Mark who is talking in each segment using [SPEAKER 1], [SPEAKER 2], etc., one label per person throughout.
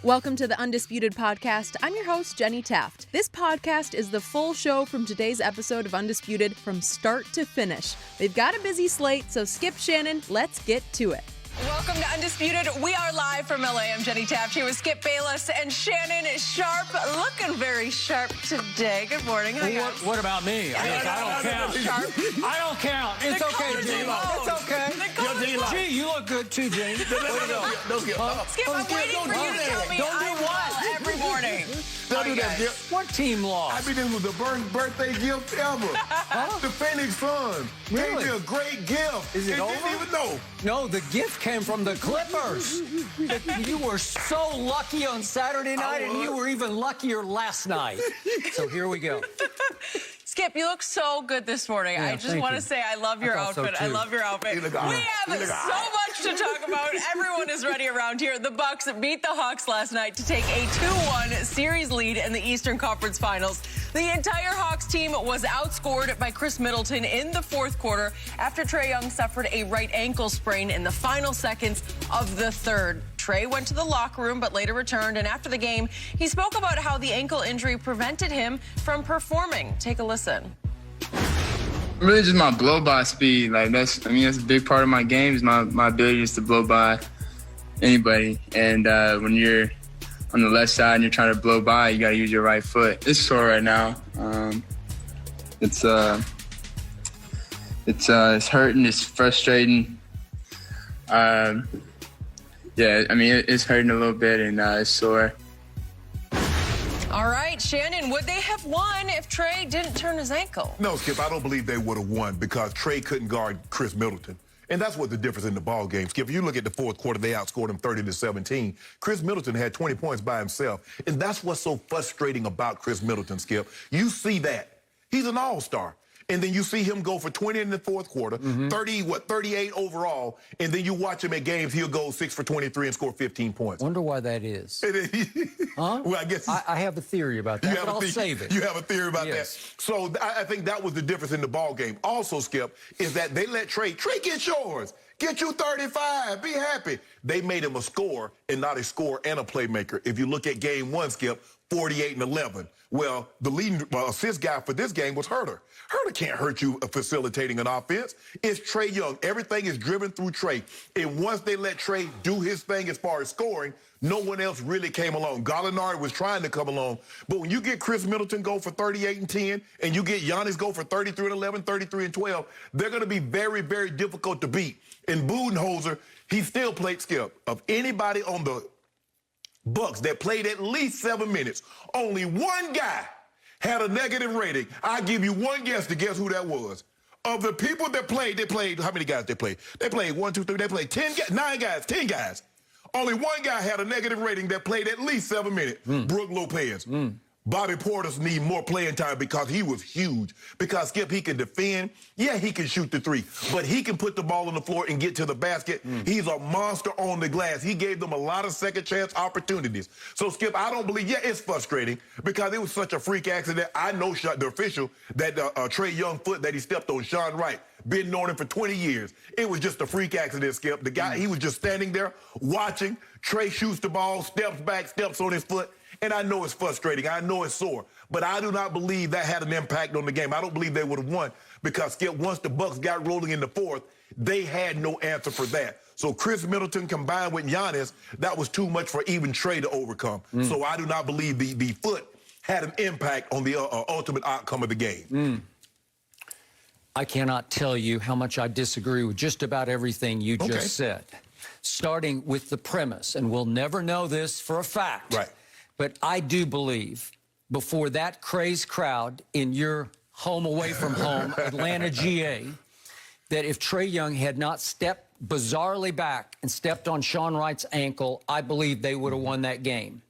[SPEAKER 1] Welcome to the Undisputed podcast. I'm your host, Jenny Taft. This podcast is the full show from today's episode of Undisputed from start to finish. They've got a busy slate, so Skip, Shannon, let's get to it.
[SPEAKER 2] Welcome to Undisputed. We are live from LA. I'm Jenny Taft here with Skip Bayless and Shannon Sharpe. Looking very sharp today. Good morning. Hi, guys.
[SPEAKER 3] What about me? I don't count.
[SPEAKER 2] Sharp.
[SPEAKER 3] I don't count. It's okay, G-Lo. It's okay. Gee, you look good too, Jenny.
[SPEAKER 2] Skip, I'm waiting for you to tell me I won every morning.
[SPEAKER 4] Don't do that, Skip.
[SPEAKER 3] What team lost?
[SPEAKER 4] I mean, this was the birthday gift ever. The Phoenix Suns.
[SPEAKER 3] Really?
[SPEAKER 4] Gave me a great gift.
[SPEAKER 3] Is it over?
[SPEAKER 4] Didn't even know.
[SPEAKER 3] No, the gift came from the Clippers. You were so lucky on Saturday night, and you were even luckier last night. So here we go.
[SPEAKER 2] Skip, you look so good this morning.
[SPEAKER 3] Yeah,
[SPEAKER 2] I just want to say I love your outfit. I love your outfit. We have so much to talk about. Everyone is ready around here. The Bucks beat the Hawks last night to take a 2-1 series lead in the Eastern Conference Finals. The entire Hawks team was outscored by Chris Middleton in the fourth quarter after Trae Young suffered a right ankle sprain in the final seconds of the third. Trae went to the locker room but later returned, and after the game, he spoke about how the ankle injury prevented him from performing. Take a listen.
[SPEAKER 5] Really just my blow-by speed. Like, that's a big part of my game is my ability just to blow by anybody. And when you're on the left side and you're trying to blow by, you got to use your right foot. It's sore right now. It's hurting. It's frustrating. Yeah, it's hurting a little bit, and it's sore.
[SPEAKER 2] All right, Shannon, would they have won if Trae didn't turn his ankle?
[SPEAKER 4] No, Skip, I don't believe they would have won because Trae couldn't guard Chris Middleton. And that's what the difference in the ball game. Skip, if you look at the fourth quarter, they outscored him 30-17. Chris Middleton had 20 points by himself. And that's what's so frustrating about Chris Middleton, Skip. You see that. He's an all-star. And then you see him go for 20 in the fourth quarter, 38 overall, and then you watch him at games, he'll go 6 for 23 and score 15 points.
[SPEAKER 3] Wonder why that is.
[SPEAKER 4] Huh? Well, I guess
[SPEAKER 3] I have a theory about that, but I'll save it.
[SPEAKER 4] You have a theory about
[SPEAKER 3] Yes.
[SPEAKER 4] that. So I think that was the difference in the ball game. Also, Skip, is that they let Trae get yours. Get you 35. Be happy. They made him a scorer and not a scorer and a playmaker. If you look at game one, Skip, 48-11. Well, the leading assist guy for this game was Herter. Herter can't hurt you facilitating an offense. It's Trae Young. Everything is driven through Trae. And once they let Trae do his thing as far as scoring, no one else really came along. Gallinari was trying to come along. But when you get Chris Middleton go for 38 and 10, and you get Giannis go for 33 and 11, 33 and 12, they're going to be very, very difficult to beat. And Budenholzer, he still played, Skip, of anybody on the Bucks that played at least 7 minutes, only one guy had a negative rating. I'll give you one guess to guess who that was. Of the people that played, how many guys they played? They played 1, 2, 3, they played 9 guys, 10 guys. Only one guy had a negative rating that played at least 7 minutes, Brook Lopez. Bobby Portis need more playing time because he was huge. Because, Skip, he can defend. Yeah, he can shoot the three. But he can put the ball on the floor and get to the basket. He's a monster on the glass. He gave them a lot of second-chance opportunities. So, Skip, I don't believe, it's frustrating because it was such a freak accident. I know the official that Trae Young foot that he stepped on, Sean Wright, been knowing him for 20 years. It was just a freak accident, Skip. The guy, he was just standing there watching. Trae shoots the ball, steps back, steps on his foot. And I know it's frustrating. I know it's sore. But I do not believe that had an impact on the game. I don't believe they would have won because, Skip, once the Bucks got rolling in the fourth, they had no answer for that. So Chris Middleton combined with Giannis, that was too much for even Trae to overcome. So I do not believe the foot had an impact on the ultimate outcome of the game.
[SPEAKER 3] I cannot tell you how much I disagree with just about everything you just said. Starting with the premise, and we'll never know this for a fact.
[SPEAKER 4] Right.
[SPEAKER 3] But I do believe before that crazed crowd in your home away from home, Atlanta, GA, that if Trae Young had not stepped bizarrely back and stepped on Sean Wright's ankle, I believe they would have won that game.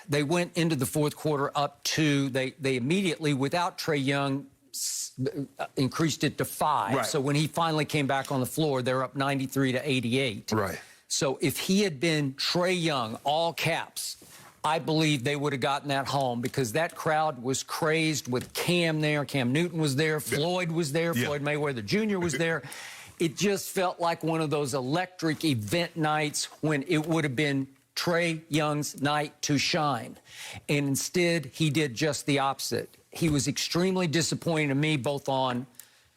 [SPEAKER 3] They went into the fourth quarter up 2. They immediately, without Trae Young, increased it to 5.
[SPEAKER 4] Right.
[SPEAKER 3] So when he finally came back on the floor, they're up 93-88.
[SPEAKER 4] Right.
[SPEAKER 3] So if he had been Trae Young, all caps, I believe they would have gotten that home because that crowd was crazed with Cam there. Cam Newton was there. Floyd was there. Floyd Mayweather Jr. was there. It just felt like one of those electric event nights when it would have been Trae Young's night to shine. And instead, he did just the opposite. He was extremely disappointing to me both on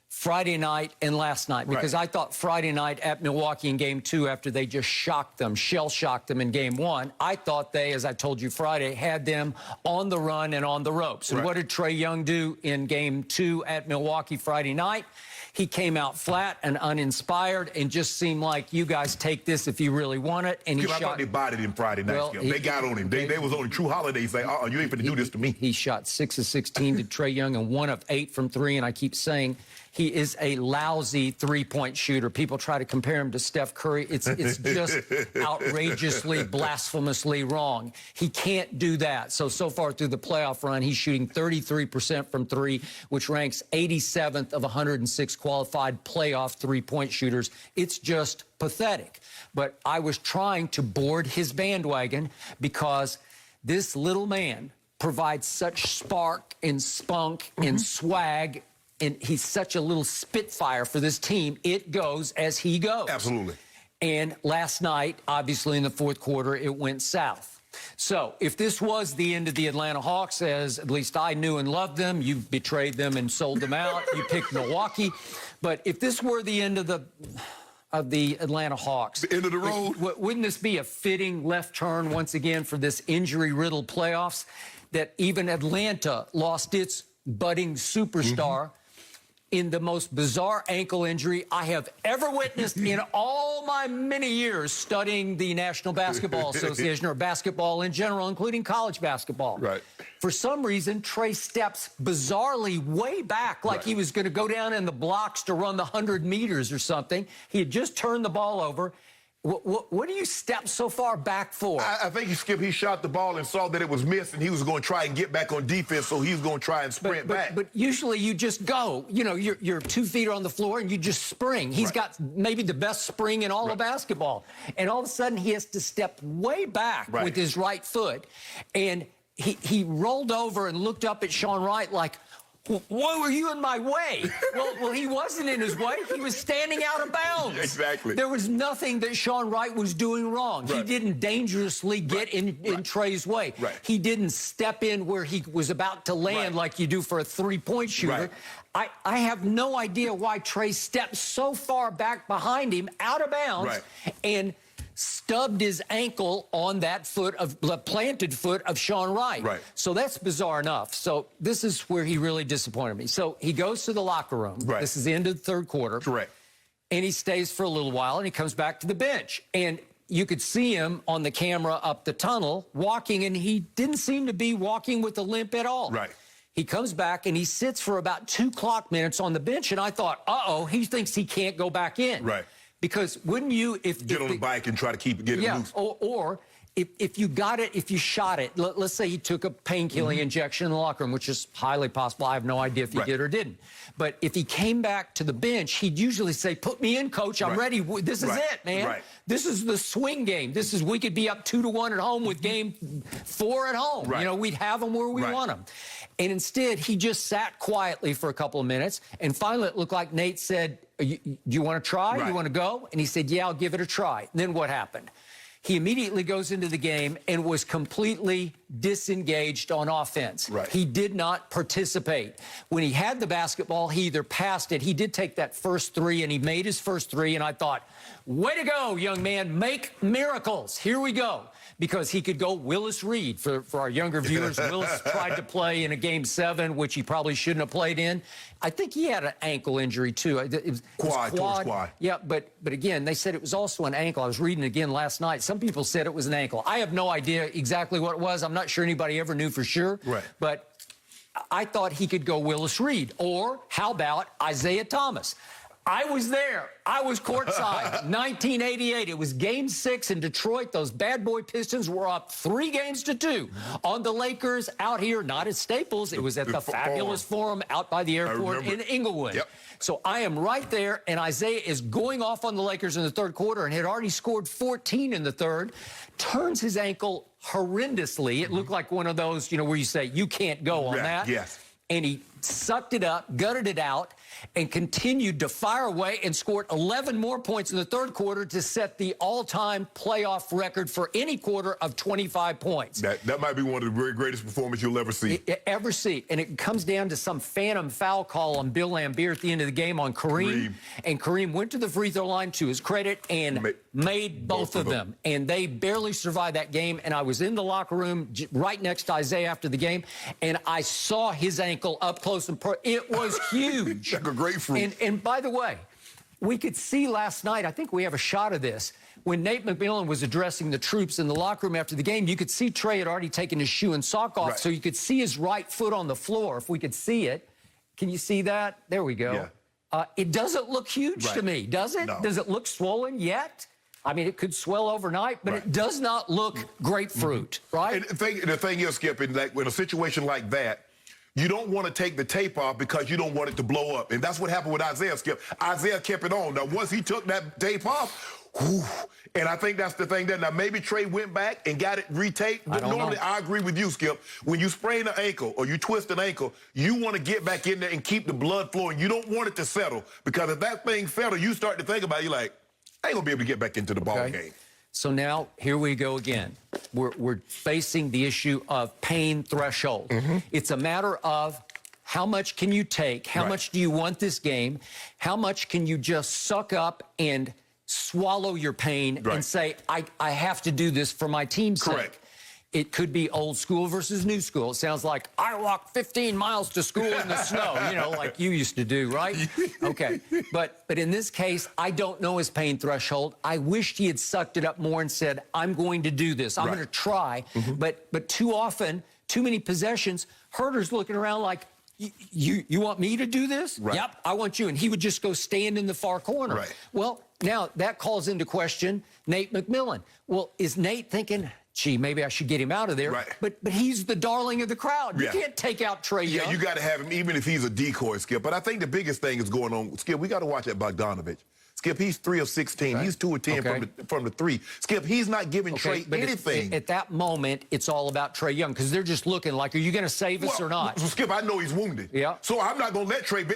[SPEAKER 3] Friday night and last night, because I thought Friday night at Milwaukee in Game 2, after they just shell-shocked them in Game 1, I thought they, as I told you Friday, had them on the run and on the ropes. And what did Trae Young do in Game 2 at Milwaukee Friday night? He came out flat and uninspired and just seemed like, you guys take this if you really want it. And he shot.
[SPEAKER 4] I thought they bodied him Friday night. Well, they got on him. They was on True Holiday saying, you ain't finna do this to me.
[SPEAKER 3] He shot 6 of 16 to Trae Young and 1 of 8 from 3. And I keep saying he is a lousy three-point shooter. People try to compare him to Steph Curry. It's just outrageously, blasphemously wrong. He can't do that. So far through the playoff run, he's shooting 33% from 3, which ranks 87th of 106 qualified playoff three-point shooters. It's just pathetic. But I was trying to board his bandwagon because this little man provides such spark and spunk and swag, and he's such a little spitfire for this team. It goes as he goes.
[SPEAKER 4] Absolutely.
[SPEAKER 3] And last night, obviously in the fourth quarter, it went south. So if this was the end of the Atlanta Hawks, as at least I knew and loved them, you betrayed them and sold them out. You picked Milwaukee. But if this were the end of the Atlanta Hawks,
[SPEAKER 4] the end of the road,
[SPEAKER 3] wouldn't this be a fitting left turn once again for this injury-riddled playoffs, that even Atlanta lost its budding superstar in the most bizarre ankle injury I have ever witnessed in all my many years studying the National Basketball Association, or basketball in general, including college basketball.
[SPEAKER 4] Right.
[SPEAKER 3] For some reason, Trae steps bizarrely way back, like he was going to go down in the blocks to run the 100 meters or something. He had just turned the ball over. What do you step so far back for?
[SPEAKER 4] I think he shot the ball and saw that it was missed, and he was going to try and get back on defense, so he was going to try and sprint back.
[SPEAKER 3] But usually you just go. You know, your 2 feet are on the floor, and you just spring. He's got maybe the best spring in all of basketball. And all of a sudden, he has to step way back with his right foot. And he rolled over and looked up at Sean Wright like, why were you in my way? Well, he wasn't in his way. He was standing out of bounds.
[SPEAKER 4] Exactly.
[SPEAKER 3] There was nothing that Sean Wright was doing wrong. He didn't dangerously get in Trae's way. He didn't step in where he was about to land like you do for a three-point shooter. I have no idea why Trae stepped so far back behind him, out of bounds, and stubbed his ankle on that the planted foot of Sean Wright. So that's bizarre enough. So this is where he really disappointed me. So he goes to the locker room. This is the end of the third quarter. And he stays for a little while, and he comes back to the bench. And you could see him on the camera up the tunnel walking, and he didn't seem to be walking with a limp at all. He comes back, and he sits for about 2 clock minutes on the bench, and I thought, uh-oh, he thinks he can't go back in. Because wouldn't you,
[SPEAKER 4] get on the bike and try to get it loose?
[SPEAKER 3] Or if you got it, if you shot it, let's say he took a pain-killing injection in the locker room, which is highly possible. I have no idea if he did or didn't. But if he came back to the bench, he'd usually say, put me in, coach. I'm ready. This is it, man. This is the swing game. We could be up 2-1 at home with game 4 at home. You know, we'd have them where we want them. And instead, he just sat quietly for a couple of minutes. And finally, it looked like Nate said, do you want to try? You want to go? And he said, yeah, I'll give it a try. And then what happened? He immediately goes into the game and was completely disengaged on offense. He did not participate. When he had the basketball, he either passed it. He did take that first 3, and he made his first 3. And I thought, way to go, young man. Make miracles. Here we go. Because he could go Willis Reed. For our younger viewers, Willis tried to play in a Game 7, which he probably shouldn't have played in. I think he had an ankle injury, too. It was quad. Yeah, but again, they said it was also an ankle. I was reading again last night. Some people said it was an ankle. I have no idea exactly what it was. I'm not sure anybody ever knew for sure. But I thought he could go Willis Reed. Or how about Isaiah Thomas? I was there. I was courtside. 1988. It was Game 6 in Detroit. Those bad boy Pistons were up 3-2 on the Lakers out here, not at Staples. It was at the fabulous Forum out by the airport in Inglewood. So I am right there, and Isaiah is going off on the Lakers in the third quarter and had already scored 14 in the third, turns his ankle horrendously. It looked like one of those, where you say, you can't go on that. And he sucked it up, gutted it out, and continued to fire away and scored 11 more points in the third quarter to set the all-time playoff record for any quarter of 25 points.
[SPEAKER 4] That might be one of the very greatest performances you'll ever see.
[SPEAKER 3] And it comes down to some phantom foul call on Bill Laimbeer at the end of the game on Kareem. And Kareem went to the free throw line, to his credit, and made both of them. And they barely survived that game. And I was in the locker room right next to Isaiah after the game, and I saw his ankle up close and it was huge.
[SPEAKER 4] Like a grapefruit.
[SPEAKER 3] And by the way, we could see last night, I think we have a shot of this, when Nate McMillan was addressing the troops in the locker room after the game, you could see Trae had already taken his shoe and sock off, so you could see his right foot on the floor, if we could see it. Can you see that? There we go. Yeah. It doesn't look huge to me, does it?
[SPEAKER 4] No.
[SPEAKER 3] Does it look swollen yet? I mean, it could swell overnight, but it does not look grapefruit, right?
[SPEAKER 4] And the thing is, Skip, in a situation like that, you don't want to take the tape off because you don't want it to blow up. And that's what happened with Isaiah, Skip. Isaiah kept it on. Now, once he took that tape off, whew, and I think that's the thing there. Now, maybe Trae went back and got it retaped. But normally, I agree with you, Skip. When you sprain an ankle or you twist an ankle, you want to get back in there and keep the blood flowing. You don't want it to settle, because if that thing settles, you start to think about it, you're like, I ain't going to be able to get back into the ball game.
[SPEAKER 3] So now, here we go again. We're facing the issue of pain threshold. It's a matter of how much can you take? How much do you want this game? How much can you just suck up and swallow your pain and say, I have to do this for my team's sake? It could be old school versus new school. It sounds like, I walked 15 miles to school in the snow, you know, like you used to do, right? Okay. But in this case, I don't know his pain threshold. I wished he had sucked it up more and said, I'm going to do this. I'm going to try. But too often, too many possessions, Herder's looking around like, you want me to do this? Yep, I want you. And he would just go stand in the far corner. Well, now that calls into question Nate McMillan. Well, is Nate thinking, gee, maybe I should get him out of there? But he's the darling of the crowd. You can't take out Trae Young.
[SPEAKER 4] Yeah, you got to have him, even if he's a decoy, Skip. But I think the biggest thing is going on, Skip, we got to watch that Bogdanovich. Skip, he's 3 of 16. He's 2 of 10 from the 3. Skip, he's not giving Trae anything.
[SPEAKER 3] At that moment, it's all about Trae Young, because they're just looking like, are you going to save us or not?
[SPEAKER 4] So Skip, I know he's wounded. So I'm not going to let Trae.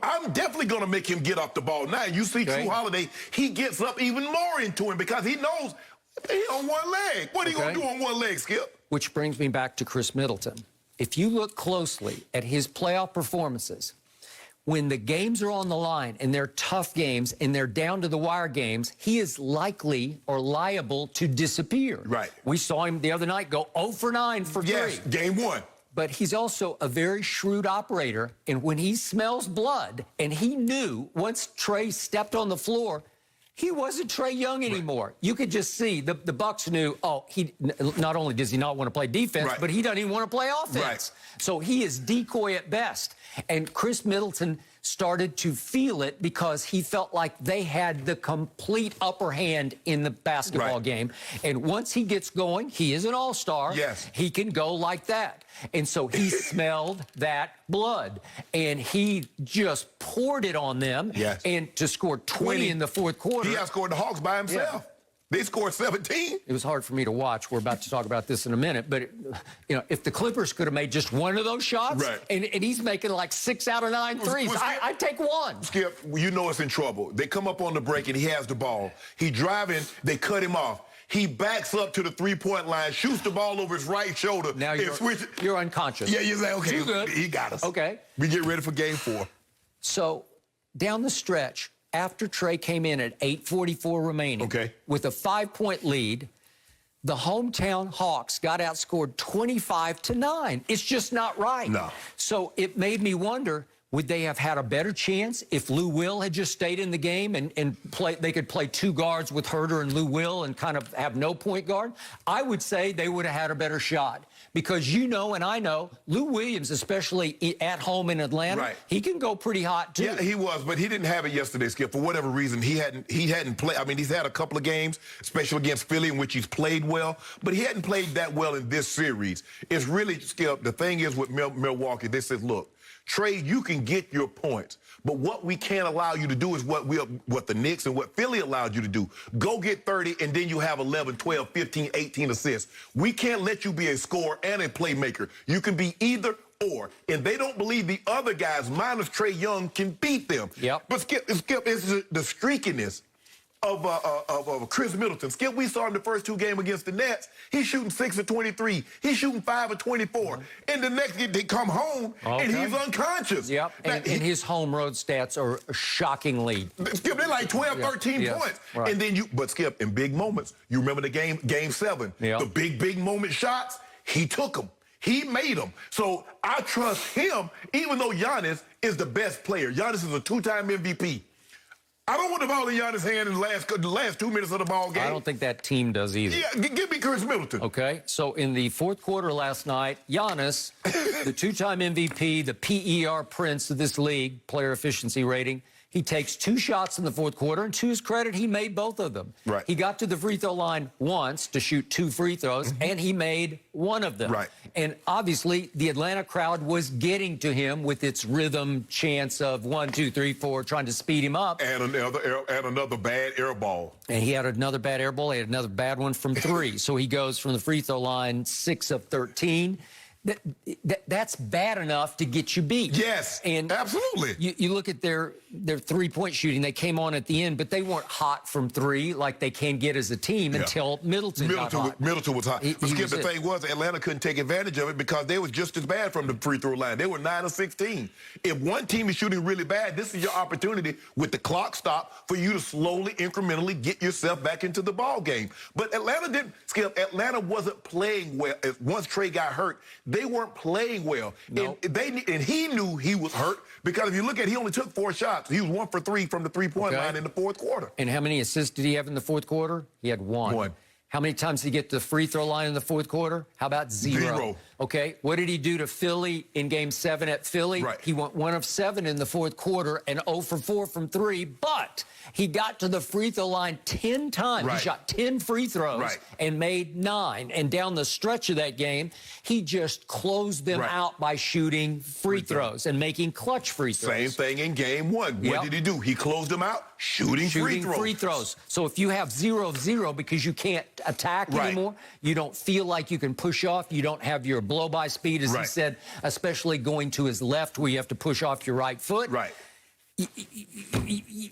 [SPEAKER 4] I'm definitely going to make him get off the ball. Now you see True Holiday, he gets up even more into him because he knows he's on one leg. What are you going to do on one leg, Skip?
[SPEAKER 3] Which brings me back to Chris Middleton. If you look closely at his playoff performances, when the games are on the line and they're tough games and they're down to the wire games, he is likely or liable to disappear. We saw him the other night go 0 for 9 for 3.
[SPEAKER 4] Yes, game 1.
[SPEAKER 3] But he's also a very shrewd operator, and when he smells blood, and he knew once Trae stepped on the floor, he wasn't Trae Young anymore. You could just see the Bucks knew, oh, he not only does he not want to play defense, but he doesn't even want to play offense. So he is decoy at best. And Chris Middleton started to feel it because he felt like they had the complete upper hand in the basketball game. And once he gets going, he is an all-star. He can go like that. And so he smelled that blood, and he just poured it on them. And to score 20 in the fourth quarter.
[SPEAKER 4] He outscored the Hawks by himself. They scored 17.
[SPEAKER 3] It was hard for me to watch. We're about to talk about this in a minute. But, you know, if the Clippers could have made just one of those shots, and he's making like 6 out of 9 threes, I'd take one.
[SPEAKER 4] Skip, you know it's in trouble. They come up on the break, and he has the ball. He driving. They cut him off. He backs up to the three-point line, shoots the ball over his right shoulder.
[SPEAKER 3] Now you're unconscious.
[SPEAKER 4] Yeah, you're like, okay,
[SPEAKER 3] you're good.
[SPEAKER 4] He got us.
[SPEAKER 3] Okay.
[SPEAKER 4] We get ready for game 4.
[SPEAKER 3] So, down the stretch, after Trae came in at 8:44 remaining, with a 5-point lead, the hometown Hawks got outscored 25-9. It's just not right. So it made me wonder, would they have had a better chance if Lou Will had just stayed in the game and they could play 2 guards with Herder and Lou Will and kind of have no point guard? I would say they would have had a better shot. Because you know and I know, Lou Williams, especially at home in Atlanta, he can go pretty hot too.
[SPEAKER 4] Yeah, he was, but he didn't have it yesterday, Skip. For whatever reason, he hadn't played. I mean, he's had a couple of games, especially against Philly, in which he's played well, but he hadn't played that well in this series. It's really, Skip, the thing is with Milwaukee, they said, look, Trae, you can get your points, but what we can't allow you to do is what the Knicks and what Philly allowed you to do. Go get 30, and then you have 11, 12, 15, 18 assists. We can't let you be a scorer and a playmaker. You can be either or. And they don't believe the other guys, minus Trae Young, can beat them.
[SPEAKER 3] Yep.
[SPEAKER 4] But Skip, it's the streakiness of Chris Middleton. Skip, we saw him the first 2 games against the Nets. He's shooting 6 of 23. He's shooting 5 of 24. And the next they come home, and he's unconscious.
[SPEAKER 3] Yep, and his home road stats are shockingly.
[SPEAKER 4] Skip, they're like 12, 13 points.
[SPEAKER 3] Right.
[SPEAKER 4] And then but Skip, in big moments, you remember the game 7, the big moment shots, he took them. He made them. So I trust him, even though Giannis is the best player. Giannis is a 2-time MVP. I don't want the ball in Giannis' hand in the last 2 minutes of the ball game.
[SPEAKER 3] I don't think that team does either.
[SPEAKER 4] Yeah, give me Chris Middleton.
[SPEAKER 3] Okay, so in the fourth quarter last night, Giannis, the 2-time MVP, the PER prince of this league, player efficiency rating, he takes 2 shots in the fourth quarter, and to his credit, he made both of them.
[SPEAKER 4] Right.
[SPEAKER 3] He got to the free throw line once to shoot 2 free throws, and he made 1 of them.
[SPEAKER 4] Right.
[SPEAKER 3] And obviously, the Atlanta crowd was getting to him with its rhythm chants of 1, 2, 3, 4, trying to speed him up.
[SPEAKER 4] And another bad air ball.
[SPEAKER 3] And he had another bad air ball. He had another bad one from 3. So he goes from the free throw line 6 of 13. That's bad enough to get you beat.
[SPEAKER 4] Yes,
[SPEAKER 3] and
[SPEAKER 4] absolutely.
[SPEAKER 3] You look at their 3-point shooting. They came on at the end, but they weren't hot from 3 like they can get as a team until Middleton got hot.
[SPEAKER 4] Middleton was hot. But Skip, the thing was, Atlanta couldn't take advantage of it because they was just as bad from the free throw line. They were 9 of 16. If one team is shooting really bad, this is your opportunity with the clock stop for you to slowly, incrementally get yourself back into the ball game. But Atlanta didn't. Skip, Atlanta wasn't playing well. Once Trae got hurt, they weren't playing well.
[SPEAKER 3] Nope.
[SPEAKER 4] And he knew he was hurt because if you look at it, he only took 4 shots. He was 1 for 3 from the 3-point line in the fourth quarter.
[SPEAKER 3] And how many assists did he have in the fourth quarter? He had 1.
[SPEAKER 4] 1.
[SPEAKER 3] How many times did he get to the free throw line in the fourth quarter? How about 0?
[SPEAKER 4] 0.
[SPEAKER 3] Okay, what did he do to Philly in Game 7 at Philly?
[SPEAKER 4] Right.
[SPEAKER 3] He went 1 of 7 in the fourth quarter and 0 for 4 from 3, but he got to the free throw line 10 times.
[SPEAKER 4] Right.
[SPEAKER 3] He shot 10 free throws and made 9. And down the stretch of that game, he just closed them out by shooting free throws and making clutch free throws.
[SPEAKER 4] Same thing in Game 1. What did he do? He closed them out, shooting free throws.
[SPEAKER 3] So if you have 0 of 0 because you can't attack anymore, you don't feel like you can push off, you don't have your blow-by speed, as he said, especially going to his left where you have to push off your right foot.
[SPEAKER 4] Right.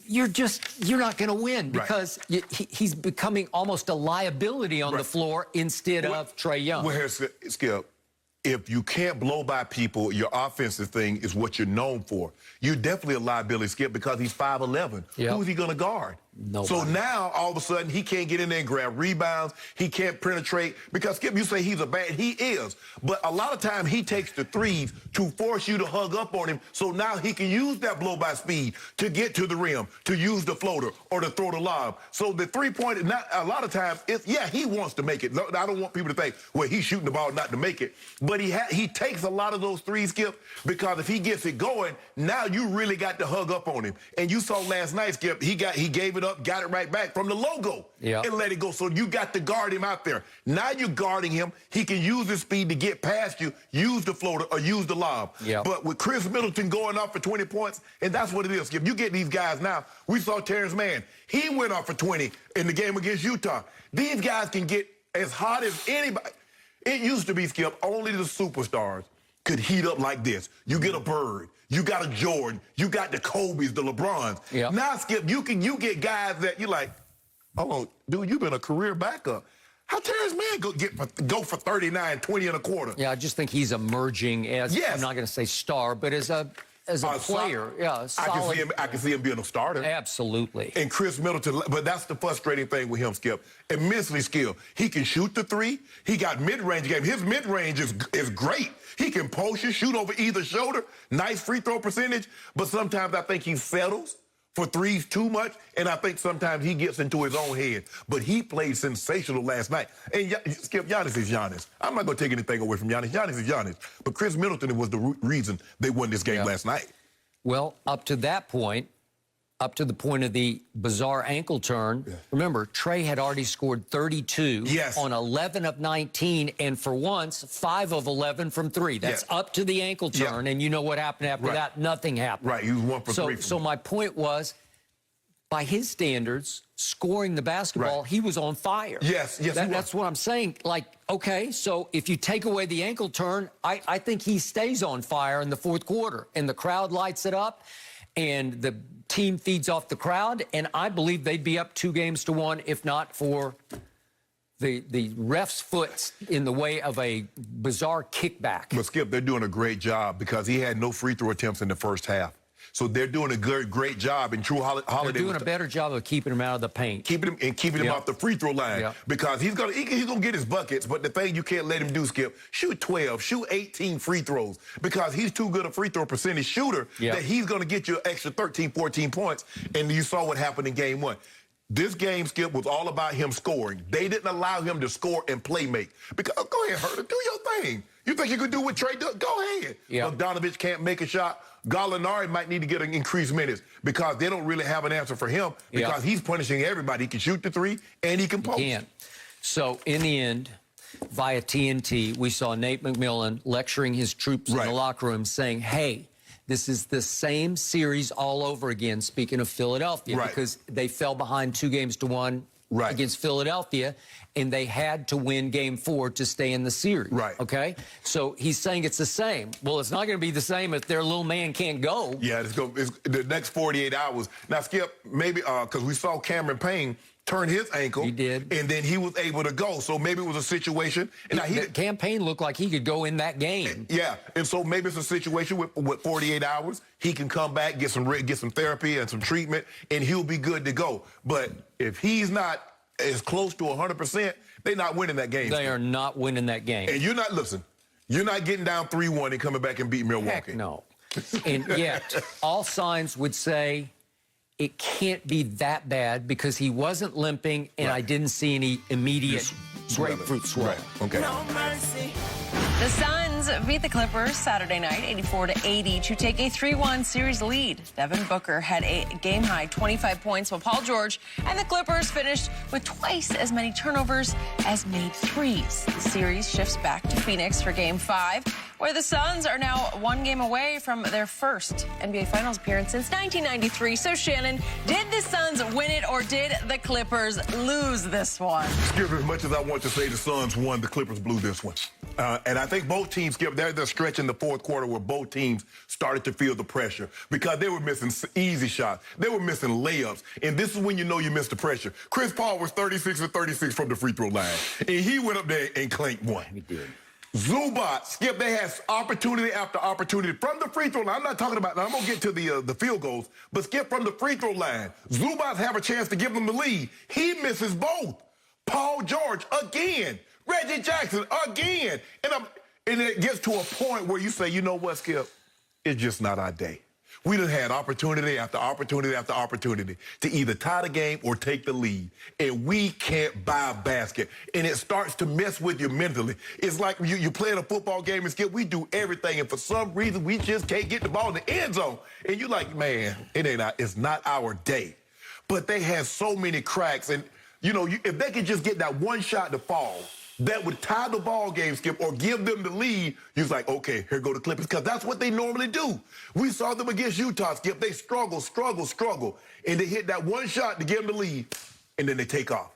[SPEAKER 3] You're not going to win because he's becoming almost a liability on the floor instead of Trae Young.
[SPEAKER 4] Well, here's Skip. If you can't blow by people, your offensive thing is what you're known for. You're definitely a liability, Skip, because he's 5'11". Who is he going to guard?
[SPEAKER 3] Nobody.
[SPEAKER 4] So now, all of a sudden, he can't get in there and grab rebounds. He can't penetrate. Because, Skip, you say he is. But a lot of time, he takes the threes to force you to hug up on him. So now he can use that blow-by speed to get to the rim, to use the floater, or to throw the lob. So the three-point, a lot of times, he wants to make it. I don't want people to think, well, he's shooting the ball not to make it. But he takes a lot of those threes, Skip, because if he gets it going, now you really got to hug up on him. And you saw last night, Skip, he gave it up, got it right back from the logo and let it go. So you got to guard him out there. Now you're guarding him. He can use his speed to get past you, use the floater, or use the lob. But with Chris Middleton going off for 20 points, and that's what it is, Skip. You get these guys now. We saw Terrence Mann. He went off for 20 in the game against Utah. These guys can get as hot as anybody. It used to be, Skip, only the superstars could heat up like this. You get a Bird, you got a Jordan, you got the Kobe's, the LeBrons. Now, Skip, you get guys that you're like, oh, dude, you've been a career backup. How Terrence Mann go for 39, 20 and a quarter?
[SPEAKER 3] Yeah, I just think he's emerging as, I'm not going to say star, but as a player. Solid.
[SPEAKER 4] I can see him being a starter.
[SPEAKER 3] Absolutely.
[SPEAKER 4] And Chris Middleton, but that's the frustrating thing with him, Skip. Immensely skilled. He can shoot the 3. He got mid-range game. His mid-range is great. He can post you, shoot over either shoulder. Nice free throw percentage. But sometimes I think he settles for threes too much, and I think sometimes he gets into his own head. But he played sensational last night. And Skip, Giannis is Giannis. I'm not going to take anything away from Giannis. Giannis is Giannis. But Chris Middleton was the reason they won this game last night.
[SPEAKER 3] Well, up to that point, up to the point of the bizarre ankle turn, remember, Trae had already scored 32 on 11 of 19, and for once, 5 of 11 from 3. That's up to the ankle turn, and you know what happened after that? Nothing happened.
[SPEAKER 4] Right, he was 1 for 3.
[SPEAKER 3] So my point was, by his standards, scoring the basketball, he was on fire.
[SPEAKER 4] Yes,
[SPEAKER 3] That's what I'm saying. Like, okay, so if you take away the ankle turn, I think he stays on fire in the fourth quarter, and the crowd lights it up, and the team feeds off the crowd, and I believe they'd be up 2-1 if not for the ref's foot in the way of a bizarre kickback.
[SPEAKER 4] But, Skip, they're doing a great job because he had no free throw attempts in the first half. So they're doing a great job. And True Holiday...
[SPEAKER 3] They're doing a better job of keeping him out of the paint.
[SPEAKER 4] Keeping him off the free throw line. Because he's gonna get his buckets, but the thing you can't let him do, Skip, shoot 12, shoot 18 free throws. Because he's too good a free throw percentage shooter that he's going to get you an extra 13, 14 points. And you saw what happened in game 1. This game, Skip, was all about him scoring. They didn't allow him to score and play make. Because, go ahead, Herter, do your thing. You think you could do what Trae does? Go ahead. Bogdanovich can't make a shot. Gallinari might need to get an increased minutes because they don't really have an answer for him because he's punishing everybody. He can shoot the three and he can post.
[SPEAKER 3] He can. So, in the end, via TNT, we saw Nate McMillan lecturing his troops in the locker room saying, hey, this is the same series all over again, speaking of Philadelphia, because they fell behind 2-1 against Philadelphia, and they had to win Game 4 to stay in the series. Okay? So he's saying it's the same. Well, it's not going to be the same if their little man can't go.
[SPEAKER 4] Yeah, it's the next 48 hours. Now, Skip, maybe because we saw Cameron Payne turn his ankle.
[SPEAKER 3] He did.
[SPEAKER 4] And then he was able to go. So maybe it was a situation. And
[SPEAKER 3] campaign looked like he could go in that game.
[SPEAKER 4] Yeah. And so maybe it's a situation with 48 hours. He can come back, get some therapy and some treatment, and he'll be good to go. But if he's not as close to 100%, they're not winning that game.
[SPEAKER 3] They are not winning that game.
[SPEAKER 4] And you're not getting down 3-1 and coming back and beating Milwaukee.
[SPEAKER 3] Heck no. And yet, all signs would say it can't be that bad because he wasn't limping, and I didn't see any immediate grapefruit swell.
[SPEAKER 4] Okay.
[SPEAKER 2] No mercy. The Suns beat the Clippers Saturday night, 84-80, to take a 3-1 series lead. Devin Booker had a game-high 25 points, while Paul George and the Clippers finished with twice as many turnovers as made threes. The series shifts back to Phoenix for Game 5, where the Suns are now 1 game away from their first NBA Finals appearance since 1993. So, Shannon, did the Suns win it, or did the Clippers lose this one?
[SPEAKER 4] Skip, as much as I want to say the Suns won, the Clippers blew this one. And I think both teams, Skip, they're stretch in the fourth quarter where both teams started to feel the pressure because they were missing easy shots. They were missing layups. And this is when you know you missed the pressure. Chris Paul was 36 of 36 from the free throw line. And he went up there and clanked one.
[SPEAKER 3] He did.
[SPEAKER 4] Zubac, Skip, they had opportunity after opportunity from the free throw line. I'm not talking about, I'm going to get to the field goals, but Skip, from the free throw line, Zubac have a chance to give them the lead. He misses both. Paul George, again. Reggie Jackson, again. And it gets to a point where you say, you know what, Skip? It's just not our day. We done had opportunity after opportunity after opportunity to either tie the game or take the lead. And we can't buy a basket. And it starts to mess with you mentally. It's like you playing a football game and, Skip, we do everything. And for some reason, we just can't get the ball in the end zone. And you're like, man, it's not our day. But they had so many cracks. And, if they could just get that one shot to fall, that would tie the ball game, Skip, or give them the lead, you're like, okay, here go the Clippers, because that's what they normally do. We saw them against Utah, Skip. They struggle, and they hit that one shot to give them the lead, and then they take off.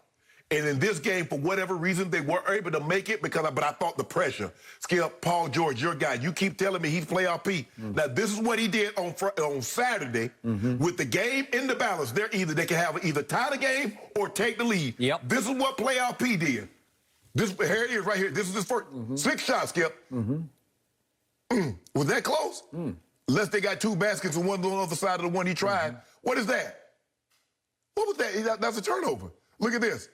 [SPEAKER 4] And in this game, for whatever reason, they weren't able to make it, but I thought the pressure. Skip, Paul George, your guy, you keep telling me he's playoff P. Now, this is what he did on Saturday with the game in the balance. They can have either tie the game or take the lead.
[SPEAKER 3] Yep.
[SPEAKER 4] This is what playoff P did. Here it is right here. This is his first 6 shots, Skip. Was that close? Unless they got 2 baskets and one on the other side of the one he tried. What is that? What was that? That's a turnover. Look at this.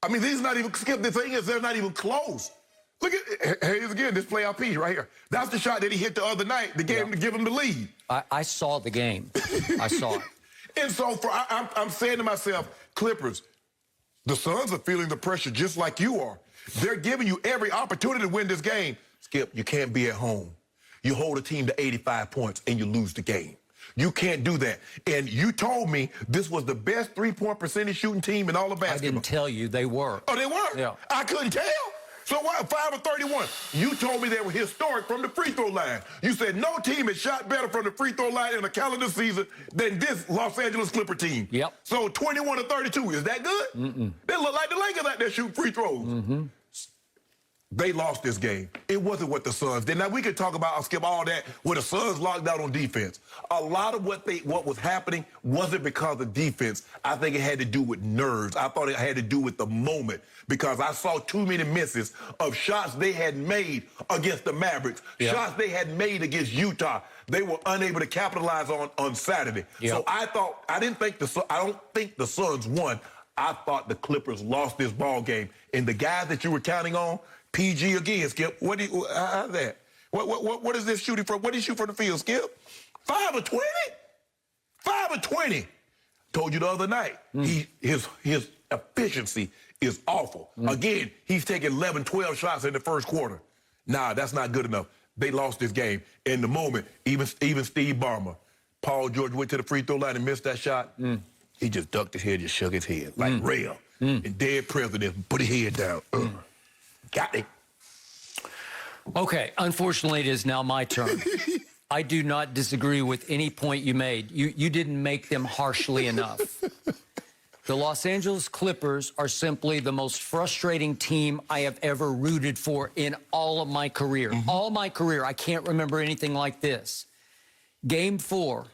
[SPEAKER 4] I mean, these not even, Skip, the thing is they're not even close. Look at, here it is again, this playoff P right here. That's the shot that he hit the other night to give him the lead.
[SPEAKER 3] I saw the game. I saw it.
[SPEAKER 4] And so I'm saying to myself, Clippers, the Suns are feeling the pressure just like you are. They're giving you every opportunity to win this game. Skip, you can't be at home. You hold a team to 85 points and you lose the game. You can't do that. And you told me this was the best 3-point percentage shooting team in all of basketball.
[SPEAKER 3] I didn't tell you they were.
[SPEAKER 4] Oh, they were?
[SPEAKER 3] Yeah.
[SPEAKER 4] I couldn't tell. So what? 5 of 31. You told me they were historic from the free throw line. You said no team has shot better from the free throw line in a calendar season than this Los Angeles Clipper team.
[SPEAKER 3] Yep.
[SPEAKER 4] So 21 of 32. Is that good? They look like the Lakers out there shooting free throws. They lost this game. It wasn't what the Suns did. Now, we could talk about, I'll skip all that, where the Suns locked out on defense. A lot of what was happening wasn't because of defense. I think it had to do with nerves. I thought it had to do with the moment because I saw too many misses of shots they had made against the Mavericks, shots they had made against Utah. They were unable to capitalize on Saturday. So I don't think the Suns won. I thought the Clippers lost this ball game. And the guys that you were counting on, PG again, Skip. How's that? What is this shooting from? What did he shoot from the field, Skip? 5 of 20? 5 of 20. Told you the other night. His efficiency is awful. Again, he's taking 11, 12 shots in the first quarter. Nah, that's not good enough. They lost this game. In the moment, even Steve Ballmer, Paul George went to the free throw line and missed that shot. He just ducked his head, just shook his head like rail. And dead president, put his head down. Got it.
[SPEAKER 3] Okay, unfortunately, it is now my turn. I do not disagree with any point you made. You didn't make them harshly enough. The Los Angeles Clippers are simply the most frustrating team I have ever rooted for in all of my career. All my career, I can't remember anything like this. Game 4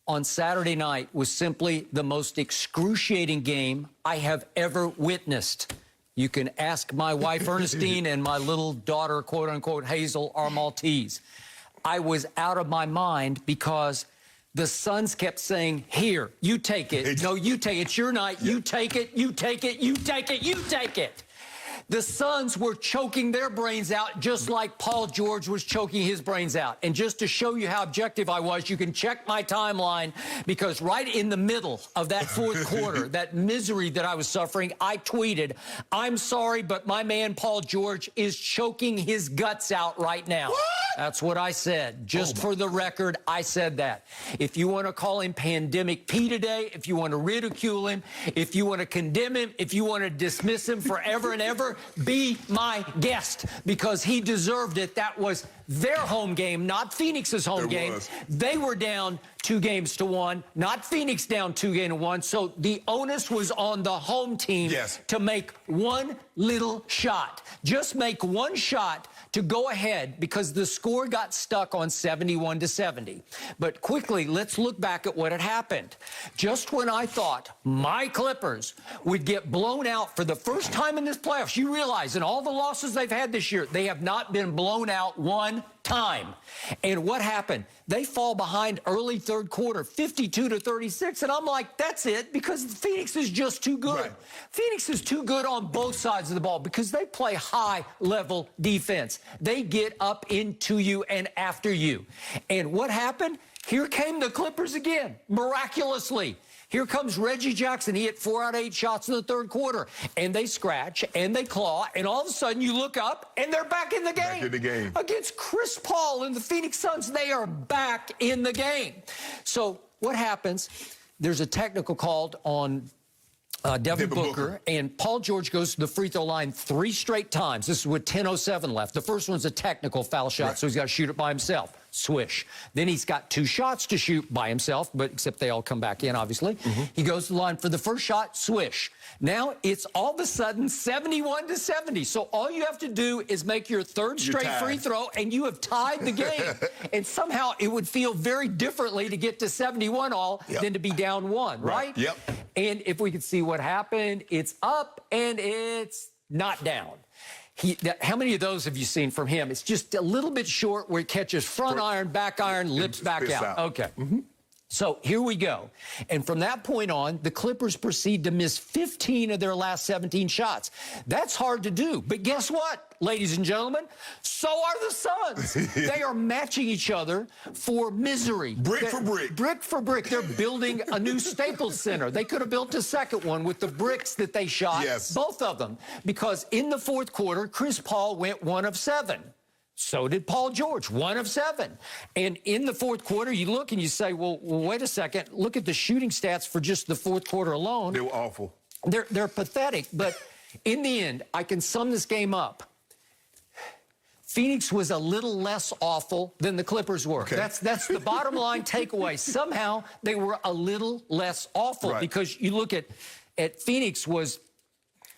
[SPEAKER 3] on Saturday night was simply the most excruciating game I have ever witnessed. You can ask my wife, Ernestine, and my little daughter, quote-unquote, Hazel, are Maltese. I was out of my mind because the Suns kept saying, here, you take it. No, you take it. It's your night. You take it. You take it. You take it. You take it. The Suns were choking their brains out just like Paul George was choking his brains out. And just to show you how objective I was, you can check my timeline because right in the middle of that fourth quarter, that misery that I was suffering, I tweeted, I'm sorry, but my man Paul George is choking his guts out right now. What? That's what I said. Just for the record, I said that. If you want to call him Pandemic P today, if you want to ridicule him, if you want to condemn him, if you want to dismiss him forever and ever, be my guest because he deserved it. That was their home game, not Phoenix's home game. They were down 2-1, not Phoenix down 2-1. So the onus was on the home team to make one little shot. Just make one shot to go ahead because the score got stuck on 71-70. But quickly, let's look back at what had happened. Just when I thought my Clippers would get blown out for the first time in this playoffs, you realize in all the losses they've had this year, they have not been blown out one time. And what happened? They fall behind early third quarter, 52-36. And I'm like, that's it, because Phoenix is just too good. Phoenix is too good on both sides of the ball because they play high-level defense. They get up into you and after you. And what happened? Here came the Clippers again, miraculously. Here comes Reggie Jackson. He hit 4 out of 8 shots in the third quarter. And they scratch, and they claw, and all of a sudden you look up, and they're back in the game.
[SPEAKER 4] Back in the game.
[SPEAKER 3] Against Chris Paul and the Phoenix Suns, they are back in the game. So what happens? There's a technical called on Devin Booker, and Paul George goes to the free throw line 3 straight times. This is with 10:07 left. The first one's a technical foul shot, so he's got to shoot it by himself. Swish. Then he's got 2 shots to shoot by himself, but except they all come back in, obviously. He goes to the line for the first shot, swish. Now it's all of a sudden 71-70. So all you have to do is make your third straight free throw, and you have tied the game. And somehow it would feel very differently to get to 71 all than to be down 1, right? And if we could see what happened, it's up and it's not down. How many of those have you seen from him? It's just a little bit short where he catches front iron, back iron, lips back out. Okay. So here we go. And from that point on, the Clippers proceed to miss 15 of their last 17 shots. That's hard to do. But guess what, ladies and gentlemen? So are the Suns. They are matching each other for misery.
[SPEAKER 4] Brick for brick.
[SPEAKER 3] Brick for brick. They're building a new Staples Center. They could have built a second one with the bricks that they shot, both of them. Because in the fourth quarter, Chris Paul went 1 of 7. So did Paul George, 1 of 7. And in the fourth quarter, you look and you say, well, wait a second. Look at the shooting stats for just the fourth quarter alone.
[SPEAKER 4] They were awful.
[SPEAKER 3] They're pathetic. But in the end, I can sum this game up. Phoenix was a little less awful than the Clippers were. Okay. That's the bottom line takeaway. Somehow they were a little less awful because you look at Phoenix was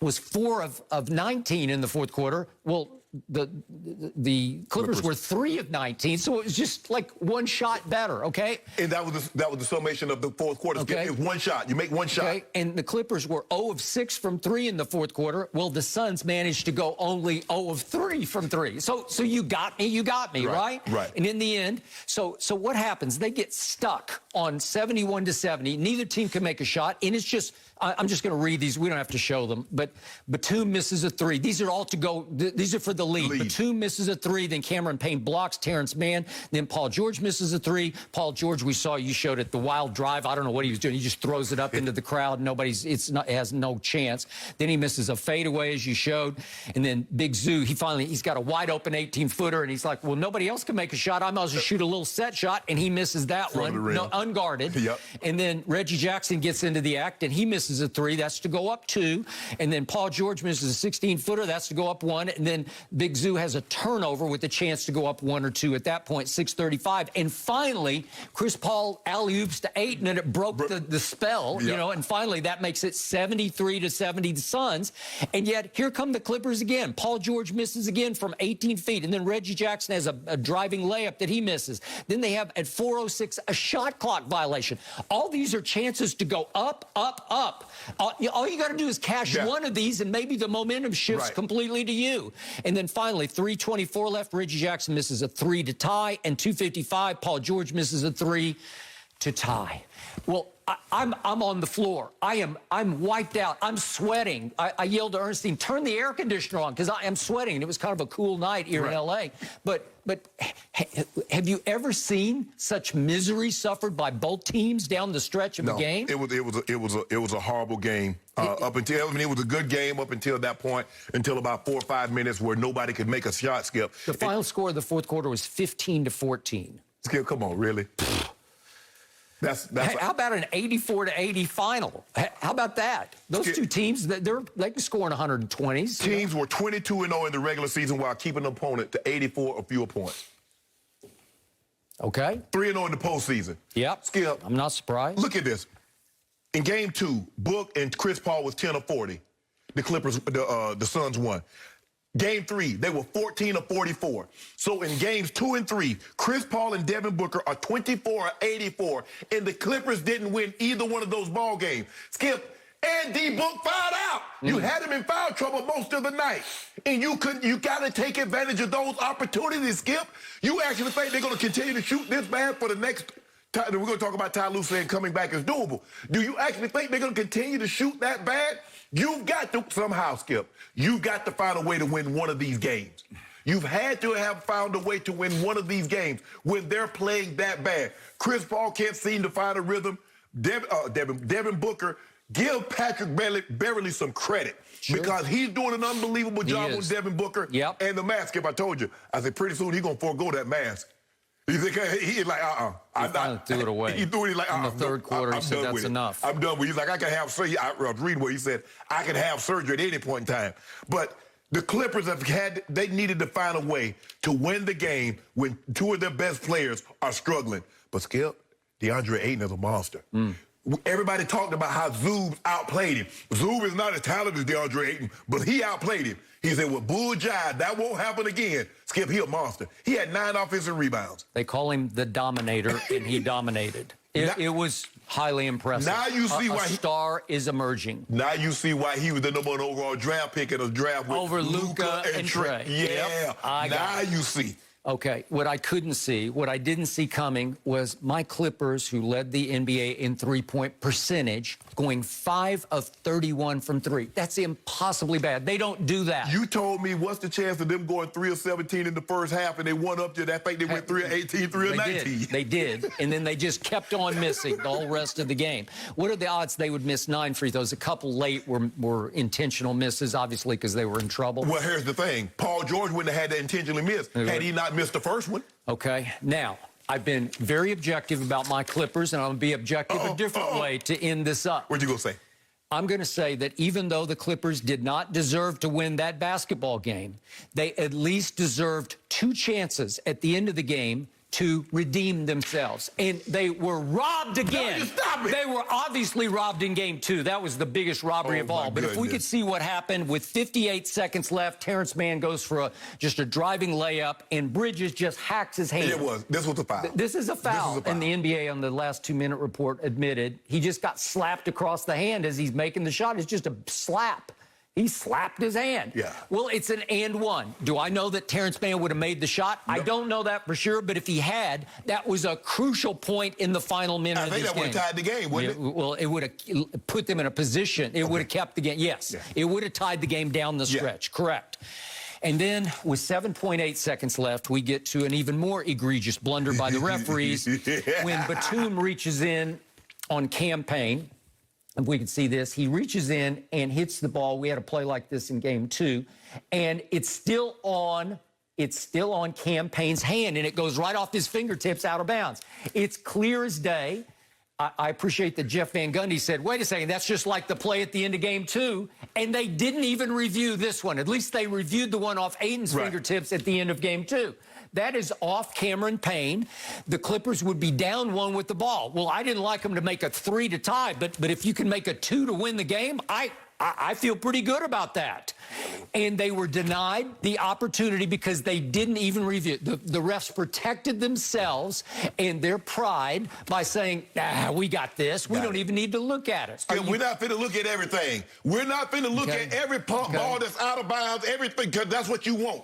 [SPEAKER 3] 4 of 19 in the fourth quarter. Well, the Clippers were 3 of 19, so it was just like one shot better, okay?
[SPEAKER 4] And that was the summation of the fourth quarter. Okay. It was one shot. You make one shot. Okay.
[SPEAKER 3] And the Clippers were 0 of 6 from 3 in the fourth quarter. Well, the Suns managed to go only 0 of 3 from 3. So you got me, right?
[SPEAKER 4] Right.
[SPEAKER 3] And in the end, so what happens? They get stuck on 71-70. Neither team can make a shot, and it's just I'm just going to read these. We don't have to show them. But Batum misses a 3. These are all to go. These are for the lead. Batum misses a 3. Then Cameron Payne blocks Terrence Mann. Then Paul George misses a 3. Paul George, you showed it, the wild drive. I don't know what he was doing. He just throws it up into the crowd. It has no chance. Then he misses a fadeaway, as you showed. And then Big Zoo, he's got a wide open 18-footer, and he's like, well, nobody else can make a shot. I might as well shoot a little set shot, and he misses that one, unguarded.
[SPEAKER 4] Yep.
[SPEAKER 3] And then Reggie Jackson gets into the act, and he misses a 3. That's to go up 2. And then Paul George misses a 16-footer. That's to go up 1. And then Big Zoo has a turnover with a chance to go up 1 or 2 at that point, 6:35. And finally, Chris Paul alley-oops to 8, and then it broke the spell, and finally that makes it 73-70 the Suns. And yet here come the Clippers again. Paul George misses again from 18 feet. And then Reggie Jackson has a driving layup that he misses. Then they have at 4:06 a shot clock violation. All these are chances to go up, up, up. All you got to do is cash one of these, and maybe the momentum shifts completely to you. And then finally, 3:24 left. Reggie Jackson misses a 3 to tie, and 2:55, Paul George misses a 3 to tie. Well, I'm on the floor. I'm wiped out. I'm sweating. I yelled to Ernestine, turn the air conditioner on, because I am sweating. And it was kind of a cool night here in L.A. But have you ever seen such misery suffered by both teams down the stretch of a game?
[SPEAKER 4] It was a horrible game. It was a good game up until that point, until about 4 or 5 minutes where nobody could make a shot, Skip.
[SPEAKER 3] The final score of the fourth quarter was 15-14.
[SPEAKER 4] Skip, come on, really?
[SPEAKER 3] How about an 84-80 final? How about that? Those two teams, they can score in 120s.
[SPEAKER 4] Teams were 22-0 in the regular season while keeping an opponent to 84 or fewer points.
[SPEAKER 3] Okay.
[SPEAKER 4] 3-0 in the postseason.
[SPEAKER 3] Yep.
[SPEAKER 4] Skip.
[SPEAKER 3] I'm not surprised.
[SPEAKER 4] Look at this. In game 2, Book and Chris Paul was 10 of 40. The Clippers, the Suns won. Game 3, they were 14 of 44. So in games 2 and 3, Chris Paul and Devin Booker are 24 of 84, and the Clippers didn't win either one of those ball games. Skip, and D-Book fouled out. You had him in foul trouble most of the night, and you got to take advantage of those opportunities, Skip. You actually think they're going to continue to shoot this bad for the next time? We're going to talk about Ty Lue saying coming back is doable. Do you actually think they're going to continue to shoot that bad? You've got to somehow, Skip, you've got to find a way to win one of these games. You've had to have found a way to win one of these games when they're playing that bad. Chris Paul can't seem to find a rhythm. Devin Booker, give Patrick Beverley some credit because he's doing an unbelievable job on Devin Booker and the mask. Skip, I told you, I said pretty soon he's going to forego that mask. You think he's like,
[SPEAKER 3] He threw it away.
[SPEAKER 4] He threw it like,
[SPEAKER 3] in the third quarter, he said that's enough.
[SPEAKER 4] I'm done with it. He's like, I can have surgery. I was reading what he said. I can have surgery at any point in time. But the Clippers they needed to find a way to win the game when 2 of their best players are struggling. But Skip, DeAndre Ayton is a monster. Everybody talked about how Zoobs outplayed him. Zoob is not as talented as DeAndre Ayton, but he outplayed him. He said, well, bull jive, that won't happen again. Skip, he a monster. He had 9 offensive rebounds.
[SPEAKER 3] They call him the Dominator, and he dominated. It was highly impressive.
[SPEAKER 4] Now you see why
[SPEAKER 3] a star is emerging.
[SPEAKER 4] Now you see why he was the #1 overall draft pick in a draft with
[SPEAKER 3] over Luka and Trae.
[SPEAKER 4] Yeah, now you see.
[SPEAKER 3] Okay, what I didn't see coming was my Clippers, who led the NBA in three-point percentage, going 5 of 31 from 3. That's impossibly bad. They don't do that.
[SPEAKER 4] You told me what's the chance of them going 3 of 17 in the first half, and they won up to that. I think they went 3 of 18, 3 of 19.
[SPEAKER 3] They did, and then they just kept on missing the whole rest of the game. What are the odds they would miss 9 free throws? A couple late were intentional misses, obviously, because they were in trouble.
[SPEAKER 4] Well, here's the thing. Paul George wouldn't have had to intentionally miss had he not missed the first one.
[SPEAKER 3] Okay, now, I've been very objective about my Clippers, and I'm going to be objective a different way to end this up.
[SPEAKER 4] What'd you go say?
[SPEAKER 3] I'm going to say that even though the Clippers did not deserve to win that basketball game, they at least deserved 2 chances at the end of the game to redeem themselves. And they were robbed again.
[SPEAKER 4] No, stop it.
[SPEAKER 3] They were obviously robbed in game 2. That was the biggest robbery of all. But if we could see what happened with 58 seconds left, Terrence Mann goes for just a driving layup, and Bridges just hacks his hand.
[SPEAKER 4] This was a foul.
[SPEAKER 3] This is a foul. And the NBA on the last 2-minute report admitted he just got slapped across the hand as he's making the shot. It's just a slap. He slapped his hand.
[SPEAKER 4] Yeah.
[SPEAKER 3] Well, it's an and one. Do I know that Terrence Mann would have made the shot? No. I don't know that for sure, but if he had, that was a crucial point in the final minute of this game. I think that would have tied the game, wouldn't it? Well, it would have put them in a position. It would have kept the game. Yes. Yeah. It would have tied the game down the stretch. Yeah. Correct. And then with 7.8 seconds left, we get to an even more egregious blunder by the referees when Batum reaches in on Campaign. If we can see this, he reaches in and hits the ball. We had a play like this in game 2, and it's still on Campaign's hand, and it goes right off his fingertips out of bounds. It's clear as day. I appreciate that Jeff Van Gundy said, wait a second, that's just like the play at the end of game 2, and they didn't even review this one. At least they reviewed the one off Aiden's fingertips at the end of game 2. That is off Cameron Payne. The Clippers would be down 1 with the ball. Well, I didn't like them to make a 3 to tie, but if you can make a 2 to win the game, I feel pretty good about that. And they were denied the opportunity because they didn't even review it. The refs protected themselves and their pride by saying, we got this. We don't even need to look at it.
[SPEAKER 4] We're not finna look at everything. We're not finna look at every pump ball that's out of bounds, everything, because that's what you want.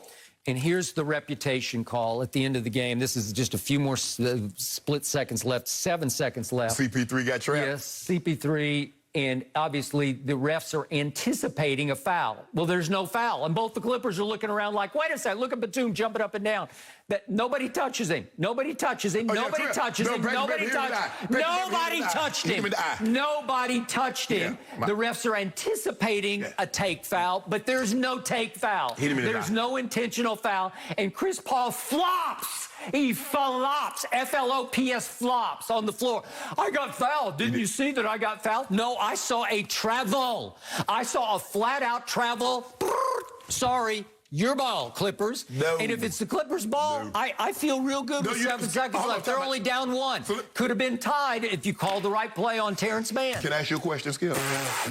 [SPEAKER 3] And here's the reputation call at the end of the game. This is just a few more split seconds left, 7 seconds left.
[SPEAKER 4] CP3 got trapped.
[SPEAKER 3] Yes, CP3. And obviously, the refs are anticipating a foul. Well, there's no foul. And both the Clippers are looking around like, wait a second, look at Batum jumping up and down. That nobody touches him. Nobody touches him. Nobody touches him. Nobody touched him. Nobody touched him. The refs are anticipating a take foul, but there's no take foul. There's no intentional foul. And Chris Paul flops. He flops, F-L-O-P-S, flops on the floor. I got fouled. Didn't you see that I got fouled? No, I saw a travel. I saw a flat-out travel. Sorry, your ball, Clippers.
[SPEAKER 4] No.
[SPEAKER 3] And if it's the Clippers' ball, I feel real good with 7 seconds left. They're only down 1. Could have been tied if you called the right play on Terrence Mann.
[SPEAKER 4] Can I ask you a question, Skip? I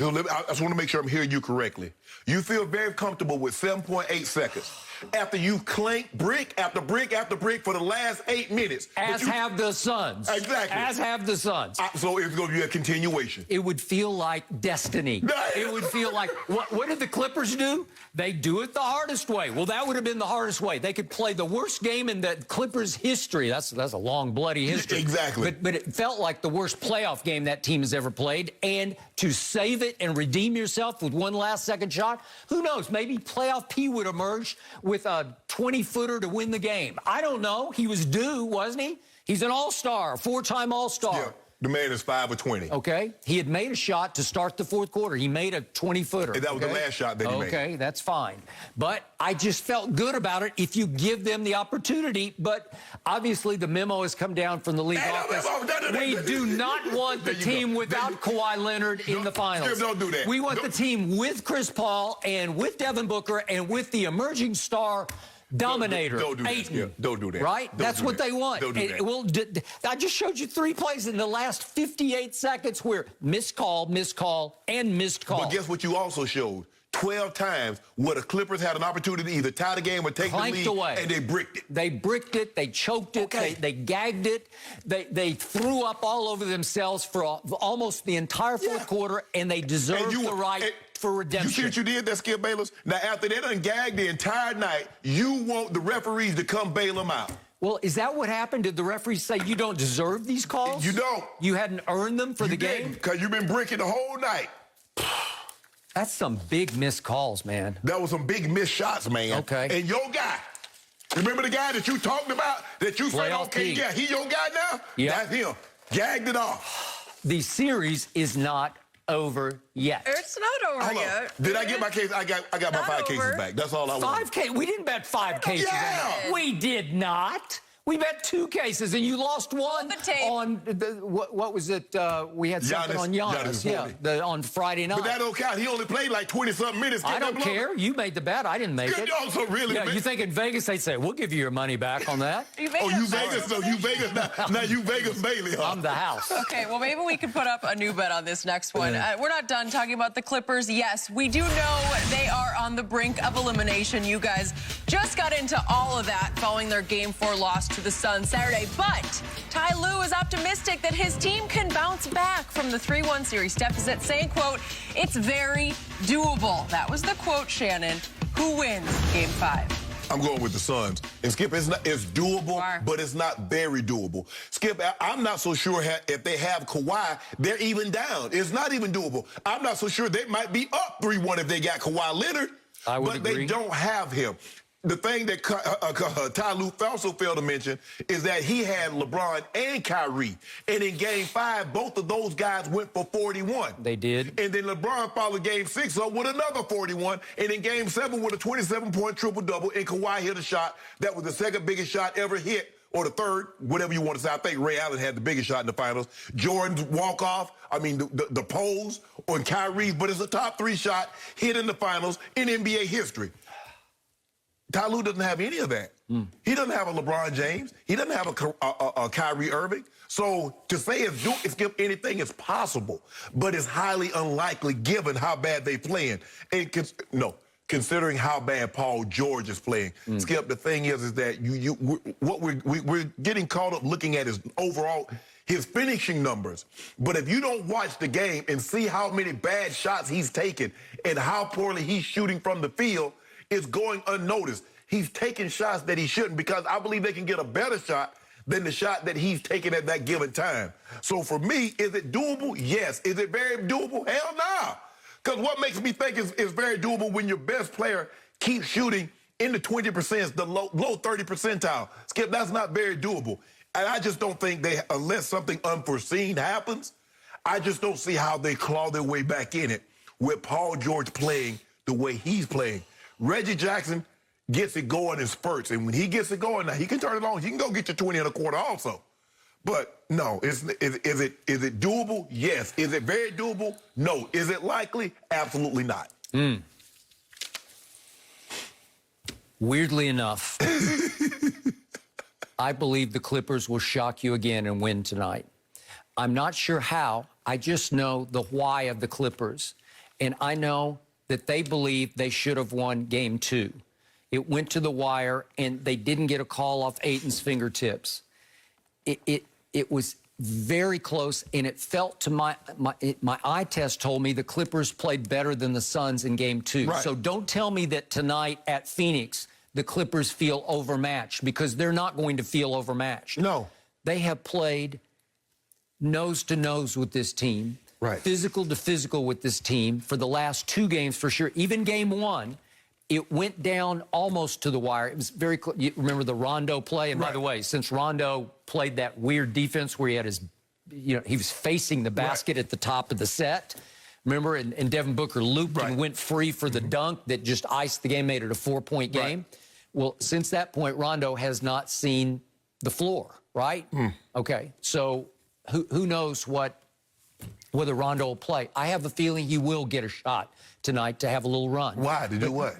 [SPEAKER 4] just want to make sure I'm hearing you correctly. You feel very comfortable with 7.8 seconds. After you clank brick after brick after brick for the last 8 minutes.
[SPEAKER 3] As have the Suns.
[SPEAKER 4] Exactly.
[SPEAKER 3] As have the Suns.
[SPEAKER 4] So it's going to be a continuation.
[SPEAKER 3] It would feel like destiny. It would feel like, what did the Clippers do? They do it the hardest way. Well, that would have been the hardest way. They could play the worst game in the Clippers' history. That's a long, bloody history.
[SPEAKER 4] Exactly.
[SPEAKER 3] But it felt like the worst playoff game that team has ever played. And to save it and redeem yourself with one last second shot, who knows? Maybe playoff P would emerge with a 20-footer to win the game. I don't know. He was due, wasn't he? He's an all-star, 4-time all-star.
[SPEAKER 4] Yeah. The man is 5 of 20.
[SPEAKER 3] Okay. He had made a shot to start the 4th quarter. He made a 20-footer.
[SPEAKER 4] And that was the last shot that he made. Okay,
[SPEAKER 3] that's fine. But I just felt good about it if you give them the opportunity. But obviously the memo has come down from the league office. We do not want the team without Kawhi Leonard in the finals.
[SPEAKER 4] Don't do that.
[SPEAKER 3] We want the team with Chris Paul and with Devin Booker and with the emerging star dominator.
[SPEAKER 4] Don't do that. Yeah, don't do that.
[SPEAKER 3] Right? That's what they want.
[SPEAKER 4] Don't do that.
[SPEAKER 3] Well, I just showed you 3 plays in the last 58 seconds where missed call, and missed call.
[SPEAKER 4] But guess what you also showed? 12 times where the Clippers had an opportunity to either tie the game or take the lead, and they bricked it.
[SPEAKER 3] They bricked it. They choked it. They gagged it. They threw up all over themselves for almost the entire 4th quarter, and they deserved the right for redemption.
[SPEAKER 4] You see what you did there, Skip Bayless? Now, after they done gagged the entire night, you want the referees to come bail them out.
[SPEAKER 3] Well, is that what happened? Did the referees say you don't deserve these calls?
[SPEAKER 4] You don't.
[SPEAKER 3] You hadn't earned them for the game?
[SPEAKER 4] Because you've been bricking the whole night.
[SPEAKER 3] That's some big missed calls, man.
[SPEAKER 4] That was some big missed shots, man.
[SPEAKER 3] Okay.
[SPEAKER 4] And your guy, remember the guy that you talked about? That you said, okay, yeah, he your guy now?
[SPEAKER 3] Yeah.
[SPEAKER 4] That's him. Gagged it off.
[SPEAKER 3] The series is not over yet.
[SPEAKER 2] It's not over yet.
[SPEAKER 4] Did I get my case? I got my 5 cases back. That's all I want.
[SPEAKER 3] 5 cases? We didn't bet 5 cases.
[SPEAKER 4] Yeah.
[SPEAKER 3] We did not. We bet 2 cases, and you lost one on what was it? We had something on Giannis, on Friday night.
[SPEAKER 4] But that don't count. He only played like 20-something minutes.
[SPEAKER 3] I don't care. You made the bet. I didn't make it.
[SPEAKER 4] Also, really?
[SPEAKER 3] Yeah, you think in Vegas they'd say, we'll give you your money back on that?
[SPEAKER 4] You Vegas? So you Vegas now you Vegas Bailey, huh?
[SPEAKER 3] I'm the house.
[SPEAKER 2] Okay, well, maybe we can put up a new bet on this next one. We're not done talking about the Clippers. Yes, we do know they are on the brink of elimination. You guys just got into all of that following their Game 4 loss to the Suns Saturday. But Ty Lue is optimistic that his team can bounce back from the 3-1 series deficit, saying, quote, "It's very doable." That was the quote, Shannon. Who wins Game 5?
[SPEAKER 4] I'm going with the Suns. And Skip, it's doable, but it's not very doable. Skip, I'm not so sure if they have Kawhi, they're even down. It's not even doable. I'm not so sure they might be up 3-1 if they got Kawhi Leonard.
[SPEAKER 3] I would agree.
[SPEAKER 4] They don't have him. The thing that Ty Lue also failed to mention is that he had LeBron and Kyrie. And in Game 5, both of those guys went for 41.
[SPEAKER 3] They did.
[SPEAKER 4] And then LeBron followed Game 6 up with another 41. And in Game 7 with a 27-point triple-double, and Kawhi hit a shot that was the second biggest shot ever hit, or the third, whatever you want to say. I think Ray Allen had the biggest shot in the finals. Jordan's walk-off, the pose on Kyrie, but it's a top 3 shot hit in the finals in NBA history. Ty Lue doesn't have any of that. He doesn't have a LeBron James. He doesn't have a Kyrie Irving. So to say it's anything is possible, but it's highly unlikely given how bad they're playing. And considering how bad Paul George is playing. Skip, the thing is that we're getting caught up looking at his overall his finishing numbers. But if you don't watch the game and see how many bad shots he's taken and how poorly he's shooting from the field, it's going unnoticed. He's taking shots that he shouldn't, because I believe they can get a better shot than the shot that he's taking at that given time. So for me, is it doable? Yes. Is it very doable? Hell no. Because what makes me think is very doable when your best player keeps shooting in the 20%, the low 30 percentile. Skip, that's not very doable. And I just don't think unless something unforeseen happens, I just don't see how they claw their way back in it with Paul George playing the way he's playing. Reggie Jackson gets it going in spurts, and when he gets it going, now he can turn it on. He can go get you 20 in a quarter also. But no, is it doable? Yes. Is it very doable? No. Is it likely? Absolutely not.
[SPEAKER 3] Weirdly enough, I believe the Clippers will shock you again and win tonight. I'm not sure how. I just know the why of the Clippers, and I know that they believe they should have won Game 2. It went to the wire, and they didn't get a call off Ayton's fingertips. It was very close, and it felt to my eye test told me the Clippers played better than the Suns in Game 2. Right. So don't tell me that tonight at Phoenix the Clippers feel overmatched, because they're not going to feel overmatched.
[SPEAKER 4] No.
[SPEAKER 3] They have played nose to nose with this team. Right. Physical to physical with this team for the last 2 games for sure. Even Game 1, it went down almost to the wire. It was very close. You remember the Rondo play? And by the way, since Rondo played that weird defense where he had his, he was facing the basket at the top of the set. Remember? And Devin Booker looped and went free for the dunk that just iced the game, made it a 4-point game. Well, since that point, Rondo has not seen the floor, right? Okay. So who knows whether Rondo will play. I have a feeling he will get a shot tonight to have a little run.
[SPEAKER 4] Why? To do what?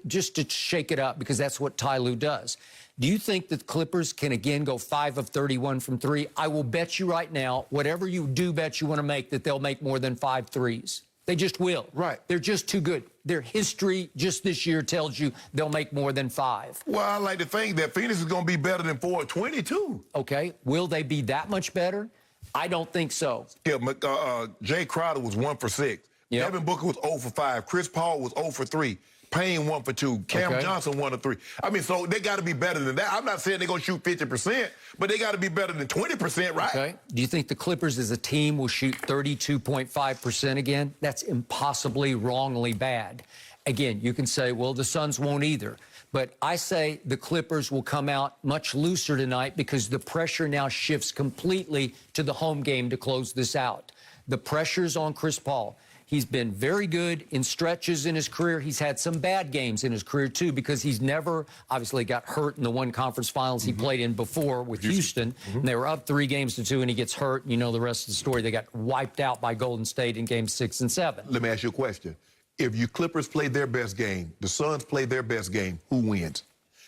[SPEAKER 3] Just to shake it up, because that's what Ty Lue does. Do you think that the Clippers can again go 5 of 31 from 3? I will bet you right now, whatever you do bet you want to make, that they'll make more than 5 threes. They just will. Right. They're just too good. Their history just this year tells you they'll make more than 5.
[SPEAKER 4] Well, I like to think that Phoenix is going to be better than 4 of 22.
[SPEAKER 3] Okay. Will they be that much better? I don't think so.
[SPEAKER 4] Yeah, Jay Crowder was 1 for 6. Yep. Devin Booker was 0 for 5. Chris Paul was 0 for 3. Payne 1 for 2. Cam Johnson 1 for 3. I mean, so they got to be better than that. I'm not saying they're going to shoot 50%, but they got to be better than 20%, right? Okay.
[SPEAKER 3] Do you think the Clippers as a team will shoot 32.5% again? That's impossibly wrongly bad. Again, you can say, well, the Suns won't either. But I say the Clippers will come out much looser tonight because the pressure now shifts completely to the home game to close this out. the pressure's on Chris Paul. He's been very good in stretches in his career. He's had some bad games in his career, too, because he's never obviously got hurt in the one conference finals he played in before with Houston. And they were up 3-2, and he gets hurt. And you know the rest of the story. They got wiped out by Golden State in games 6 and 7.
[SPEAKER 4] Let me ask you a question. If you Clippers play their best game, the Suns play their best game, who wins?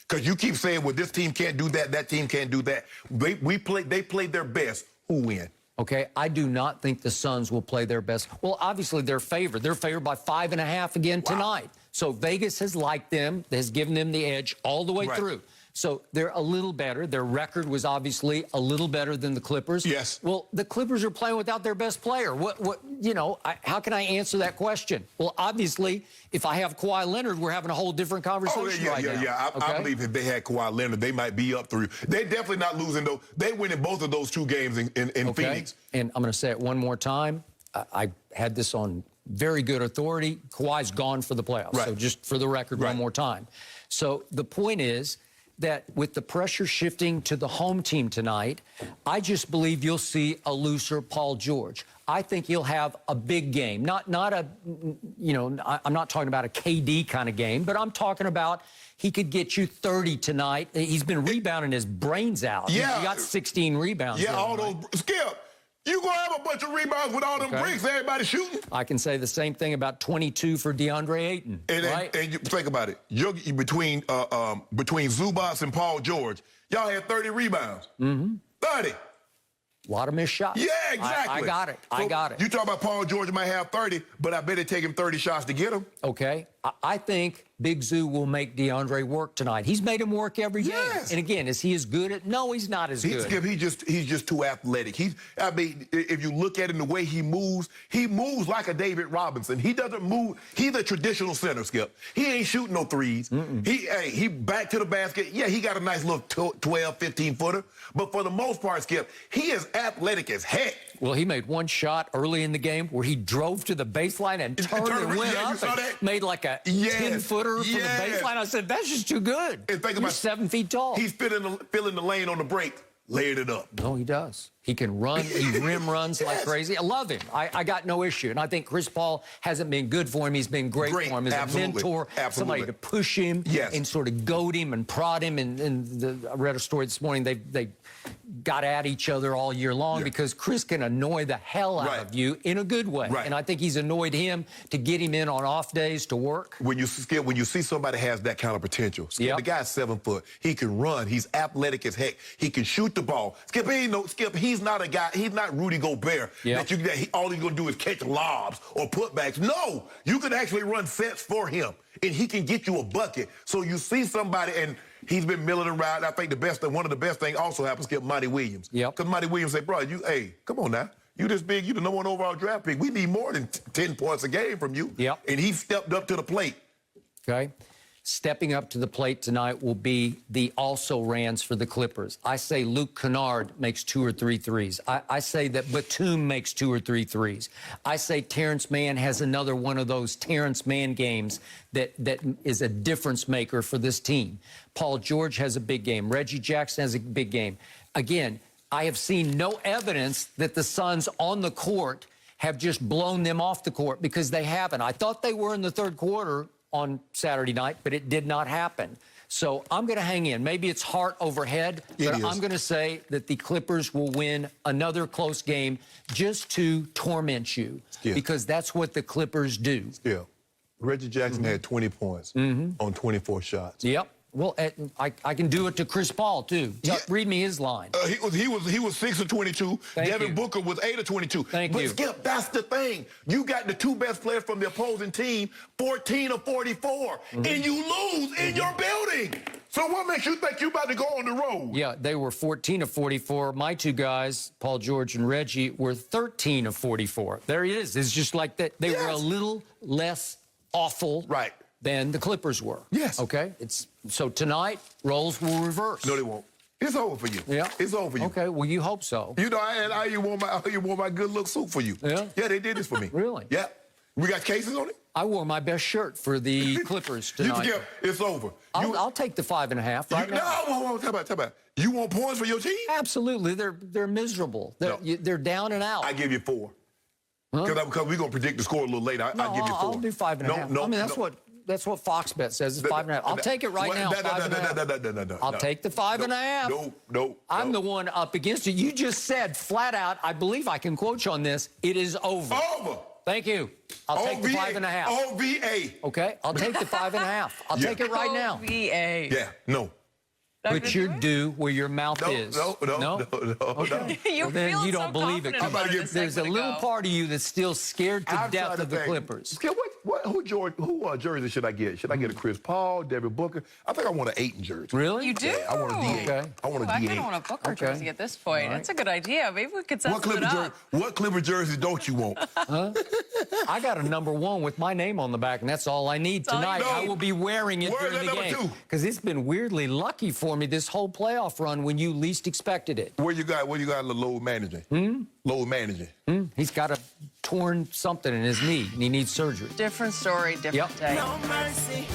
[SPEAKER 4] Because you keep saying, well, this team can't do that, that team can't do that. They played their best. Who win?
[SPEAKER 3] Okay, I do not think the Suns will play their best. Well, obviously, they're favored. They're favored by 5.5 again tonight. So Vegas has liked them, has given them the edge all the way through. So they're a little better. Their record was obviously a little better than the Clippers.
[SPEAKER 4] Yes.
[SPEAKER 3] Well, the Clippers are playing without their best player. How can I answer that question? Well, obviously, if I have Kawhi Leonard, we're having a whole different conversation right now.
[SPEAKER 4] I believe if they had Kawhi Leonard, they might be up 3. They're definitely not losing, though. They winning both of those 2 games in Phoenix.
[SPEAKER 3] And I'm going to say it one more time. I had this on very good authority. Kawhi's gone for the playoffs. So just for the record, one more time. So the point is that with the pressure shifting to the home team tonight, I just believe you'll see a looser Paul George. I think he'll have a big game. Not a, I'm not talking about a KD kind of game, but I'm talking about he could get you 30 tonight. He's been rebounding his brains out.
[SPEAKER 4] Yeah.
[SPEAKER 3] He got 16 rebounds.
[SPEAKER 4] Yeah, all those. Skip, you going to have a bunch of rebounds with all them bricks everybody shooting?
[SPEAKER 3] I can say the same thing about 22 for DeAndre Ayton.
[SPEAKER 4] And you think about it. Between Zubats and Paul George, y'all had 30 rebounds. 30.
[SPEAKER 3] A lot of missed shots.
[SPEAKER 4] Yeah, exactly.
[SPEAKER 3] I got it. I got it.
[SPEAKER 4] You talk about Paul George might have 30, but I bet it take him 30 shots to get him.
[SPEAKER 3] Okay. I think Big Zoo will make DeAndre work tonight. He's made him work every game. And again, is he as good at? No, he's not as good.
[SPEAKER 4] He's just too athletic. If you look at him the way he moves like a David Robinson. He doesn't move. He's a traditional center, Skip. He ain't shooting no threes. He back to the basket. Yeah, he got a nice little 12, 15-footer. But for the most part, Skip, he is athletic as heck.
[SPEAKER 3] Well, he made one shot early in the game where he drove to the baseline and turned and went up.
[SPEAKER 4] You saw that?
[SPEAKER 3] Made like a 10-footer from the baseline. I said, that's just too good.
[SPEAKER 4] And think about,
[SPEAKER 3] you're 7 feet tall.
[SPEAKER 4] He's filling the lane on the break, laying it up.
[SPEAKER 3] No, he does. He can run. He rim runs like crazy. I love him. I got no issue. And I think Chris Paul hasn't been good for him. He's been great for him as a mentor, somebody to push him and sort of goad him and prod him. I read a story this morning. They got at each other all year long because Chris can annoy the hell out of you in a good way. And I think he's annoyed him to get him in on off days to work.
[SPEAKER 4] When you see somebody has that kind of potential, Skip, the guy's 7 foot. He can run. He's athletic as heck. He can shoot the ball. Skip, he's not a guy. He's not Rudy Gobert. All he's going to do is catch lobs or putbacks. No, you can actually run sets for him, and he can get you a bucket. So you see somebody, and he's been milling around. I think one of the best things also happens, Skip, Monty Williams. Because Monty Williams said, bro, hey, come on now. You this big, you the #1 overall draft pick. We need more than 10 points a game from you. And he stepped up to the plate.
[SPEAKER 3] Okay. Stepping up to the plate tonight will be the also-rans for the Clippers. I say Luke Kennard makes 2 or 3 threes. I say that Batum makes 2 or 3 threes. I say Terrence Mann has another one of those Terrence Mann games that is a difference maker for this team. Paul George has a big game. Reggie Jackson has a big game. Again, I have seen no evidence that the Suns on the court have just blown them off the court, because they haven't. I thought they were in the third quarter on Saturday night, but it did not happen. So I'm going to hang in. Maybe it's heart over head, but I'm going to say that the Clippers will win another close game just to torment you, because that's what the Clippers do.
[SPEAKER 4] Reggie Jackson had 20 points on 24 shots.
[SPEAKER 3] Well, I can do it to Chris Paul, too. Read me his line.
[SPEAKER 4] He was 6 of 22. Devin Booker was 8 of 22. But Skip, that's the thing. You got the 2 best players from the opposing team, 14 of 44, and you lose in your building. So what makes you think you about to go on the road?
[SPEAKER 3] Yeah, they were 14 of 44. My 2 guys, Paul George and Reggie, were 13 of 44. There he is. It's just like that. They were a little less awful than the Clippers were. Okay? So tonight, roles will reverse.
[SPEAKER 4] No, they won't. It's over for you. It's over for you.
[SPEAKER 3] Okay, well, you hope so.
[SPEAKER 4] You know, I wore my good look suit for you. Yeah, they did this for me.
[SPEAKER 3] Really?
[SPEAKER 4] Yeah. We got cases on it?
[SPEAKER 3] I wore my best shirt for the Clippers tonight.
[SPEAKER 4] It's over.
[SPEAKER 3] I'll take the 5.5 right now.
[SPEAKER 4] No, talk about. You want points for your team?
[SPEAKER 3] Absolutely. They're miserable. They're down and out.
[SPEAKER 4] I give you 4. Because we're going to predict the score a little later. I'll give you 4.
[SPEAKER 3] I'll do 5.5.
[SPEAKER 4] No,
[SPEAKER 3] I mean, that's what Fox Bet says. It's 5.5. I'll take it right now.
[SPEAKER 4] No.
[SPEAKER 3] I'll take the 5.5.
[SPEAKER 4] No.
[SPEAKER 3] I'm the one up against it. You just said flat out, I believe I can quote you on this, it is over.
[SPEAKER 4] Over.
[SPEAKER 3] Thank you. I'll take the 5.5.
[SPEAKER 4] OVA.
[SPEAKER 3] Okay, I'll take the 5.5. I'll take it right now.
[SPEAKER 2] OVA.
[SPEAKER 4] Yeah, no.
[SPEAKER 3] Put your due where your mouth is.
[SPEAKER 4] No.
[SPEAKER 3] Okay.
[SPEAKER 2] You're
[SPEAKER 3] then
[SPEAKER 2] feeling
[SPEAKER 3] you don't
[SPEAKER 2] so
[SPEAKER 3] believe it.
[SPEAKER 2] confident
[SPEAKER 3] There's a little part of you that's still scared to death of the Clippers.
[SPEAKER 4] Who jersey should I get? Should I get a Chris Paul, Devin Booker? I think I want an Ayton jersey.
[SPEAKER 3] Really?
[SPEAKER 2] You do?
[SPEAKER 4] Yeah, I want a D8.
[SPEAKER 3] Okay.
[SPEAKER 4] I want a D8.
[SPEAKER 2] I kind of want a Booker jersey at this point.
[SPEAKER 3] Right.
[SPEAKER 2] That's a good idea. Maybe we could set something up.
[SPEAKER 4] What Clipper jersey don't you want?
[SPEAKER 3] I got a number 1 with my name on the back, and that's all I need tonight. I will be wearing it during the game. Because it's been weirdly lucky for me this whole playoff run when you least expected it.
[SPEAKER 4] Where you got load managing? Load managing.
[SPEAKER 3] He's got a torn something in his knee, and he needs surgery.
[SPEAKER 2] Different story, different day.
[SPEAKER 6] No mercy.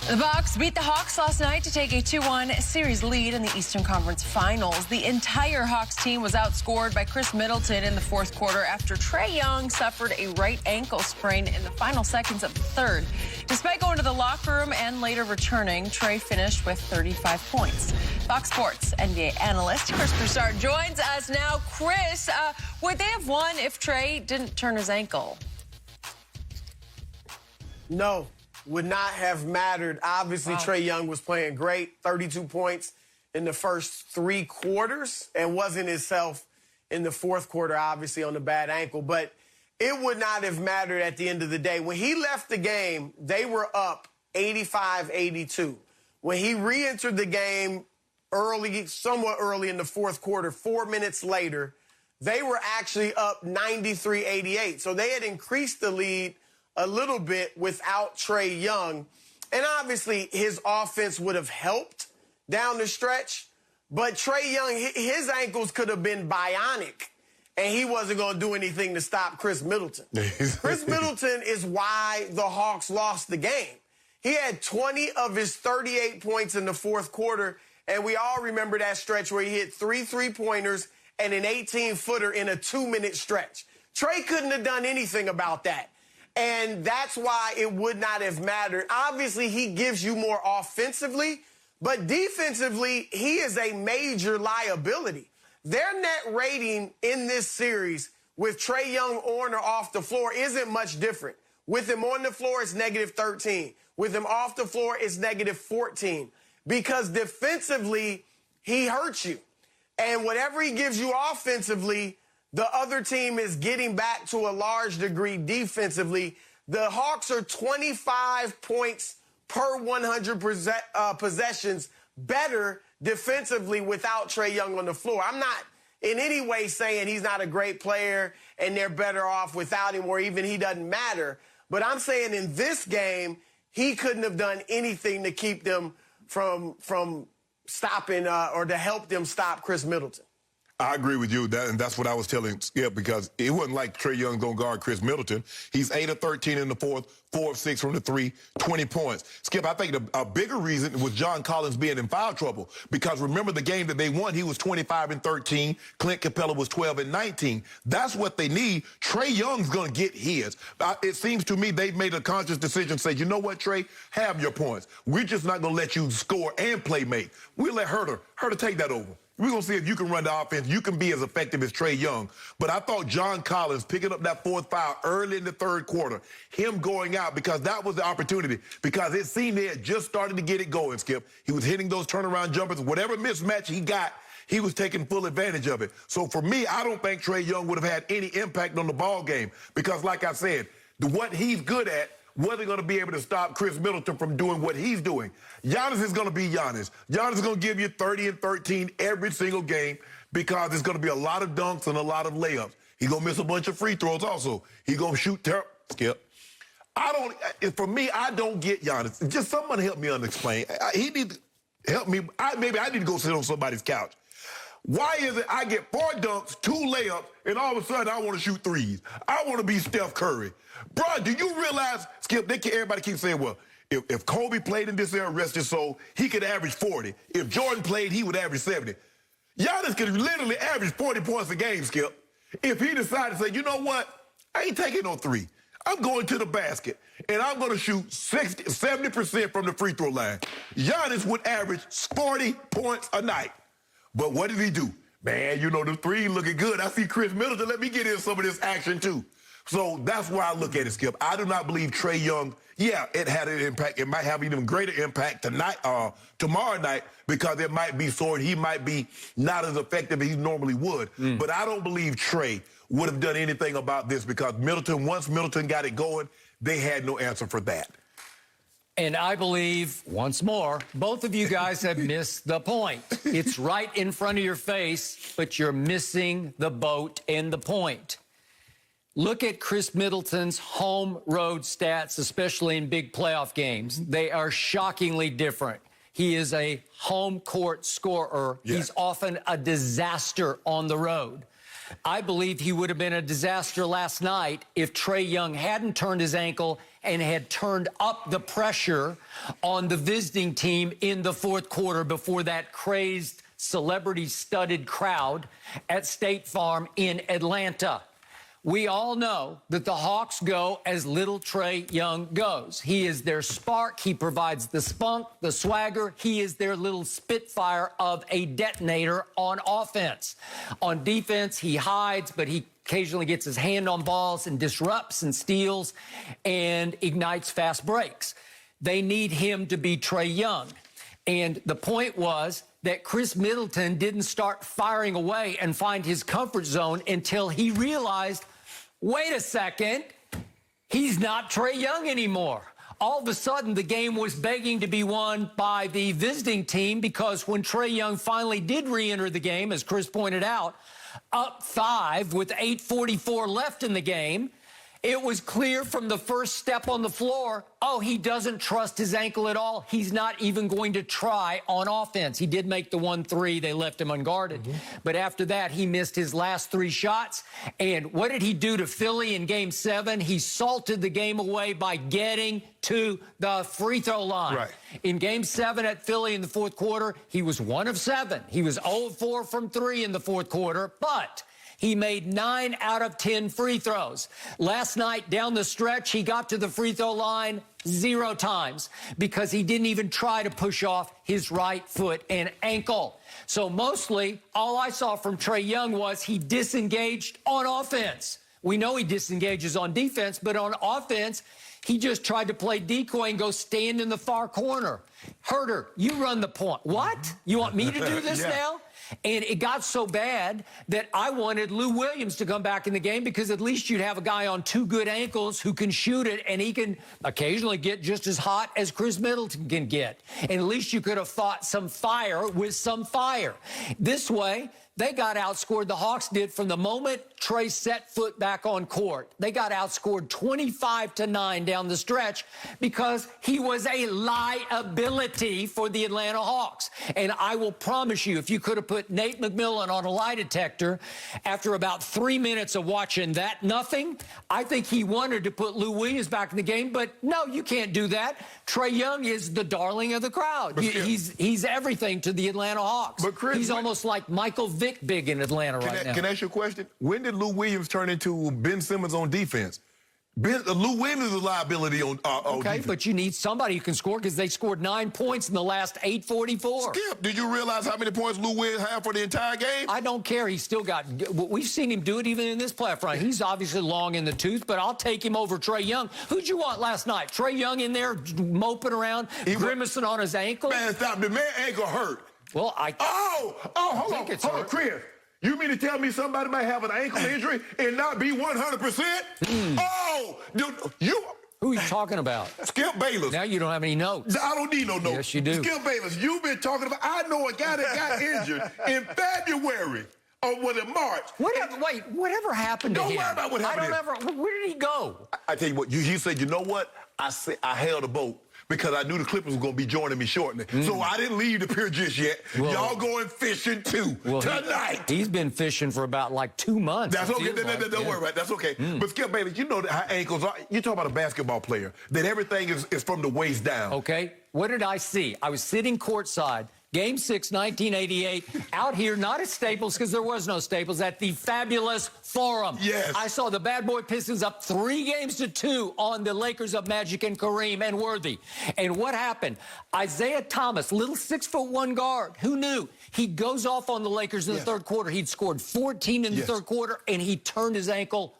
[SPEAKER 2] The Bucks beat the Hawks last night to take a 2-1 series lead in the Eastern Conference Finals. The entire Hawks team was outscored by Chris Middleton in the fourth quarter after Trae Young suffered a right ankle sprain in the final seconds of the third. Despite going to the locker room and later returning, Trae finished with 35 points. Fox Sports NBA analyst Chris Broussard joins us now. Chris, would they have won if Trae didn't turn his ankle?
[SPEAKER 6] No. Would not have mattered. Obviously, Trae Young was playing great, 32 points in the first 3 quarters, and wasn't himself in the fourth quarter, obviously, on the bad ankle. But it would not have mattered at the end of the day. When he left the game, they were up 85-82. When he re-entered the game somewhat early in the fourth quarter, 4 minutes later, they were actually up 93-88. So they had increased the lead a little bit without Trae Young. And obviously his offense would have helped down the stretch. But Trae Young, his ankles could have been bionic, and he wasn't going to do anything to stop Chris Middleton. Chris Middleton is why the Hawks lost the game. He had 20 of his 38 points in the fourth quarter, and we all remember that stretch where he hit 3 3-pointers and an 18-footer in a 2-minute stretch. Trae couldn't have done anything about that. And that's why it would not have mattered. Obviously, he gives you more offensively, but defensively, he is a major liability. Their net rating in this series with Trae Young on or off the floor isn't much different. With him on the floor, it's -13. With him off the floor, it's -14. Because defensively, he hurts you. And whatever he gives you offensively, the other team is getting back to a large degree defensively. The Hawks are 25 points per 100 possessions better defensively without Trae Young on the floor. I'm not in any way saying he's not a great player and they're better off without him, or even he doesn't matter. But I'm saying in this game, he couldn't have done anything to keep them from stopping or to help them stop Chris Middleton.
[SPEAKER 4] I agree with you, and that's what I was telling Skip, because it wasn't like Trae Young going to guard Chris Middleton. He's 8 of 13 in the fourth, 4 of 6 from the 3, 20 points. Skip, I think a bigger reason was John Collins being in foul trouble, because remember the game that they won, he was 25 and 13. Clint Capella was 12 and 19. That's what they need. Trae Young's going to get his. It seems to me they've made a conscious decision, say, you know what, Trae, have your points. We're just not going to let you score and play make. We'll let Herter take that over. We're going to see if you can run the offense. You can be as effective as Trae Young. But I thought John Collins picking up that 4th foul early in the 3rd quarter, him going out, because that was the opportunity, because it seemed they had just started to get it going, Skip. He was hitting those turnaround jumpers. Whatever mismatch he got, he was taking full advantage of it. So for me, I don't think Trae Young would have had any impact on the ball game, because like I said, what he's good at, whether they're going to be able to stop Chris Middleton from doing what he's doing. Giannis is going to be Giannis. Giannis is going to give you 30 and 13 every single game, because there's going to be a lot of dunks and a lot of layups. He's going to miss a bunch of free throws also. He's going to shoot Skip. For me, I don't get Giannis. Just someone help me unexplain. He needs to help me. Maybe I need to go sit on somebody's couch. Why is it I get 4 dunks, 2 layups, and all of a sudden I want to shoot threes? I want to be Steph Curry. Bro, do you realize, Skip, everybody keeps saying, well, if Kobe played in this era, rest his soul, he could average 40. If Jordan played, he would average 70. Giannis could literally average 40 points a game, Skip. If he decided to say, you know what, I ain't taking no three. I'm going to the basket, and I'm going to shoot 70% from the free throw line. Giannis would average 40 points a night. But what did he do? Man, you know, the three looking good. I see Chris Middleton. Let me get in some of this action, too. So that's why I look at it, Skip. I do not believe Trae Young, yeah, it had an impact. It might have an even greater impact tomorrow night because it might be sore and he might be not as effective as he normally would. But I don't believe Trae would have done anything about this because once Middleton got it going, they had no answer for that.
[SPEAKER 3] And I believe, once more, both of you guys have missed the point. It's right in front of your face, but you're missing the boat and the point. Look at Chris Middleton's home road stats, especially in big playoff games. They are shockingly different. He is a home court scorer. Yeah. He's often a disaster on the road. I believe he would have been a disaster last night if Trae Young hadn't turned his ankle and had turned up the pressure on the visiting team in the fourth quarter before that crazed, celebrity-studded crowd at State Farm in Atlanta. We all know that the Hawks go as little Trae Young goes. He is their spark. He provides the spunk, the swagger. He is their little spitfire of a detonator on offense. On defense, he hides, but he occasionally gets his hand on balls and disrupts and steals and ignites fast breaks. They need him to be Trae Young. And the point was that Chris Middleton didn't start firing away and find his comfort zone until he realized, wait a second, he's not Trae Young anymore. All of a sudden, the game was begging to be won by the visiting team because when Trae Young finally did re-enter the game, as Chris pointed out, up 5 with 8:44 left in the game, it was clear from the first step on the floor, oh, he doesn't trust his ankle at all. He's not even going to try on offense. He did make the 1-3. They left him unguarded. But after that, he missed his last 3 shots. And what did he do to Philly in Game 7? He salted the game away by getting to the free throw line. Right. In Game 7 at Philly in the fourth quarter, he was 1 of 7. He was 0 of 4 from 3 in the fourth quarter, but he made 9 out of 10 free throws. Last night, down the stretch, he got to the free throw line 0 times because he didn't even try to push off his right foot and ankle. So mostly, all I saw from Trae Young was he disengaged on offense. We know he disengages on defense, but on offense, he just tried to play decoy and go stand in the far corner. Herter, you run the point. What? You want me to do this now? And it got so bad that I wanted Lou Williams to come back in the game because at least you'd have a guy on 2 good ankles who can shoot it, and he can occasionally get just as hot as Chris Middleton can get. And at least you could have fought some fire with some fire. This way, they got outscored, the Hawks did, from the moment Trae set foot back on court. They got outscored 25-9 down the stretch because he was a liability for the Atlanta Hawks. And I will promise you, if you could have put Nate McMillan on a lie detector after about 3 minutes of watching that nothing, I think he wanted to put Lou Williams back in the game. But no, you can't do that. Trae Young is the darling of the crowd. He's everything to the Atlanta Hawks. But Chris, he's almost like Michael Vick big in Atlanta right now.
[SPEAKER 4] Can I ask you a question? When did Lou Williams turn into Ben Simmons on defense? Lou Williams is a liability on defense.
[SPEAKER 3] Okay, but you need somebody who can score because they scored 9 points in the last 8:44.
[SPEAKER 4] Skip, did you realize how many points Lou Williams had for the entire game?
[SPEAKER 3] I don't care. He's still got – we've seen him do it even in this playoff run. He's obviously long in the tooth, but I'll take him over Trae Young. Who'd you want last night? Trae Young in there moping around, grimacing on his ankle?
[SPEAKER 4] Man, stop. The man ankle hurt.
[SPEAKER 3] Well,
[SPEAKER 4] hold on, Chris. You mean to tell me somebody might have an ankle injury and not be 100%? Oh, dude,
[SPEAKER 3] who are you talking about?
[SPEAKER 4] Skip Bayless.
[SPEAKER 3] Now you don't have any notes.
[SPEAKER 4] I don't need no notes.
[SPEAKER 3] Yes, you do.
[SPEAKER 4] Skip Bayless, you've been talking about, I know a guy that got injured in February. Or was it March?
[SPEAKER 3] Whatever happened to him?
[SPEAKER 4] Don't worry about what happened to him.
[SPEAKER 3] Where did he go?
[SPEAKER 4] I tell you what, he said, you know what? I held a boat because I knew the Clippers were going to be joining me shortly. So I didn't leave the pier just yet. Y'all going fishing too tonight.
[SPEAKER 3] He's been fishing for about like 2 months.
[SPEAKER 4] That's okay. Don't worry about it. That's okay. But Skip Bayless, you know how ankles are. You talk about a basketball player, that everything is from the waist down.
[SPEAKER 3] Okay. What did I see? I was sitting courtside. Game 6, 1988, out here, not at Staples, because there was no Staples, at the fabulous Forum.
[SPEAKER 4] Yes.
[SPEAKER 3] I saw the bad boy Pistons up 3-2 on the Lakers of Magic and Kareem and Worthy. And what happened? Isaiah Thomas, little 6'1" guard, who knew? He goes off on the Lakers in the third quarter. He'd scored 14 in the third quarter, and he turned his ankle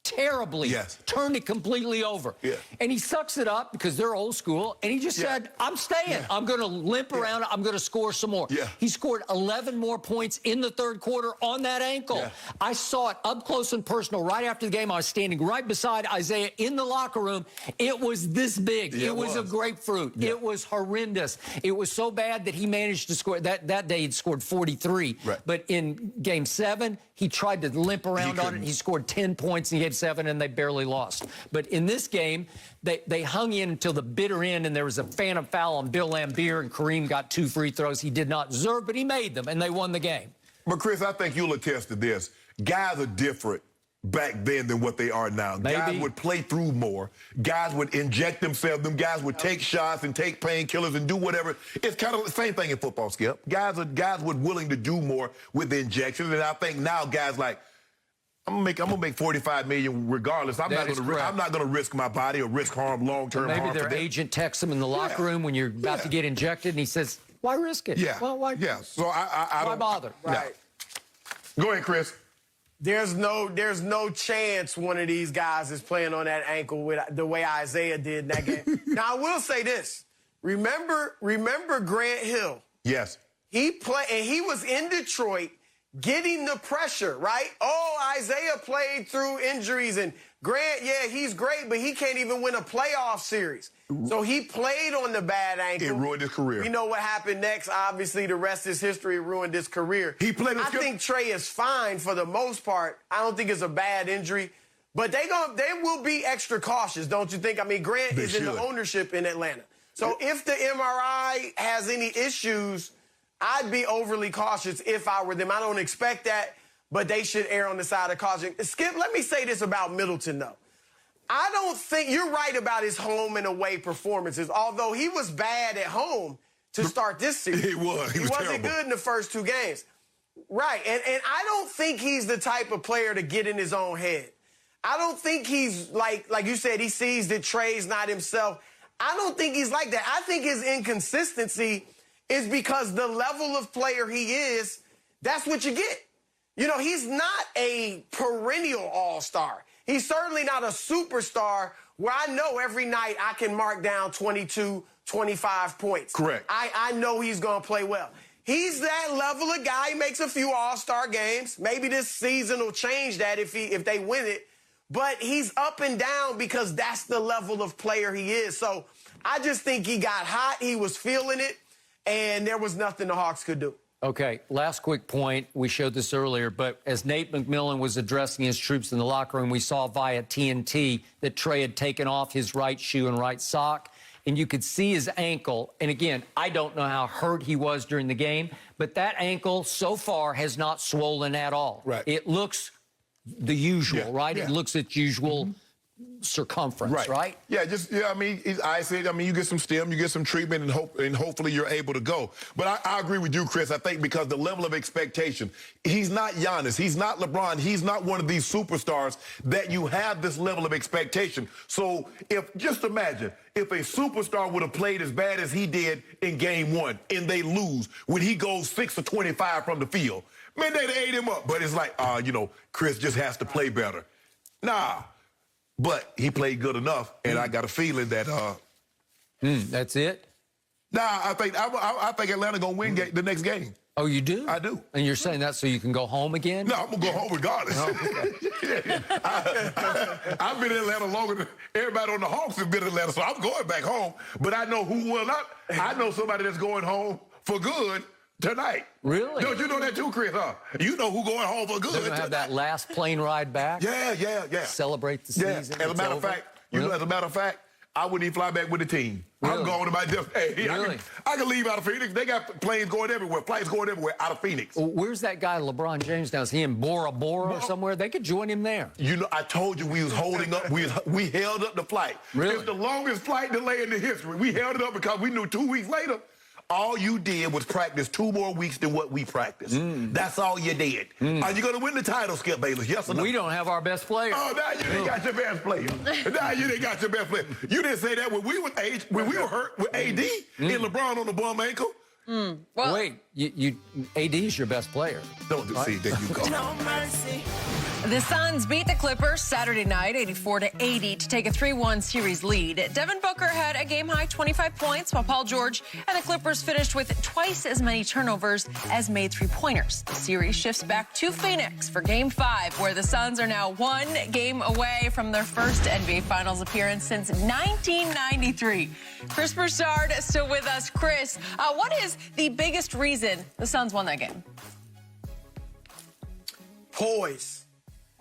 [SPEAKER 3] terribly, turned it completely over. And he sucks it up because they're old school, and he just said, I'm staying. I'm going to limp around. I'm going to score some more. He scored 11 more points in the third quarter on that ankle. I saw it up close and personal right after the game. I was standing right beside Isaiah in the locker room. It was this big. It was a grapefruit. It was horrendous. It was so bad that he managed to score. That day he'd scored 43. But in Game 7, he tried to limp around on it. He scored 10 points in Game 7, and they barely lost. But in this game, they hung in until the bitter end, and there was a phantom foul on Bill Laimbeer, and Kareem got 2 free throws he did not deserve, but he made them, and they won the game.
[SPEAKER 4] But, Chris, I think you'll attest to this. Guys are different back then than what they are now.
[SPEAKER 3] Maybe.
[SPEAKER 4] Guys would play through more. Guys would inject themselves. Them guys would take shots and take painkillers and do whatever. It's kind of the same thing in football, Skip. Guys were willing to do more with the injections, and I think now guys like, I'm gonna make $45 million regardless. I'm not gonna risk my body or risk harm, long-term harm.
[SPEAKER 3] Maybe their agent texts them in the locker room when you're about to get injected, and he says, "Why risk it? Well, why?
[SPEAKER 4] So I
[SPEAKER 3] why
[SPEAKER 4] don't
[SPEAKER 3] bother?"
[SPEAKER 6] Right.
[SPEAKER 4] Go ahead, Chris.
[SPEAKER 6] There's no chance one of these guys is playing on that ankle with the way Isaiah did in that game. Now I will say this: remember Grant Hill?
[SPEAKER 4] Yes.
[SPEAKER 6] He was in Detroit, getting the pressure, right? Oh, Isaiah played through injuries, and Grant, he's great, but he can't even win a playoff series. So he played on the bad ankle.
[SPEAKER 4] It ruined his career.
[SPEAKER 6] You know what happened next? Obviously, the rest is history. It ruined his career.
[SPEAKER 4] He played.
[SPEAKER 6] I think Trae is fine for the most part. I don't think it's a bad injury. But they will be extra cautious, don't you think? I mean, Grant is in the ownership in Atlanta. So if the MRI has any issues, I'd be overly cautious if I were them. I don't expect that, but they should err on the side of caution. Skip, let me say this about Middleton, though. I don't think you're right about his home and away performances, although he was bad at home to start this season.
[SPEAKER 4] He was. He
[SPEAKER 6] wasn't good in the first 2 games. Right, and I don't think he's the type of player to get in his own head. I don't think he's like you said, he sees that Trae's not himself. I don't think he's like that. I think his inconsistency is because the level of player he is, that's what you get. You know, he's not a perennial all-star. He's certainly not a superstar where I know every night I can mark down 22, 25 points.
[SPEAKER 4] Correct.
[SPEAKER 6] I know he's going to play well. He's that level of guy. He makes a few all-star games. Maybe this season will change that if they win it. But he's up and down because that's the level of player he is. So I just think he got hot. He was feeling it. And there was nothing the Hawks could do.
[SPEAKER 3] Okay, last quick point. We showed this earlier, but as Nate McMillan was addressing his troops in the locker room, we saw via TNT that Trae had taken off his right shoe and right sock, and you could see his ankle. And again, I don't know how hurt he was during the game, but that ankle so far has not swollen at all.
[SPEAKER 4] Right.
[SPEAKER 3] It looks the usual, right? It looks its usual circumference, right?
[SPEAKER 4] I mean, you get some stim, you get some treatment, and hopefully you're able to go. But I agree with you, Chris. I think because the level of expectation, he's not Giannis, he's not LeBron, he's not one of these superstars that you have this level of expectation. So just imagine if a superstar would have played as bad as he did in Game 1 and they lose when he goes 6 of 25 from the field, man, they'd ate him up. But it's like, Chris just has to play better. Nah. But he played good enough, and I got a feeling that
[SPEAKER 3] that's it?
[SPEAKER 4] Nah, I think Atlanta gonna win the next game.
[SPEAKER 3] Oh, you do?
[SPEAKER 4] I do.
[SPEAKER 3] And you're saying that so you can go home again?
[SPEAKER 4] No, I'm gonna go home regardless. Oh, okay. I've been in Atlanta longer than everybody on the Hawks has been in Atlanta, so I'm going back home. But I know who will not. I know somebody that's going home for good tonight.
[SPEAKER 3] Really?
[SPEAKER 4] Don't you know that too, Chris? Huh? You know who going home for good.
[SPEAKER 3] They're gonna have that last plane ride back?
[SPEAKER 4] Yeah.
[SPEAKER 3] Celebrate the season.
[SPEAKER 4] As a matter of fact, I wouldn't even fly back with the team.
[SPEAKER 3] Really?
[SPEAKER 4] I'm going to my hey,
[SPEAKER 3] really?
[SPEAKER 4] I can leave out of Phoenix. They got planes going everywhere, flights going everywhere out of Phoenix.
[SPEAKER 3] Where's that guy, LeBron James, now? Is he in Bora Bora or somewhere? They could join him there.
[SPEAKER 4] You know, I told you we was holding up. We held up the flight.
[SPEAKER 3] Really?
[SPEAKER 4] It's the longest flight delay in the history. We held it up because we knew 2 weeks later, All you did was practice 2 more weeks than what we practiced. That's all you did. Are you going to win the title, Skip Bayless? Yes or no?
[SPEAKER 3] We don't have our best player.
[SPEAKER 4] Oh, now you didn't got your best player. Now you didn't got your best player. You didn't say that when we were hurt with AD and LeBron on the bum ankle.
[SPEAKER 2] Well,
[SPEAKER 3] wait, AD's your best player.
[SPEAKER 4] Don't see. There you go.
[SPEAKER 2] No mercy. The Suns beat the Clippers Saturday night, 84-80, to take a 3-1 series lead. Devin Booker had a game-high 25 points, while Paul George and the Clippers finished with twice as many turnovers as made three-pointers. The series shifts back to Phoenix for Game 5, where the Suns are now 1 game away from their first NBA Finals appearance since 1993. Chris Broussard is still with us. Chris, what is the biggest reason the Suns won that game?
[SPEAKER 6] Poise.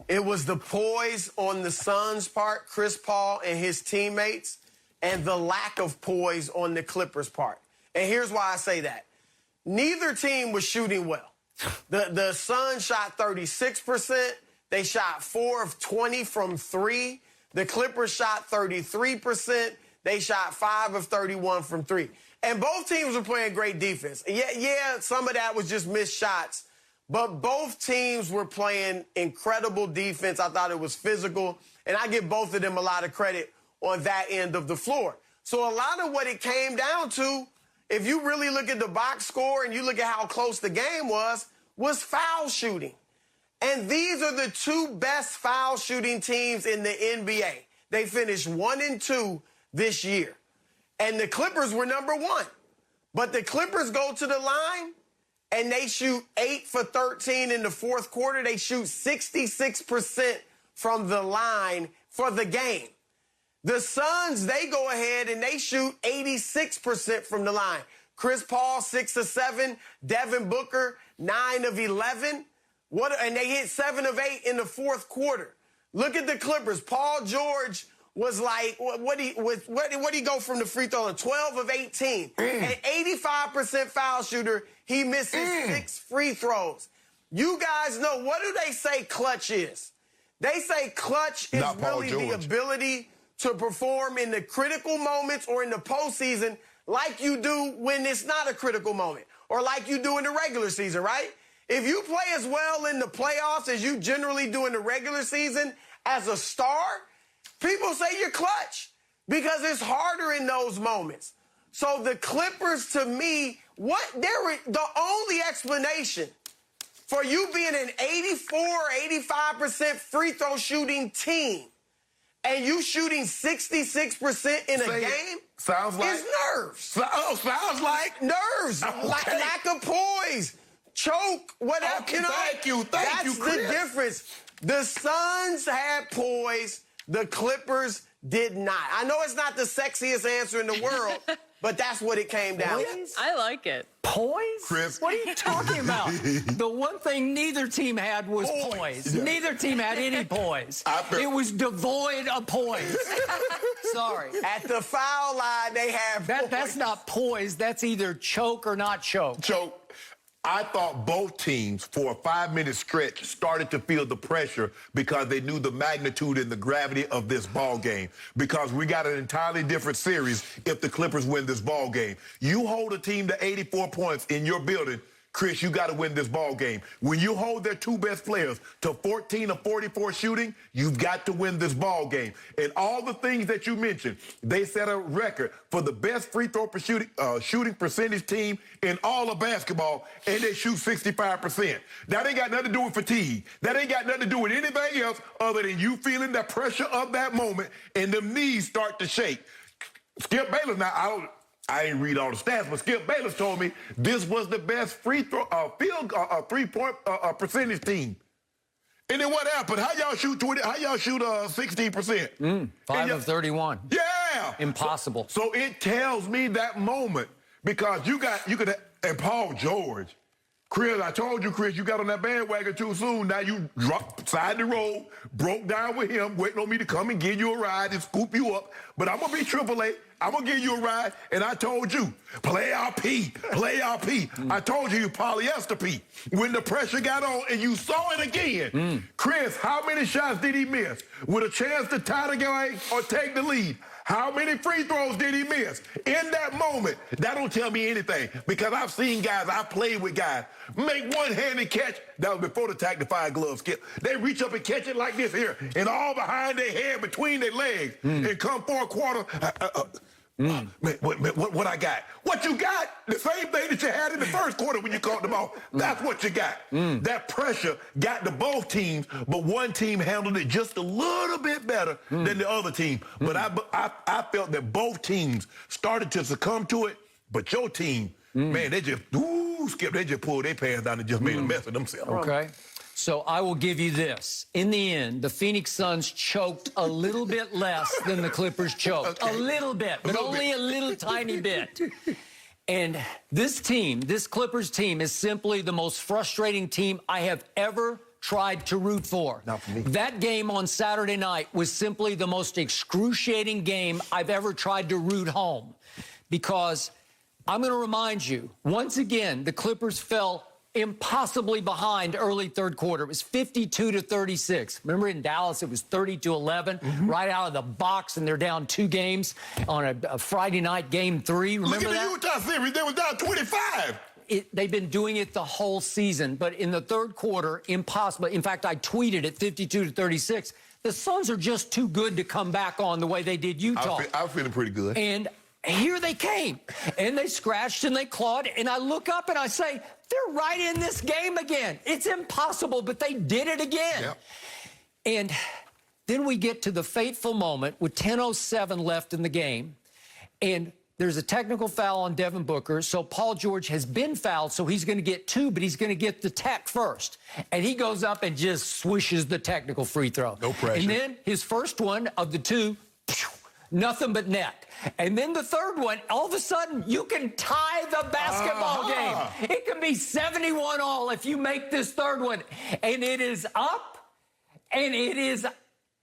[SPEAKER 6] It was the poise on the Suns' part, Chris Paul and his teammates, and the lack of poise on the Clippers' part. And here's why I say that. Neither team was shooting well. The Suns shot 36%. They shot 4 of 20 from 3. The Clippers shot 33%. They shot 5 of 31 from 3. And both teams were playing great defense. Yeah, some of that was just missed shots. But both teams were playing incredible defense. I thought it was physical. And I give both of them a lot of credit on that end of the floor. So a lot of what it came down to, if you really look at the box score and you look at how close the game was foul shooting. And these are the 2 best foul shooting teams in the NBA. They finished 1 and 2 this year. And the Clippers were number 1. But the Clippers go to the line and they shoot 8 for 13 in the fourth quarter. They shoot 66% from the line for the game. The Suns, they go ahead and they shoot 86% from the line. Chris Paul, 6 of 7. Devin Booker, 9 of 11. And they hit 7 of 8 in the fourth quarter. Look at the Clippers. Paul George was like, what he go from the free throw line? 12 of 18. An 85% foul shooter. He misses 6 free throws. You guys know, what do they say clutch is? They say clutch is really the ability to perform in the critical moments or in the postseason like you do when it's not a critical moment or like you do in the regular season, right? If you play as well in the playoffs as you generally do in the regular season as a star, people say you're clutch because it's harder in those moments. So the Clippers, to me, the only explanation for you being an 84, 85% free throw shooting team and you shooting 66% in a game
[SPEAKER 4] sounds like
[SPEAKER 6] is nerves.
[SPEAKER 4] Sounds like
[SPEAKER 6] nerves,
[SPEAKER 4] okay.
[SPEAKER 6] lack of poise, choke, whatever.
[SPEAKER 4] Okay, thank you, Chris.
[SPEAKER 6] That's the difference. The Suns had poise. The Clippers did not. I know it's not the sexiest answer in the world, but that's what it came down to.
[SPEAKER 2] I like it.
[SPEAKER 3] Poise?
[SPEAKER 4] Chris.
[SPEAKER 3] What are you talking about? The one thing neither team had was poise.
[SPEAKER 4] Yeah.
[SPEAKER 3] Neither team had any poise. It was devoid of poise. Sorry.
[SPEAKER 6] At the foul line, they have poise.
[SPEAKER 3] That's not poise. That's either choke or not choke.
[SPEAKER 4] Choke. I thought both teams, for a 5-minute stretch, started to feel the pressure because they knew the magnitude and the gravity of this ball game. Because we got an entirely different series if the Clippers win this ball game. You hold a team to 84 points in your building, Chris, you got to win this ball game. When you hold their 2 best players to 14 of 44 shooting, you've got to win this ball game. And all the things that you mentioned, they set a record for the best free throw shooting percentage team in all of basketball, and they shoot 65%. That ain't got nothing to do with fatigue. That ain't got nothing to do with anything else other than you feeling the pressure of that moment and them knees start to shake. Skip Bayless, now, I ain't read all the stats, but Skip Bayless told me this was the best three-point percentage team. And then what happened? How y'all shoot 16%?
[SPEAKER 3] 5 of 31.
[SPEAKER 4] Yeah.
[SPEAKER 3] Impossible.
[SPEAKER 4] So it tells me that moment because and Paul George. Chris, I told you, Chris, you got on that bandwagon too soon. Now you dropped side the road, broke down with him, waiting on me to come and give you a ride and scoop you up. But I'm going to be AAA. I'm going to give you a ride, and I told you, play our P. I told you polyester P. When the pressure got on and you saw it again. Chris, how many shots did he miss? With a chance to tie the game or take the lead? How many free throws did he miss? In that moment, that don't tell me anything, because I've seen guys, I've played with guys, make one-handed catch. That was before the tag-to-five glove, Skip. They reach up and catch it like this here, and all behind their head, between their legs, and come for a quarter. What I got? What you got? The same thing that you had in the first quarter when you caught the ball. That's what you got. That pressure got to both teams, but one team handled it just a little bit better than the other team. But I felt that both teams started to succumb to it, but your team, man, they just, Skip, they just pulled their pants down and just made a mess of themselves.
[SPEAKER 3] Okay. So I will give you this. In the end, the Phoenix Suns choked a little bit less than the Clippers choked. Okay. A little bit, but only a little tiny bit. And this team, this Clippers team, is simply the most frustrating team I have ever tried to root for.
[SPEAKER 4] Not for me.
[SPEAKER 3] That game on Saturday night was simply the most excruciating game I've ever tried to root home. Because I'm going to remind you, once again, the Clippers fell impossibly behind early third quarter. It was 52-36. Remember in Dallas, it was 30-11, right out of the box, and they're down 2 games on a Friday night game 3. Remember
[SPEAKER 4] Look at
[SPEAKER 3] that?
[SPEAKER 4] the Utah series. They were down 25.
[SPEAKER 3] They've been doing it the whole season, but in the third quarter, impossible. In fact, I tweeted at 52-36. The Suns are just too good to come back on the way they did Utah.
[SPEAKER 4] I'm feeling pretty good.
[SPEAKER 3] And here they came, and they scratched and they clawed, and I look up and I say, they're right in this game again. It's impossible, but they did it again.
[SPEAKER 4] Yep.
[SPEAKER 3] And then we get to the fateful moment with 10:07 left in the game, and there's a technical foul on Devin Booker, so Paul George has been fouled, so he's going to get 2, but he's going to get the tech first. And he goes up and just swishes the technical free throw.
[SPEAKER 4] No pressure.
[SPEAKER 3] And then his first one of the 2, nothing but net. And then the third one, all of a sudden, you can tie the basketball game. It can be 71-all if you make this third one. And it is up, and it is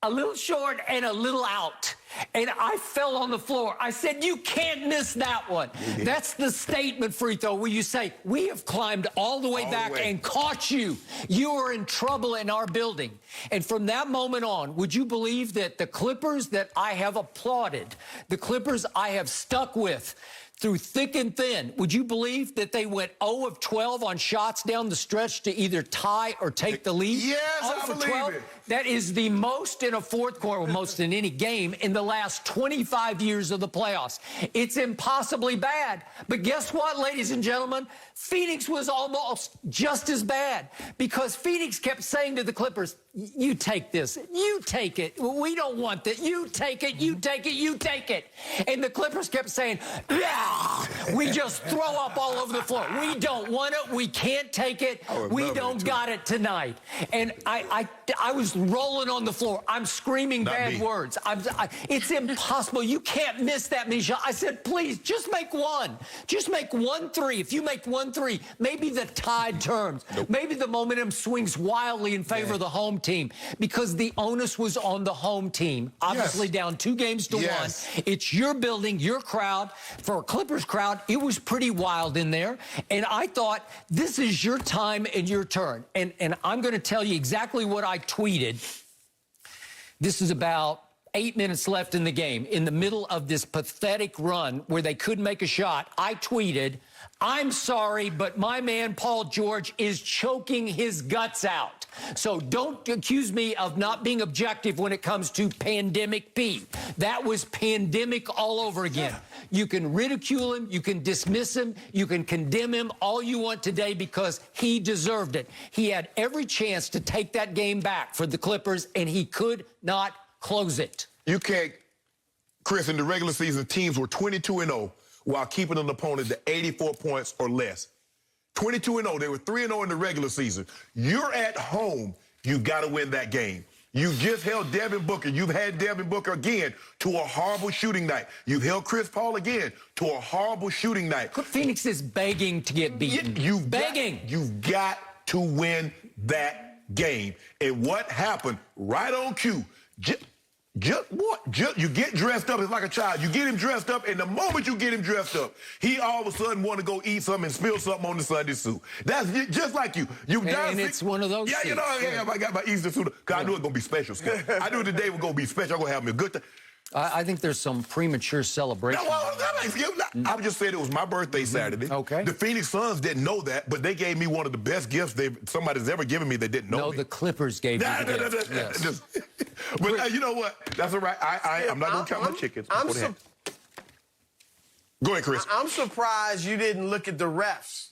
[SPEAKER 3] a little short and a little out. And I fell on the floor. I said, you can't miss that one. That's the statement free throw where you say, we have climbed all the way back and caught you. You are in trouble in our building. And from that moment on, would you believe that the Clippers that I have applauded, the Clippers I have stuck with through thick and thin, would you believe that they went 0 of 12 on shots down the stretch to either tie or take the lead?
[SPEAKER 4] Yes,
[SPEAKER 3] 0
[SPEAKER 4] I
[SPEAKER 3] for
[SPEAKER 4] believe
[SPEAKER 3] 12.
[SPEAKER 4] it.
[SPEAKER 3] That is the most in a fourth quarter, most in any game in the last 25 years of the playoffs. It's impossibly bad. But guess what, ladies and gentlemen? Phoenix was almost just as bad, because Phoenix kept saying to the Clippers, you take this, you take it. We don't want that. You take it, you take it, you take it. And the Clippers kept saying, we just throw up all over the floor. We don't want it. We can't take it. We don't got it tonight. And I was rolling on the floor. I'm screaming bad words. It's impossible. You can't miss that many shots. I said, please, just make one. Just make 1 3. If you make 1 3, maybe the tide turns. Maybe the momentum swings wildly in favor of the home team, because the onus was on the home team. Obviously down 2 games to 1. It's your building, your crowd. For a Clippers crowd, it was pretty wild in there. And I thought, this is your time and your turn. And I'm going to tell you exactly what I tweeted. This is about 8 minutes left in the game. In the middle of this pathetic run where they couldn't make a shot, I tweeted, I'm sorry, but my man Paul George is choking his guts out. So don't accuse me of not being objective when it comes to pandemic P. That was pandemic all over again. You can ridicule him, you can dismiss him, you can condemn him all you want today, because he deserved it. He had every chance to take that game back for the Clippers, and he could not close it.
[SPEAKER 4] You can't, Chris, in the regular season, teams were 22-0 while keeping an opponent to 84 points or less. 22-0. They were 3-0 in the regular season. You're at home. You got to win that game. You just held Devin Booker. You've had Devin Booker again to a horrible shooting night. You've held Chris Paul again to a horrible shooting night.
[SPEAKER 3] Phoenix is begging to get beaten.
[SPEAKER 4] You've got to win that game. And what happened right on cue, You get dressed up. It's like a child. You get him dressed up, and the moment you get him dressed up, he all of a sudden want to go eat something and spill something on the Sunday suit. That's just like you.
[SPEAKER 3] And it's one of those.
[SPEAKER 4] Yeah, you know, I got my Easter suit. Cause I knew it was gonna be special. I knew today was gonna be special. I'm gonna have me a good time.
[SPEAKER 3] I think there's some premature celebration.
[SPEAKER 4] No, I was just saying it was my birthday Saturday.
[SPEAKER 3] Okay.
[SPEAKER 4] The Phoenix Suns didn't know that, but they gave me one of the best gifts somebody's ever given me that didn't know me.
[SPEAKER 3] No, the Clippers gave you the gift. Yes.
[SPEAKER 4] But you know what? That's all right. I'm not going to count my chickens. Go ahead, Chris.
[SPEAKER 6] I'm surprised you didn't look at the refs.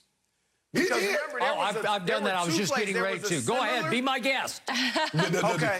[SPEAKER 6] Because remember,
[SPEAKER 3] I've done that. I was just getting ready to. Go ahead, be my guest.
[SPEAKER 6] Okay.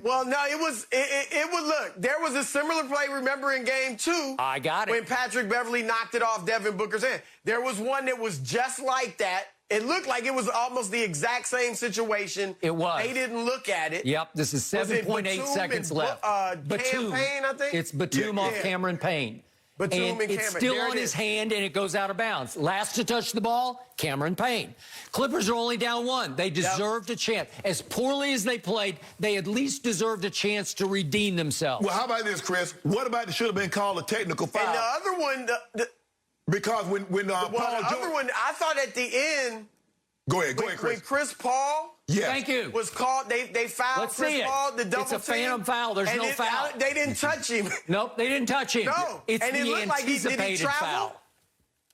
[SPEAKER 6] Well, no, it was look, there was a similar play, remember, in game 2.
[SPEAKER 3] I got it.
[SPEAKER 6] When Patrick Beverly knocked it off Devin Booker's hand. There was one that was just like that. It looked like it was almost the exact same situation.
[SPEAKER 3] It was.
[SPEAKER 6] They didn't look at it.
[SPEAKER 3] Yep, this is 7.8 seconds left.
[SPEAKER 6] Batum, Payne, I think?
[SPEAKER 3] It's Batum off Cameron Payne.
[SPEAKER 6] Batum and
[SPEAKER 3] it's still on his hand, and it goes out of bounds. Last to touch the ball, Cameron Payne. Clippers are only down 1. They deserved a chance. As poorly as they played, they at least deserved a chance to redeem themselves.
[SPEAKER 4] Well, how about this, Chris? What about it should have been called a technical foul?
[SPEAKER 6] And the other one...
[SPEAKER 4] Because when Paul George...
[SPEAKER 6] The other one, I thought at the end...
[SPEAKER 4] Go ahead, Chris.
[SPEAKER 6] When Chris Paul...
[SPEAKER 4] Yes.
[SPEAKER 3] Thank you.
[SPEAKER 6] Was called. They fouled Chris Paul. The double
[SPEAKER 3] It's a phantom foul. There's no foul.
[SPEAKER 6] They didn't touch him.
[SPEAKER 3] Nope, they didn't touch him.
[SPEAKER 6] No.
[SPEAKER 3] It's
[SPEAKER 6] and
[SPEAKER 3] the
[SPEAKER 6] it looked like did he travel?
[SPEAKER 3] Foul.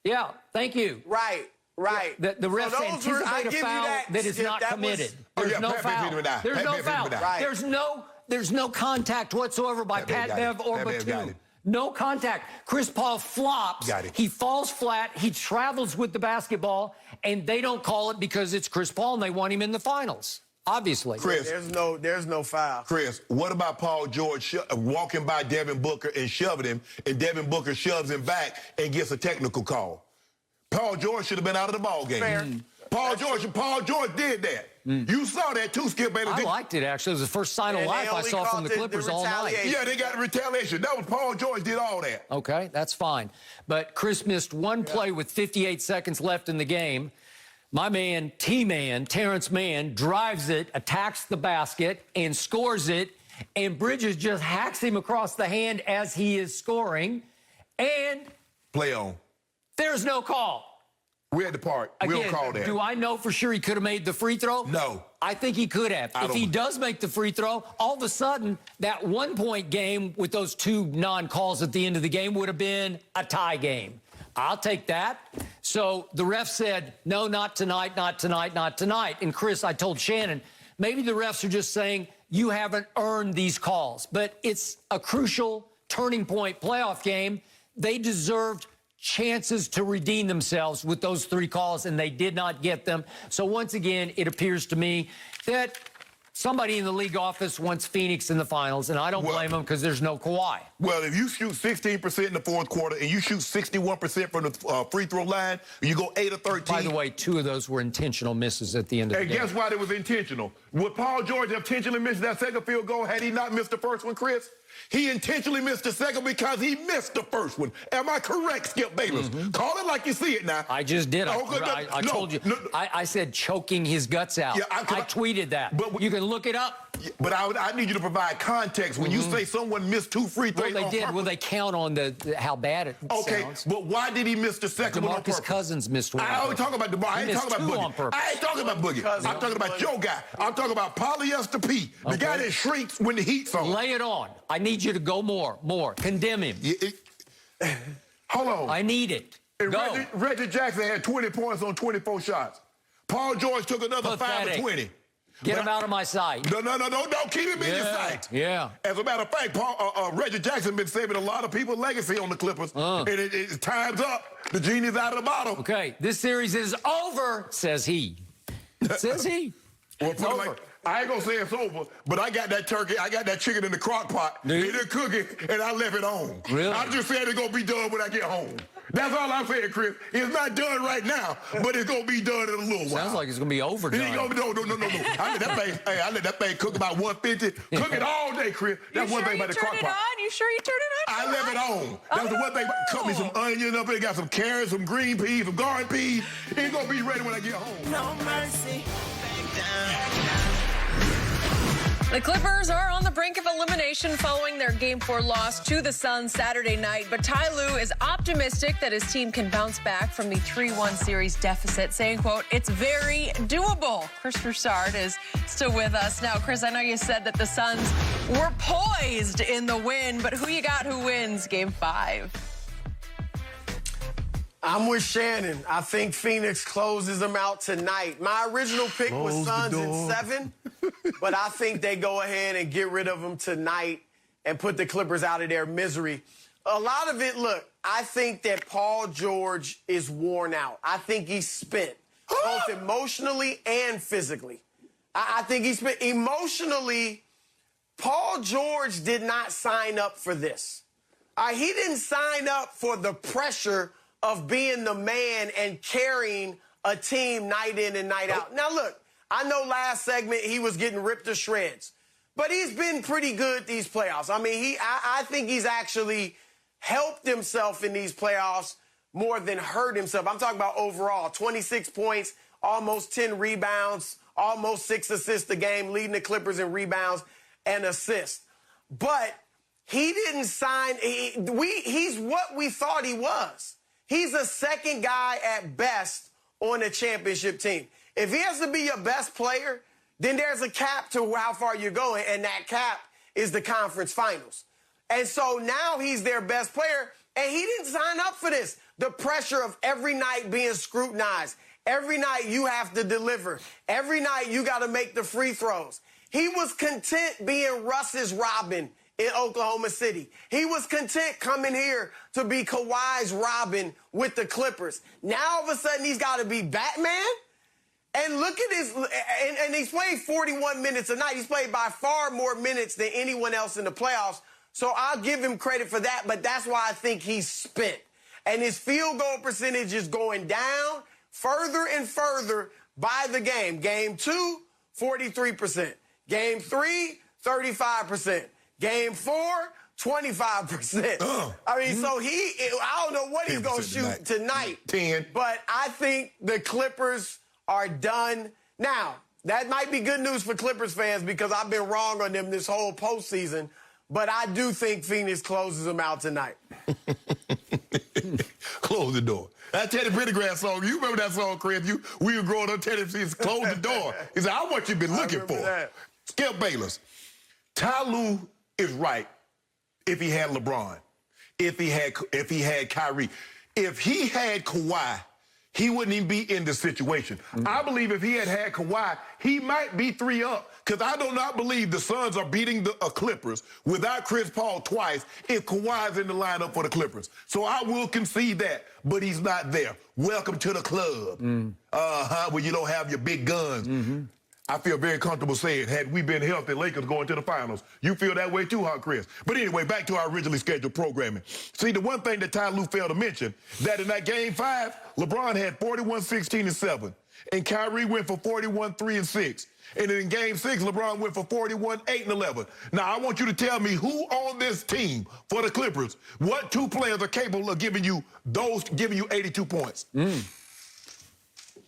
[SPEAKER 3] Yeah. Thank you.
[SPEAKER 6] Right.
[SPEAKER 3] The refs anticipate a foul that is not committed. There's no foul. There's no foul. There's no contact whatsoever by Pat Bev or Batum. No contact. Chris Paul flops. He falls flat. He travels with the basketball, and they don't call it because it's Chris Paul, and they want him in the finals. Obviously.
[SPEAKER 4] Chris,
[SPEAKER 6] there's no foul.
[SPEAKER 4] Chris, what about Paul George walking by Devin Booker and shoving him, and Devin Booker shoves him back and gets a technical call? Paul George should have been out of the ball game.
[SPEAKER 6] Fair.
[SPEAKER 4] Paul George did that. You saw that too, Skip Bayless.
[SPEAKER 3] I liked it, actually. It was the first sign of life I saw from the Clippers all night.
[SPEAKER 4] Yeah, they got retaliation. That was Paul George did all that.
[SPEAKER 3] Okay, that's fine. But Chris missed one play with 58 seconds left in the game. My man, T-Man, Terrence Mann, drives it, attacks the basket, and scores it. And Bridges just hacks him across the hand as he is scoring. And...
[SPEAKER 4] play on.
[SPEAKER 3] There's no call.
[SPEAKER 4] We're at the park. We'll call that.
[SPEAKER 3] Do I know for sure he could have made the free throw?
[SPEAKER 4] No.
[SPEAKER 3] I think he could have. If he does make the free throw, all of a sudden, that one-point game with those 2 non-calls at the end of the game would have been a tie game. I'll take that. So the ref said, no, not tonight, not tonight, not tonight. And Chris, I told Shannon, maybe the refs are just saying, you haven't earned these calls. But it's a crucial turning point playoff game. They deserved chances to redeem themselves with those 3 calls, and they did not get them. So once again, it appears to me that somebody in the league office wants Phoenix in the finals, and I don't blame them because there's no Kawhi.
[SPEAKER 4] Well, if you shoot 16% in the fourth quarter and you shoot 61% from the free throw line, you go 8 of 13.
[SPEAKER 3] By the way, 2 of those were intentional misses at the end of the game.
[SPEAKER 4] And guess why they was intentional? Would Paul George have intentionally missed that second field goal had he not missed the first one, Chris? He intentionally missed the second because he missed the first one. Am I correct, Skip Bayless? Call it like you see it now.
[SPEAKER 3] I just did. I told you. I said choking his guts out. Yeah, I tweeted that. But you can look it up.
[SPEAKER 4] But I need you to provide context. When you say someone missed 2 free throws
[SPEAKER 3] they did. Well, they count on how bad it sounds.
[SPEAKER 4] But why did he miss the second one on purpose?
[SPEAKER 3] DeMarcus Cousins missed one.
[SPEAKER 4] I ain't talking about DeMar. I ain't talking about Boogie. I ain't talking about Boogie. I'm talking about your guy. I'm talking about Polyester P, the guy that shrinks when the heat's on.
[SPEAKER 3] Lay it on. I need you to go more. Condemn him.
[SPEAKER 4] Hold on.
[SPEAKER 3] I need it. Go.
[SPEAKER 4] Reggie Jackson had 20 points on 24 shots. Paul George took another 5 of 20.
[SPEAKER 3] Get him out of my sight.
[SPEAKER 4] No. Don't keep him in your sight.
[SPEAKER 3] Yeah.
[SPEAKER 4] As a matter of fact, Reggie Jackson been saving a lot of people's legacy on the Clippers. And it's time's up. The genie's out of the bottle.
[SPEAKER 3] Okay, this series is over, says he. Says he.
[SPEAKER 4] Well, it's over. I ain't gonna say it's over, but I got that turkey, I got that chicken in the crock pot, and it cooking, and I left it on.
[SPEAKER 3] Really?
[SPEAKER 4] I just said it's gonna be done when I get home. That's all I'm saying, Chris. It's not done right now, but it's gonna be done in a little while.
[SPEAKER 3] Sounds like it's gonna be overdone.
[SPEAKER 4] No. I let that thing cook about 150. Cook it all day, Chris. That's one thing about the crock pot.
[SPEAKER 2] You sure you turned it on?
[SPEAKER 4] I left it on. That's the one thing. Cut me some onion up there. Got some carrots, some green peas, some garden peas. It's gonna be ready when I get home.
[SPEAKER 7] No mercy. Back down.
[SPEAKER 2] The Clippers are on the brink of elimination following their Game 4 loss to the Suns Saturday night, but Ty Lue is optimistic that his team can bounce back from the 3-1 series deficit, saying, quote, "It's very doable." Chris Broussard is still with us. Now, Chris, I know you said that the Suns were poised in the win, but who you got who wins Game 5?
[SPEAKER 6] I'm with Shannon. I think Phoenix closes them out tonight. My original pick was Suns in 7, but I think they go ahead and get rid of them tonight and put the Clippers out of their misery. A lot of it, look, I think that Paul George is worn out. I think he's spent, both emotionally and physically. I think he's spent. Emotionally, Paul George did not sign up for this. He didn't sign up for the pressure of being the man and carrying a team night in and night out. Now, look, I know last segment he was getting ripped to shreds, but he's been pretty good these playoffs. I mean, I think he's actually helped himself in these playoffs more than hurt himself. I'm talking about overall, 26 points, almost 10 rebounds, almost 6 assists a game, leading the Clippers in rebounds and assists. But he didn't sign. He's what we thought he was. He's a second guy at best on a championship team. If he has to be your best player, then there's a cap to how far you're going, and that cap is the conference finals. And so now he's their best player, and he didn't sign up for this. The pressure of every night being scrutinized. Every night you have to deliver. Every night you got to make the free throws. He was content being Russ's Robin in Oklahoma City. He was content coming here to be Kawhi's Robin with the Clippers. Now, all of a sudden, he's got to be Batman? And look at his... And he's played 41 minutes a night. He's played by far more minutes than anyone else in the playoffs. So I'll give him credit for that, but that's why I think he's spent. And his field goal percentage is going down further and further by the game. Game 2, 43%. Game 3, 35%. Game 4, 25%. I mean, so I don't know what he's going to shoot tonight.
[SPEAKER 4] 10.
[SPEAKER 6] But I think the Clippers are done. Now, that might be good news for Clippers fans because I've been wrong on them this whole postseason. But I do think Phoenix closes them out tonight.
[SPEAKER 4] Close the door. That Teddy Pendergrass song, you remember that song, Chris? We were growing up, Teddy says, close the door. He said, I what you've been looking for.
[SPEAKER 6] That.
[SPEAKER 4] Skip Bayless. Ty Lue is right if he had LeBron, if he had Kyrie. If he had Kawhi, he wouldn't even be in this situation. I believe if he had Kawhi, he might be 3 up. Because I do not believe the Suns are beating the Clippers without Chris Paul twice if Kawhi's in the lineup for the Clippers. So I will concede that, but he's not there. Welcome to the club. Where you don't have your big guns. I feel very comfortable saying, had we been healthy, Lakers going to the finals. You feel that way too, huh, Chris? But anyway, back to our originally scheduled programming. See, the one thing that Ty Lue failed to mention, that in that Game 5, LeBron had 41, 16, and 7. And Kyrie went for 41, 3, and 6. And then in Game 6, LeBron went for 41, 8, and 11. Now, I want you to tell me who on this team for the Clippers, what 2 players are capable of giving you 82 points?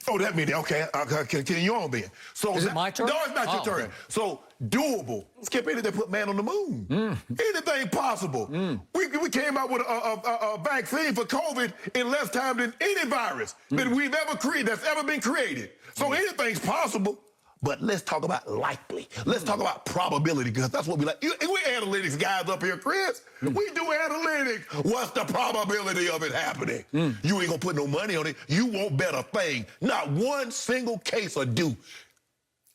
[SPEAKER 4] Oh, that means, okay, continue on then. So
[SPEAKER 3] is it my turn?
[SPEAKER 4] No, it's not your turn. Okay. So, doable. Skip anything, put man on the moon. Anything possible. We came out with a vaccine for COVID in less time than any virus that we've ever created, that's ever been created. So anything's possible. But let's talk about likely. Let's talk about probability, because that's what we like. We're analytics guys up here, Chris. We do analytics. What's the probability of it happening? You ain't going to put no money on it. You won't bet a thing. Not one single case or do.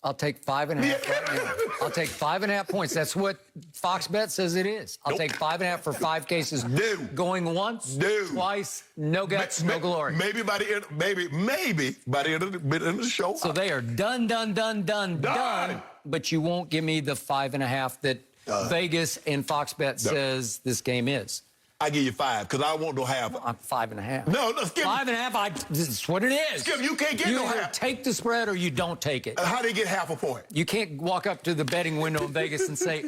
[SPEAKER 3] I'll take 5.5 right now. I'll take 5.5 points. That's what Fox Bet says it is. I'll take 5.5 for 5 cases. Going once, twice, no guts, no glory.
[SPEAKER 4] Maybe by the end, maybe by the end of the show.
[SPEAKER 3] So they are done. But you won't give me the 5.5 that Vegas and Fox Bet says this game is.
[SPEAKER 4] I give you 5 because I won't no half.
[SPEAKER 3] I'm 5.5.
[SPEAKER 4] No, Skip.
[SPEAKER 3] 5.5. That's what it is.
[SPEAKER 4] Skip, you can't get
[SPEAKER 3] you
[SPEAKER 4] no
[SPEAKER 3] either
[SPEAKER 4] half.
[SPEAKER 3] Take the spread or you don't take it.
[SPEAKER 4] How do you get half a point?
[SPEAKER 3] You can't walk up to the betting window in Vegas and say,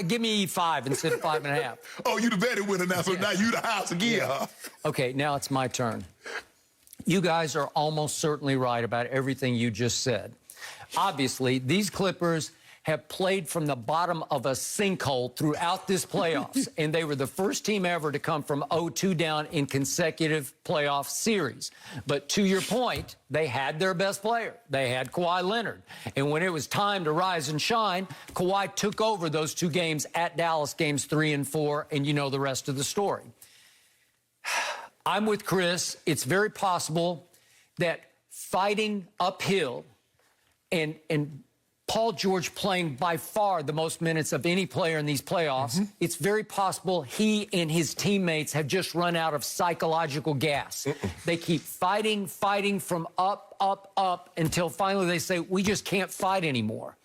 [SPEAKER 3] give me 5 instead of 5.5.
[SPEAKER 4] Oh, you the betting winner now, so now you the house again, huh?
[SPEAKER 3] Okay, now it's my turn. You guys are almost certainly right about everything you just said. Obviously, these Clippers have played from the bottom of a sinkhole throughout this playoffs, and they were the first team ever to come from 0-2 down in consecutive playoff series. But to your point, they had their best player. They had Kawhi Leonard. And when it was time to rise and shine, Kawhi took over those 2 games at Dallas, games 3 and 4, and you know the rest of the story. I'm with Chris. It's very possible that fighting uphill and Paul George playing by far the most minutes of any player in these playoffs, it's very possible he and his teammates have just run out of psychological gas. They keep fighting from up until finally they say, we just can't fight anymore.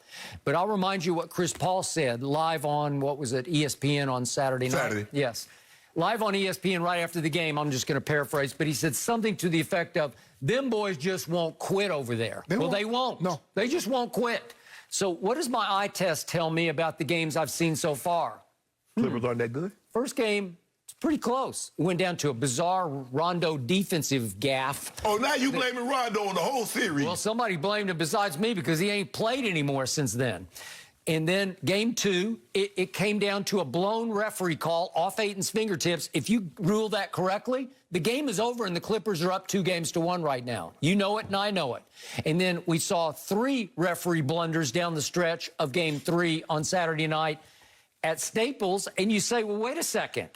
[SPEAKER 3] But I'll remind you what Chris Paul said live on, what was it, ESPN on Saturday night? Yes. Live on ESPN right after the game, I'm just going to paraphrase, but he said something to the effect of, them boys just won't quit over there. They won't. No. They just won't quit. So what does my eye test tell me about the games I've seen so far?
[SPEAKER 4] Clippers aren't that good?
[SPEAKER 3] First game, it's pretty close. It went down to a bizarre Rondo defensive gaffe.
[SPEAKER 4] Oh, now you blaming Rondo on the whole series.
[SPEAKER 3] Well, somebody blamed him besides me because he ain't played anymore since then. And then game 2, it came down to a blown referee call off Ayton's fingertips. If you rule that correctly, the game is over and the Clippers are up 2-1 right now. You know it and I know it. And then we saw 3 referee blunders down the stretch of game 3 on Saturday night at Staples. And you say, well, wait a second.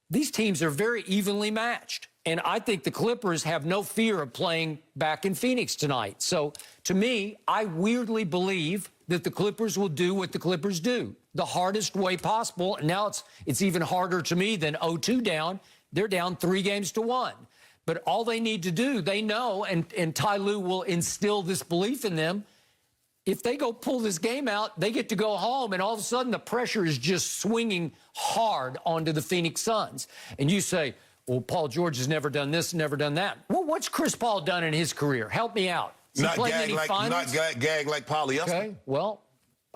[SPEAKER 3] These teams are very evenly matched. And I think the Clippers have no fear of playing back in Phoenix tonight. So to me, I weirdly believe that the Clippers will do what the Clippers do, the hardest way possible. And now it's even harder to me than 0-2 down. They're down 3-1. But all they need to do, they know, and Ty Lue will instill this belief in them. If they go pull this game out, they get to go home, and all of a sudden the pressure is just swinging hard onto the Phoenix Suns. And you say, well, Paul George has never done this, never done that. Well, what's Chris Paul done in his career? Help me out.
[SPEAKER 4] Not gag like polyester.
[SPEAKER 3] Okay, well,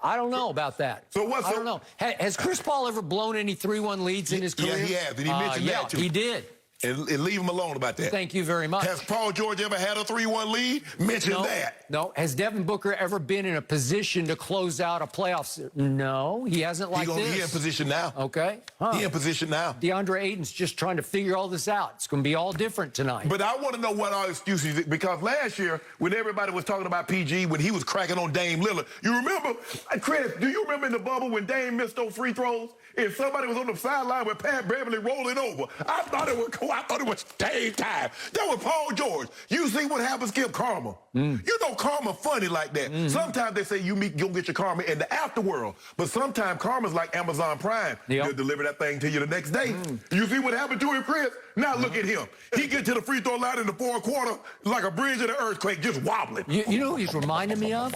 [SPEAKER 3] I don't know about that.
[SPEAKER 4] So what's
[SPEAKER 3] I don't know. Has Chris Paul ever blown any 3-1 leads in his career?
[SPEAKER 4] Yeah, he has. And he mentioned that too.
[SPEAKER 3] He did.
[SPEAKER 4] And leave him alone about that.
[SPEAKER 3] Thank you very much.
[SPEAKER 4] Has Paul George ever had a 3-1 lead? Mention that.
[SPEAKER 3] No. Has Devin Booker ever been in a position to close out a playoff series? No, he hasn't like this.
[SPEAKER 4] He in position now.
[SPEAKER 3] Okay.
[SPEAKER 4] He in position now.
[SPEAKER 3] DeAndre Ayton's just trying to figure all this out. It's going to be all different tonight.
[SPEAKER 4] But I want to know what our excuses is, because last year, when everybody was talking about PG, when he was cracking on Dame Lillard, you remember, Chris, do you remember in the bubble when Dame missed those free throws? If somebody was on the sideline with Pat Beverly rolling over, I thought it was Dame time. That was Paul George. You see what happens, Skip, karma. You know karma funny like that. Sometimes they say you'll get your karma in the afterworld, but sometimes karma's like Amazon Prime. They'll deliver that thing to you the next day. You see what happened to him, Chris? Now look at him. He get to the free throw line in the fourth quarter like a bridge in an earthquake, just wobbling.
[SPEAKER 3] You know who he's reminding me of?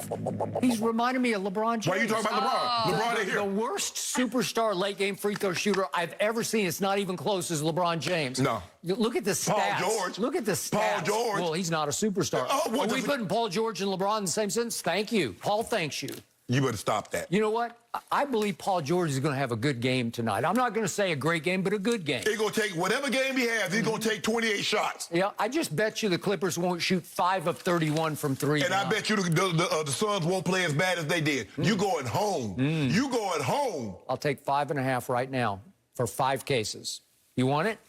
[SPEAKER 3] He's reminding me of LeBron James.
[SPEAKER 4] Why are you talking about LeBron? LeBron ain't here.
[SPEAKER 3] The worst superstar late-game free throw shooter I've ever seen. It's not even close as LeBron James.
[SPEAKER 4] No.
[SPEAKER 3] Look at the stats.
[SPEAKER 4] Paul George.
[SPEAKER 3] Look at the stats.
[SPEAKER 4] Paul George.
[SPEAKER 3] Well, he's not a superstar. Are we putting Paul George and LeBron in the same sentence? Thank you. Paul thanks you.
[SPEAKER 4] You better stop that.
[SPEAKER 3] You know what? I believe Paul George is going to have a good game tonight. I'm not going to say a great game, but a good game.
[SPEAKER 4] He's going to take whatever game he has, he's going to take 28 shots.
[SPEAKER 3] Yeah, I just bet you the Clippers won't shoot 5 of 31 from 3.
[SPEAKER 4] And I bet you the Suns won't play as bad as they did. You going home. You going home.
[SPEAKER 3] I'll take 5.5 right now for 5 cases. You want it?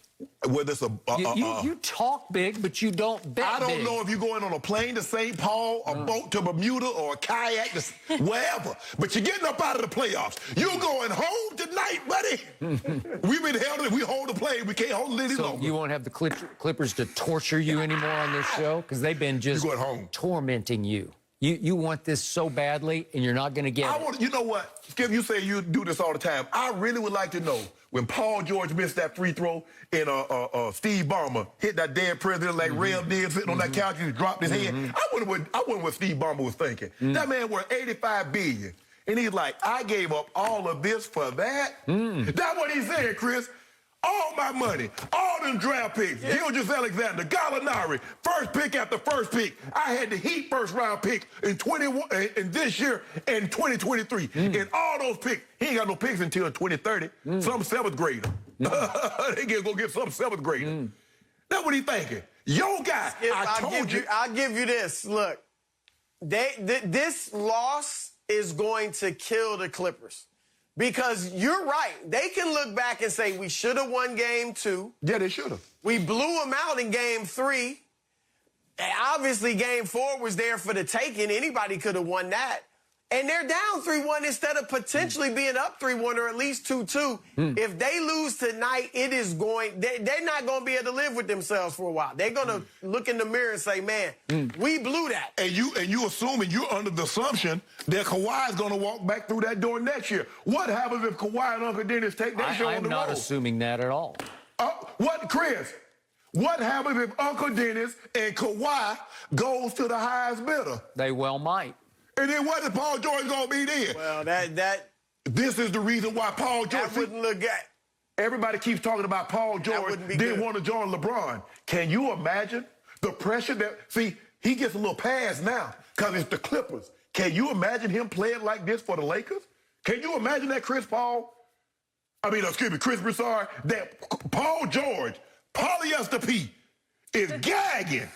[SPEAKER 4] Whether it's
[SPEAKER 3] you talk big, but you don't bet
[SPEAKER 4] I don't know if you're going on a plane to St. Paul, a boat to Bermuda, or a kayak to wherever. But you're getting up out of the playoffs. You're going home tonight, buddy. We've been held. We hold the plane. We can't hold it any longer.
[SPEAKER 3] You won't have the Clippers to torture you anymore on this show? Because they've been just tormenting you. You want this so badly, and you're not going to get it.
[SPEAKER 4] You know what, Skip, you say you do this all the time. I really would like to know, when Paul George missed that free throw and Steve Ballmer hit that dead president like Rev did, sitting on that couch and he dropped his head. I wonder what Steve Ballmer was thinking. That man worth $85 billion. And he's like, I gave up all of this for that? That's what he said, Chris. All my money, all them draft picks, Gilgeous Alexander, Gallinari, first pick after first pick. I had the Heat first-round pick in this year and 2023. And all those picks, he ain't got no picks until 2030. Some 7th grader. They go get some 7th grader. That's what he thinking. Yo, guy, I'll give you this. Look, this loss
[SPEAKER 6] is going to kill the Clippers. Because you're right. They can look back and say, we should have won game 2.
[SPEAKER 4] Yeah, they should have.
[SPEAKER 6] We blew them out in game 3. And obviously, game 4 was there for the taking. Anybody could have won that. And they're down 3-1 instead of potentially being up 3-1 or at least 2-2. If they lose tonight, they're not going to be able to live with themselves for a while. They're going to look in the mirror and say, man, we blew that.
[SPEAKER 4] And you assuming you're under the assumption that Kawhi's going to walk back through that door next year. What happens if Kawhi and Uncle Dennis take that show on the road?
[SPEAKER 3] I'm not assuming that at all.
[SPEAKER 4] Chris? What happens if Uncle Dennis and Kawhi goes to the highest bidder?
[SPEAKER 3] They well might.
[SPEAKER 4] And then what is Paul George going to be then?
[SPEAKER 6] Well,
[SPEAKER 4] This is the reason why Paul George...
[SPEAKER 6] That wouldn't look good.
[SPEAKER 4] Everybody keeps talking about Paul George didn't want to join LeBron. Can you imagine the pressure that... See, he gets a little pass now because it's the Clippers. Can you imagine him playing like this for the Lakers? Can you imagine that Chris Broussard, that Paul George, Polyester P, is gagging?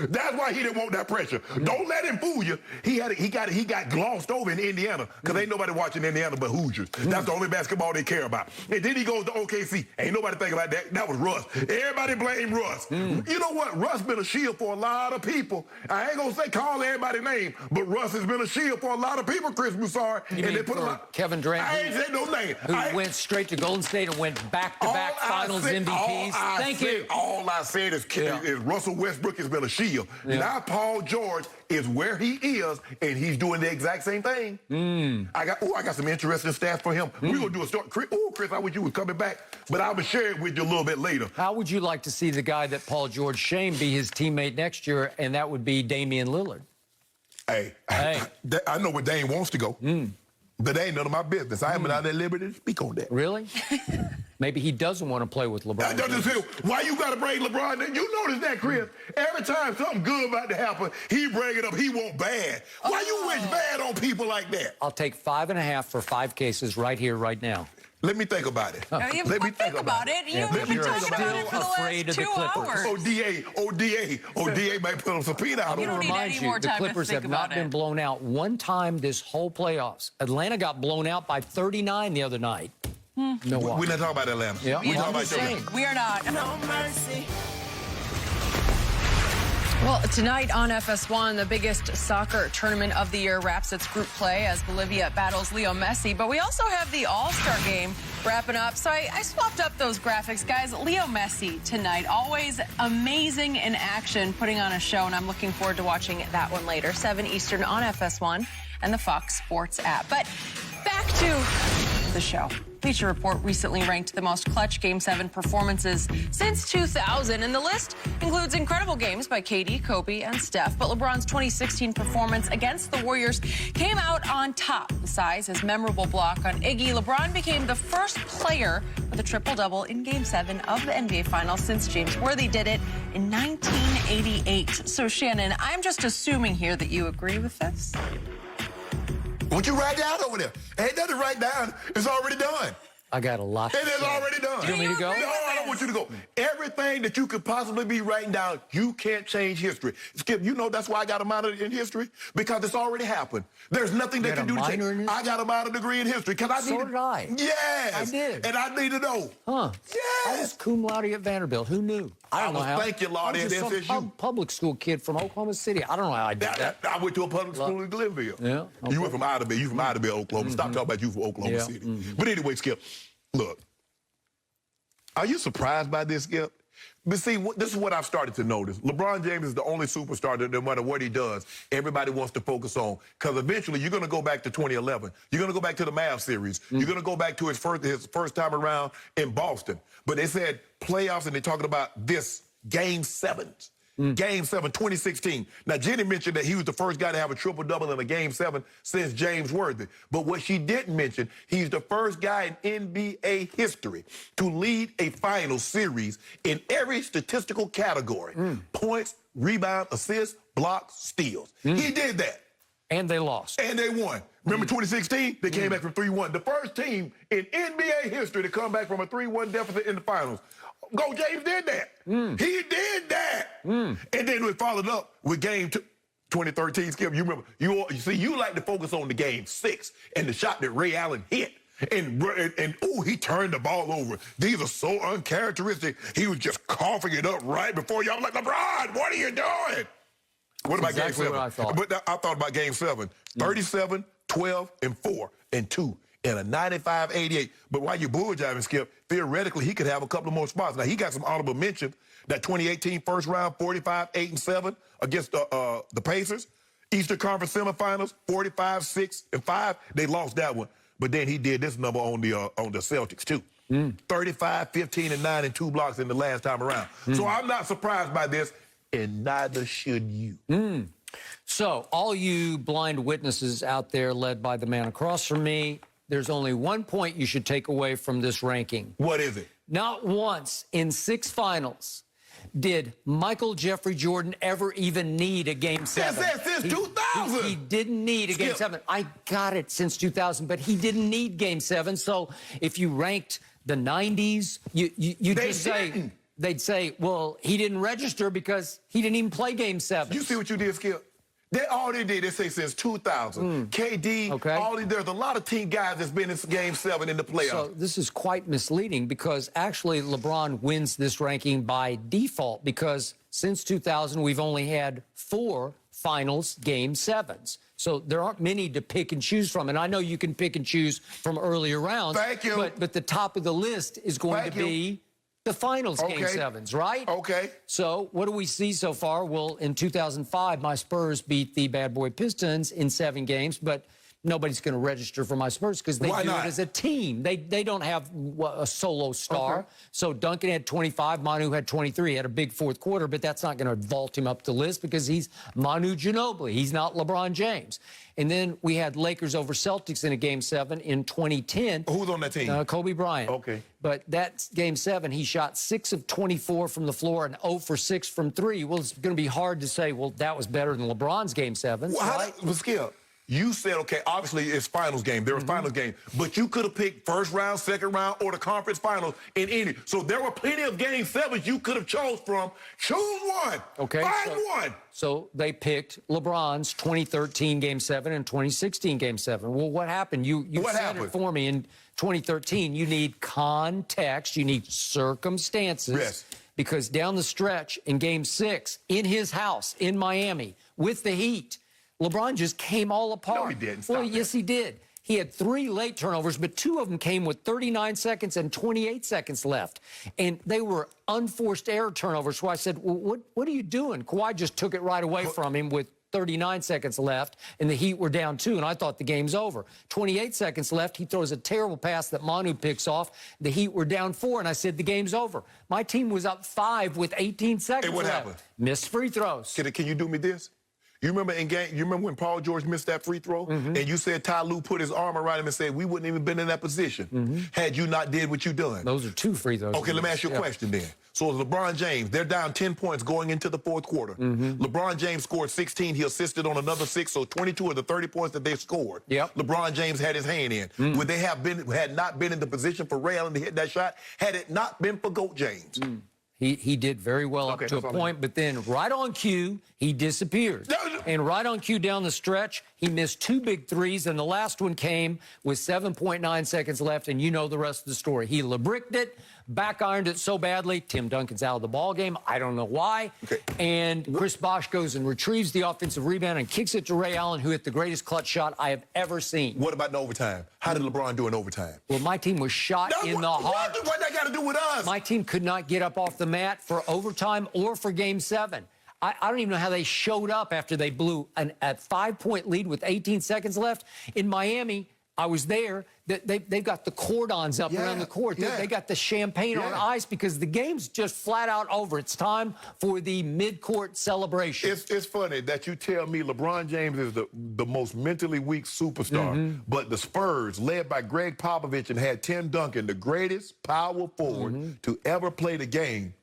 [SPEAKER 4] That's why he didn't want that pressure. Don't let him fool you. He got glossed over in Indiana because ain't nobody watching Indiana but Hoosiers. That's the only basketball they care about. And then he goes to OKC. Ain't nobody thinking about that. That was Russ. Everybody blame Russ. You know what? Russ been a shield for a lot of people. I ain't gonna say call everybody's name, but Russ has been a shield for a lot of people, Chris Broussard.
[SPEAKER 3] You mean for Kevin Durant?
[SPEAKER 4] I ain't say no name.
[SPEAKER 3] Who went straight to Golden State and went back-to-back finals MVPs. Thank you.
[SPEAKER 4] All I said is Russell Westbrook has been a shield. Yeah. Now Paul George is where he is, and he's doing the exact same thing. I got some interesting stats for him. We're going to do a story. Chris, I wish you was coming back, but I'll share it with you a little bit later.
[SPEAKER 3] How would you like to see the guy that Paul George shamed be his teammate next year, and that would be Damian Lillard?
[SPEAKER 4] Hey. I know where Dame wants to go. But that ain't none of my business. I haven't out at liberty to speak on that.
[SPEAKER 3] Really? Maybe he doesn't want to play with LeBron.
[SPEAKER 4] Why you got to bring LeBron in? You notice that, Chris? Every time something good about to happen, he bring it up. He want bad. Why you wish bad on people like that?
[SPEAKER 3] I'll take 5.5 for 5 cases right here, right now.
[SPEAKER 4] Let me think about it.
[SPEAKER 2] Let me think about it. You've been talking about it for the last 2 hours. ODA might put a subpoena out.
[SPEAKER 3] I'm going to remind you, the Clippers have not been blown out one time this whole playoffs. Atlanta got blown out by 39 the other night.
[SPEAKER 4] We're not talking about Atlanta.
[SPEAKER 3] Yeah,
[SPEAKER 4] we're talking about
[SPEAKER 2] Atlanta. We are not. No mercy. Well, tonight on FS1, the biggest soccer tournament of the year wraps its group play as Bolivia battles Leo Messi. But we also have the All-Star game wrapping up. So I swapped up those graphics, guys. Leo Messi tonight, always amazing in action, putting on a show, and I'm looking forward to watching that one later. 7 Eastern on FS1 and the Fox Sports app. But back to the show. Bleacher Report recently ranked the most clutch Game 7 performances since 2000, and the list includes incredible games by KD, Kobe, and Steph. But LeBron's 2016 performance against the Warriors came out on top. Besides his memorable block on Iggy, LeBron became the first player with a triple-double in Game 7 of the NBA Finals since James Worthy did it in 1988. So, Shannon, I'm just assuming here that you agree with this.
[SPEAKER 4] Won't you write down over there? Ain't nothing to write down. It's already done.
[SPEAKER 3] I got a lot.
[SPEAKER 4] It is already done.
[SPEAKER 3] You want me to go?
[SPEAKER 4] No, I don't want you to go. Everything that you could possibly be writing down, you can't change history. Skip, you know that's why I got a minor in history? Because it's already happened. There's nothing they can do to change it. I got a minor degree in history.
[SPEAKER 3] So did I.
[SPEAKER 4] Yes.
[SPEAKER 3] I did.
[SPEAKER 4] And I need to know.
[SPEAKER 3] Huh.
[SPEAKER 4] Yes.
[SPEAKER 3] I was cum laude at Vanderbilt. Who knew? I don't know how.
[SPEAKER 4] Thank you, Lottie, at
[SPEAKER 3] some
[SPEAKER 4] SSU.
[SPEAKER 3] Public school kid from Oklahoma City. I don't know how I did that.
[SPEAKER 4] I went to a public school in Glenville.
[SPEAKER 3] Yeah. Okay.
[SPEAKER 4] You went from Idabel. You from Idabel, Oklahoma. Stop talking about you from Oklahoma City. But anyway, Skip, look. Are you surprised by this, Skip? But see, this is what I've started to notice. LeBron James is the only superstar that no matter what he does, everybody wants to focus on. Because eventually you're going to go back to 2011. You're going to go back to the Mavs series. You're going to go back to his first time around in Boston. But they said playoffs, and they're talking about this Game 7. Game 7, 2016. Now, Jenny mentioned that he was the first guy to have a triple-double in a Game 7 since James Worthy. But what she didn't mention, he's the first guy in NBA history to lead a final series in every statistical category. Points, rebound, assists, blocks, steals. He did that.
[SPEAKER 3] And they lost.
[SPEAKER 4] And they won. Remember 2016? They came back from 3-1. The first team in NBA history to come back from a 3-1 deficit in the finals. Go James did that. He did that. And then we followed up with Game 2. 2013, Skip, you remember, you see, you like to focus on the game 6 and the shot that Ray Allen hit. And he turned the ball over. These are so uncharacteristic. He was just coughing it up right before y'all. I'm like, LeBron, what are you doing? What about
[SPEAKER 3] exactly
[SPEAKER 4] Game 7?
[SPEAKER 3] What I thought.
[SPEAKER 4] But I thought about Game 7. 37, 12, and 4, and 2, and a 95-88. But while you're bull-jiving, Skip, theoretically, he could have a couple of more spots. Now, he got some honorable mention. That 2018 first round, 45, 8, and 7 against the Pacers. Eastern Conference semifinals, 45, 6, and 5. They lost that one. But then he did this number on the Celtics, too. 35, 15, and 9, and 2 blocks in the last time around. So I'm not surprised by this, and neither should you.
[SPEAKER 3] So all you blind witnesses out there led by the man across from me, there's only one point you should take away from this ranking.
[SPEAKER 4] What is it?
[SPEAKER 3] Not once in 6 finals did Michael Jeffrey Jordan ever even need a Game 7.
[SPEAKER 4] Since 2000.
[SPEAKER 3] He didn't need a Game 7. I got it since 2000, but he didn't need Game 7. So if you ranked the 90s, they'd say, well, he didn't register because he didn't even play Game 7.
[SPEAKER 4] You see what you did, Skip? All they did, they say since 2000. KD, there's a lot of team guys that's been in Game 7 in the playoffs.
[SPEAKER 3] So this is quite misleading because actually LeBron wins this ranking by default because since 2000, we've only had 4 finals Game 7s. So there aren't many to pick and choose from. And I know you can pick and choose from earlier rounds.
[SPEAKER 4] Thank you.
[SPEAKER 3] But the top of the list is going to be the finals Game 7s, right?
[SPEAKER 4] Okay.
[SPEAKER 3] So what do we see so far? Well, in 2005, my Spurs beat the bad boy Pistons in 7 games, but nobody's going to register for my Spurs because they do it as a team. They don't have a solo star. So Duncan had 25, Manu had 23. He had a big fourth quarter, but that's not going to vault him up the list because he's Manu Ginobili. He's not LeBron James. And then we had Lakers over Celtics in a Game 7 in 2010.
[SPEAKER 4] Who's on that team?
[SPEAKER 3] Kobe Bryant.
[SPEAKER 4] Okay.
[SPEAKER 3] But that Game 7, he shot 6 of 24 from the floor and 0 for 6 from 3. Well, it's going to be hard to say, well, that was better than LeBron's Game 7.
[SPEAKER 4] Well, Skip, you said, okay, obviously it's finals game. There was finals game. But you could have picked first round, second round, or the conference finals in any. So there were plenty of Game 7s you could have chose from. Choose one.
[SPEAKER 3] Okay.
[SPEAKER 4] Find one.
[SPEAKER 3] So they picked LeBron's 2013 Game 7 and 2016 Game 7. Well, what happened? You said it for me. In 2013, you need context. You need circumstances.
[SPEAKER 4] Yes.
[SPEAKER 3] Because down the stretch in Game 6, in his house in Miami, with the Heat, LeBron just came all apart.
[SPEAKER 4] No, he didn't.
[SPEAKER 3] Well, yes, he did. He had 3 late turnovers, but 2 of them came with 39 seconds and 28 seconds left. And they were unforced error turnovers. So I said, well, what are you doing? Kawhi just took it right away from him with 39 seconds left, and the Heat were down 2, and I thought the game's over. 28 seconds left, he throws a terrible pass that Manu picks off. The Heat were down 4, and I said the game's over. My team was up 5 with 18 seconds left.
[SPEAKER 4] Happened?
[SPEAKER 3] Missed free throws.
[SPEAKER 4] Can you do me this? You remember you remember when Paul George missed that free throw? And you said Ty Lue put his arm around him and said, we wouldn't even been in that position had you not did what you done.
[SPEAKER 3] Those are 2 free throws.
[SPEAKER 4] Okay, let me ask you a question then. So it's LeBron James. They're down 10 points going into the fourth quarter. LeBron James scored 16. He assisted on another 6, so 22 of the 30 points that they scored. LeBron James had his hand in. Would they have had not been in the position for Ray Allen to hit that shot had it not been for GOAT James?
[SPEAKER 3] He did very well up to a point, but then right on cue, he disappeared. And right on cue down the stretch, he missed 2 big threes, and the last one came with 7.9 seconds left, and you know the rest of the story. He LeBricked it, back-ironed it so badly, Tim Duncan's out of the ballgame. I don't know why. And Chris Bosh goes and retrieves the offensive rebound and kicks it to Ray Allen, who hit the greatest clutch shot I have ever seen.
[SPEAKER 4] What about in overtime? How did LeBron do in overtime?
[SPEAKER 3] Well, my team was shot in the heart.
[SPEAKER 4] What that got to do with us?
[SPEAKER 3] My team could not get up off the mat for overtime or for Game 7. I don't even know how they showed up after they blew a 5-point lead with 18 seconds left. In Miami, I was there. They've got the cordons up around the court. They got the champagne on ice because the game's just flat out over. It's time for the mid-court celebration.
[SPEAKER 4] It's funny that you tell me LeBron James is the most mentally weak superstar, but the Spurs, led by Greg Popovich and had Tim Duncan, the greatest power forward to ever play the game,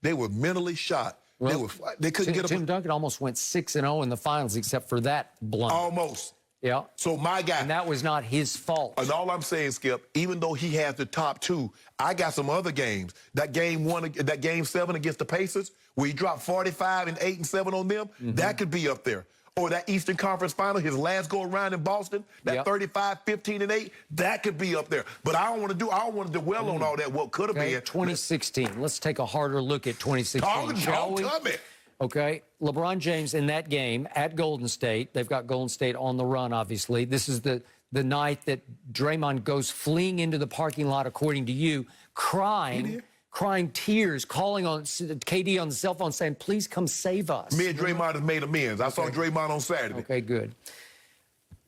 [SPEAKER 4] they were mentally shot. Well, they couldn't get up.
[SPEAKER 3] Tim Duncan almost went 6-0 in the finals except for that blunder.
[SPEAKER 4] Almost.
[SPEAKER 3] Yeah.
[SPEAKER 4] So my guy.
[SPEAKER 3] And that was not his fault.
[SPEAKER 4] And all I'm saying, Skip, even though he has the top 2, I got some other games. That Game 7 against the Pacers, where he dropped 45 and 8 and 7 on them, that could be up there. or that Eastern Conference Final, his last go-around in Boston, that 35, 15, and 8, that could be up there. But I don't want to dwell on all that, what could have been.
[SPEAKER 3] 2016. Let's take a harder look at 2016, shall we? Okay, LeBron James in that game at Golden State. They've got Golden State on the run, obviously. This is the night that Draymond goes fleeing into the parking lot, according to you, crying tears, calling on KD on the cell phone saying, please come save us.
[SPEAKER 4] Me and Draymond have made amends. I saw Draymond on Saturday.
[SPEAKER 3] Okay, good.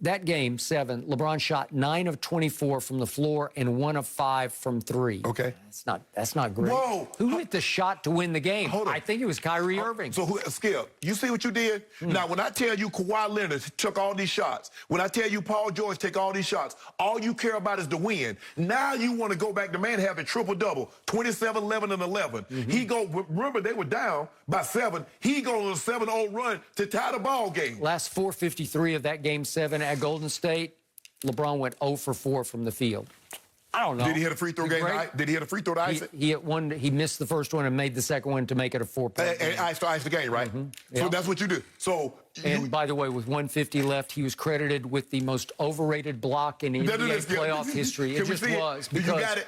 [SPEAKER 3] That game, 7, LeBron shot 9 of 24 from the floor and 1 of 5 from 3.
[SPEAKER 4] Okay.
[SPEAKER 3] That's not great.
[SPEAKER 4] Whoa.
[SPEAKER 3] Who hit the shot to win the game?
[SPEAKER 4] Hold on.
[SPEAKER 3] I think it was Kyrie Irving.
[SPEAKER 4] So, Skip, you see what you did? Now, when I tell you Kawhi Leonard took all these shots, when I tell you Paul George take all these shots, all you care about is the win. Now you want to go back to man having triple-double, 27, 11, and 11. Remember, they were down by 7. He goes on a 7-0 run to tie the ball game.
[SPEAKER 3] Last 4:53 of that game 7 at Golden State, LeBron went 0 for 4 from the field. I don't know.
[SPEAKER 4] Did he hit a free throw game? Did he hit a free throw to ice it?
[SPEAKER 3] He hit one. He missed the first one and made the second one to make it a 4-point game.
[SPEAKER 4] And ice the game, right? So that's what you do. So.
[SPEAKER 3] And by the way, with 150 left, he was credited with the most overrated block in NBA playoff history. It just was.
[SPEAKER 4] Because you got it.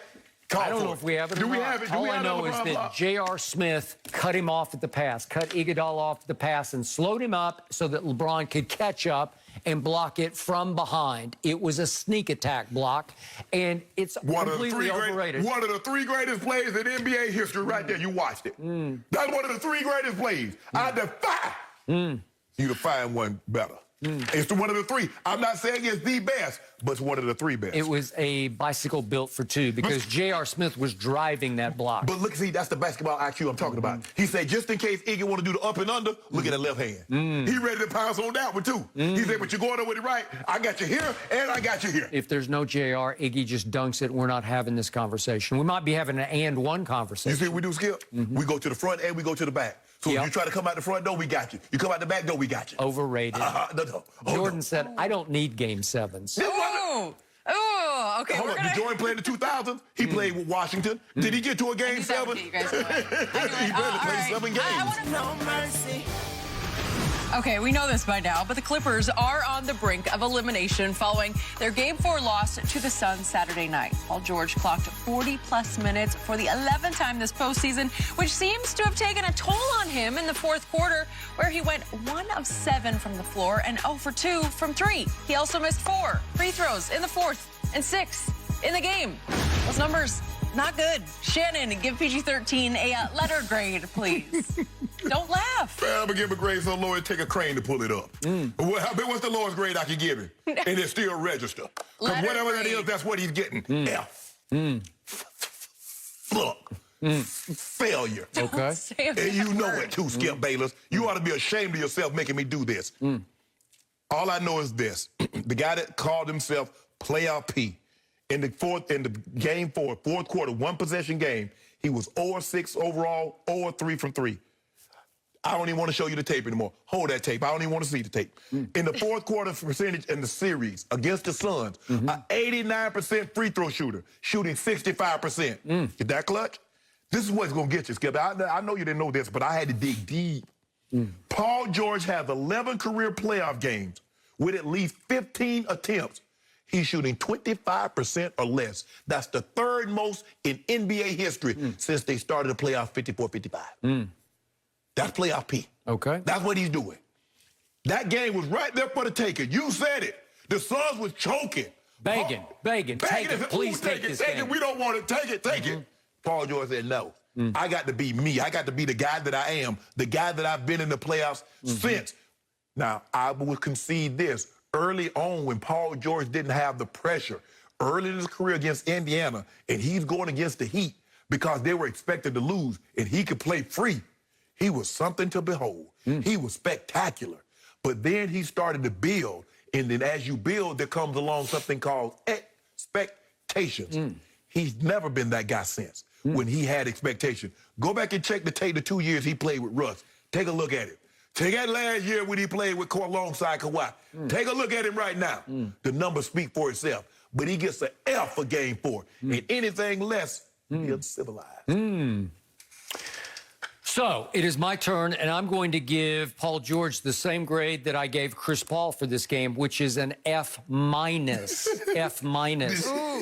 [SPEAKER 3] I don't know if we have it.
[SPEAKER 4] Do we have it?
[SPEAKER 3] All I know is that J.R. Smith cut him off at the pass, cut Iguodala off at the pass, and slowed him up so that LeBron could catch up and block it from behind. It was a sneak attack block, and it's completely overrated.
[SPEAKER 4] One of the 3 greatest plays in NBA history right there. You watched it. That's one of the 3 greatest plays. I defy you to find one better. It's one of the 3. I'm not saying it's the best, but it's one of the 3 best.
[SPEAKER 3] It was a bicycle built for 2 because J.R. Smith was driving that block.
[SPEAKER 4] But look, see, that's the basketball IQ I'm talking about. He said, just in case Iggy want to do the up and under, look at that left hand. He ready to pounce on that one, too. He said, but you're going over with it right. I got you here, and I got you here.
[SPEAKER 3] If there's no J.R., Iggy just dunks it. We're not having this conversation. We might be having an and-one conversation.
[SPEAKER 4] You see what we do, Skip? We go to the front and we go to the back. So if you try to come out the front door, we got you. You come out the back door, we got you.
[SPEAKER 3] Overrated. Jordan said, I don't need Game 7s.
[SPEAKER 2] Oh, okay.
[SPEAKER 4] Hold on. Did Jordan play in the 2000s? He played with Washington. Did he get to a Game 7?
[SPEAKER 2] You guys know it.
[SPEAKER 4] He played 7 games.
[SPEAKER 2] No mercy. Okay, we know this by now, but the Clippers are on the brink of elimination following their Game 4 loss to the Suns Saturday night. Paul George clocked 40-plus minutes for the 11th time this postseason, which seems to have taken a toll on him in the 4th quarter, where he went 1 of 7 from the floor and 0 for 2 from 3. He also missed 4 free throws in the 4th and 6th in the game. Those numbers, not good. Shannon, give PG-13 a letter grade, please. Don't laugh.
[SPEAKER 4] I'm going to give a grade so low it'd take a crane to pull it up. What's the lowest grade I can give him? And it's still register. Because whatever that is, that's what he's getting. F. Look. Failure.
[SPEAKER 3] Okay.
[SPEAKER 4] And you know it too, Skip Bayless. You ought to be ashamed of yourself making me do this. All I know is this. The guy that called himself Playoff P, in the Game 4, 4th quarter, 1-possession game, he was 0-6 overall, 0-3 from 3. I don't even want to show you the tape anymore. Hold that tape. I don't even want to see the tape. In the 4th quarter percentage in the series against the Suns, an 89% free throw shooter, shooting 65%. Is that clutch? This is what's going to get you, Skip. I know you didn't know this, but I had to dig deep. Paul George has 11 career playoff games with at least 15 attempts. He's shooting 25% or less. That's the 3rd most in NBA history since they started the playoff 54-55. That's playoff P.
[SPEAKER 3] Okay.
[SPEAKER 4] That's what he's doing. That game was right there for the taking. You said it. The Suns was choking.
[SPEAKER 3] Begging. Take it. Please take this game.
[SPEAKER 4] We don't want it. Take it. Paul George said no. I got to be me. I got to be the guy that I am, the guy that I've been in the playoffs since. Now, I would concede this. Early on, when Paul George didn't have the pressure, early in his career against Indiana, and he's going against the Heat because they were expected to lose, and he could play free, he was something to behold. He was spectacular. But then he started to build, and then as you build, there comes along something called expectations. He's never been that guy since when he had expectations. Go back and check the tape the 2 years he played with Russ. Take a look at it. Take that last year when he played with alongside Kawhi. Take a look at him right now. The numbers speak for itself. But he gets an F for Game 4. And anything less, he's uncivilized.
[SPEAKER 3] So So it is my turn, and I'm going to give Paul George the same grade that I gave Chris Paul for this game, which is an F-. F-,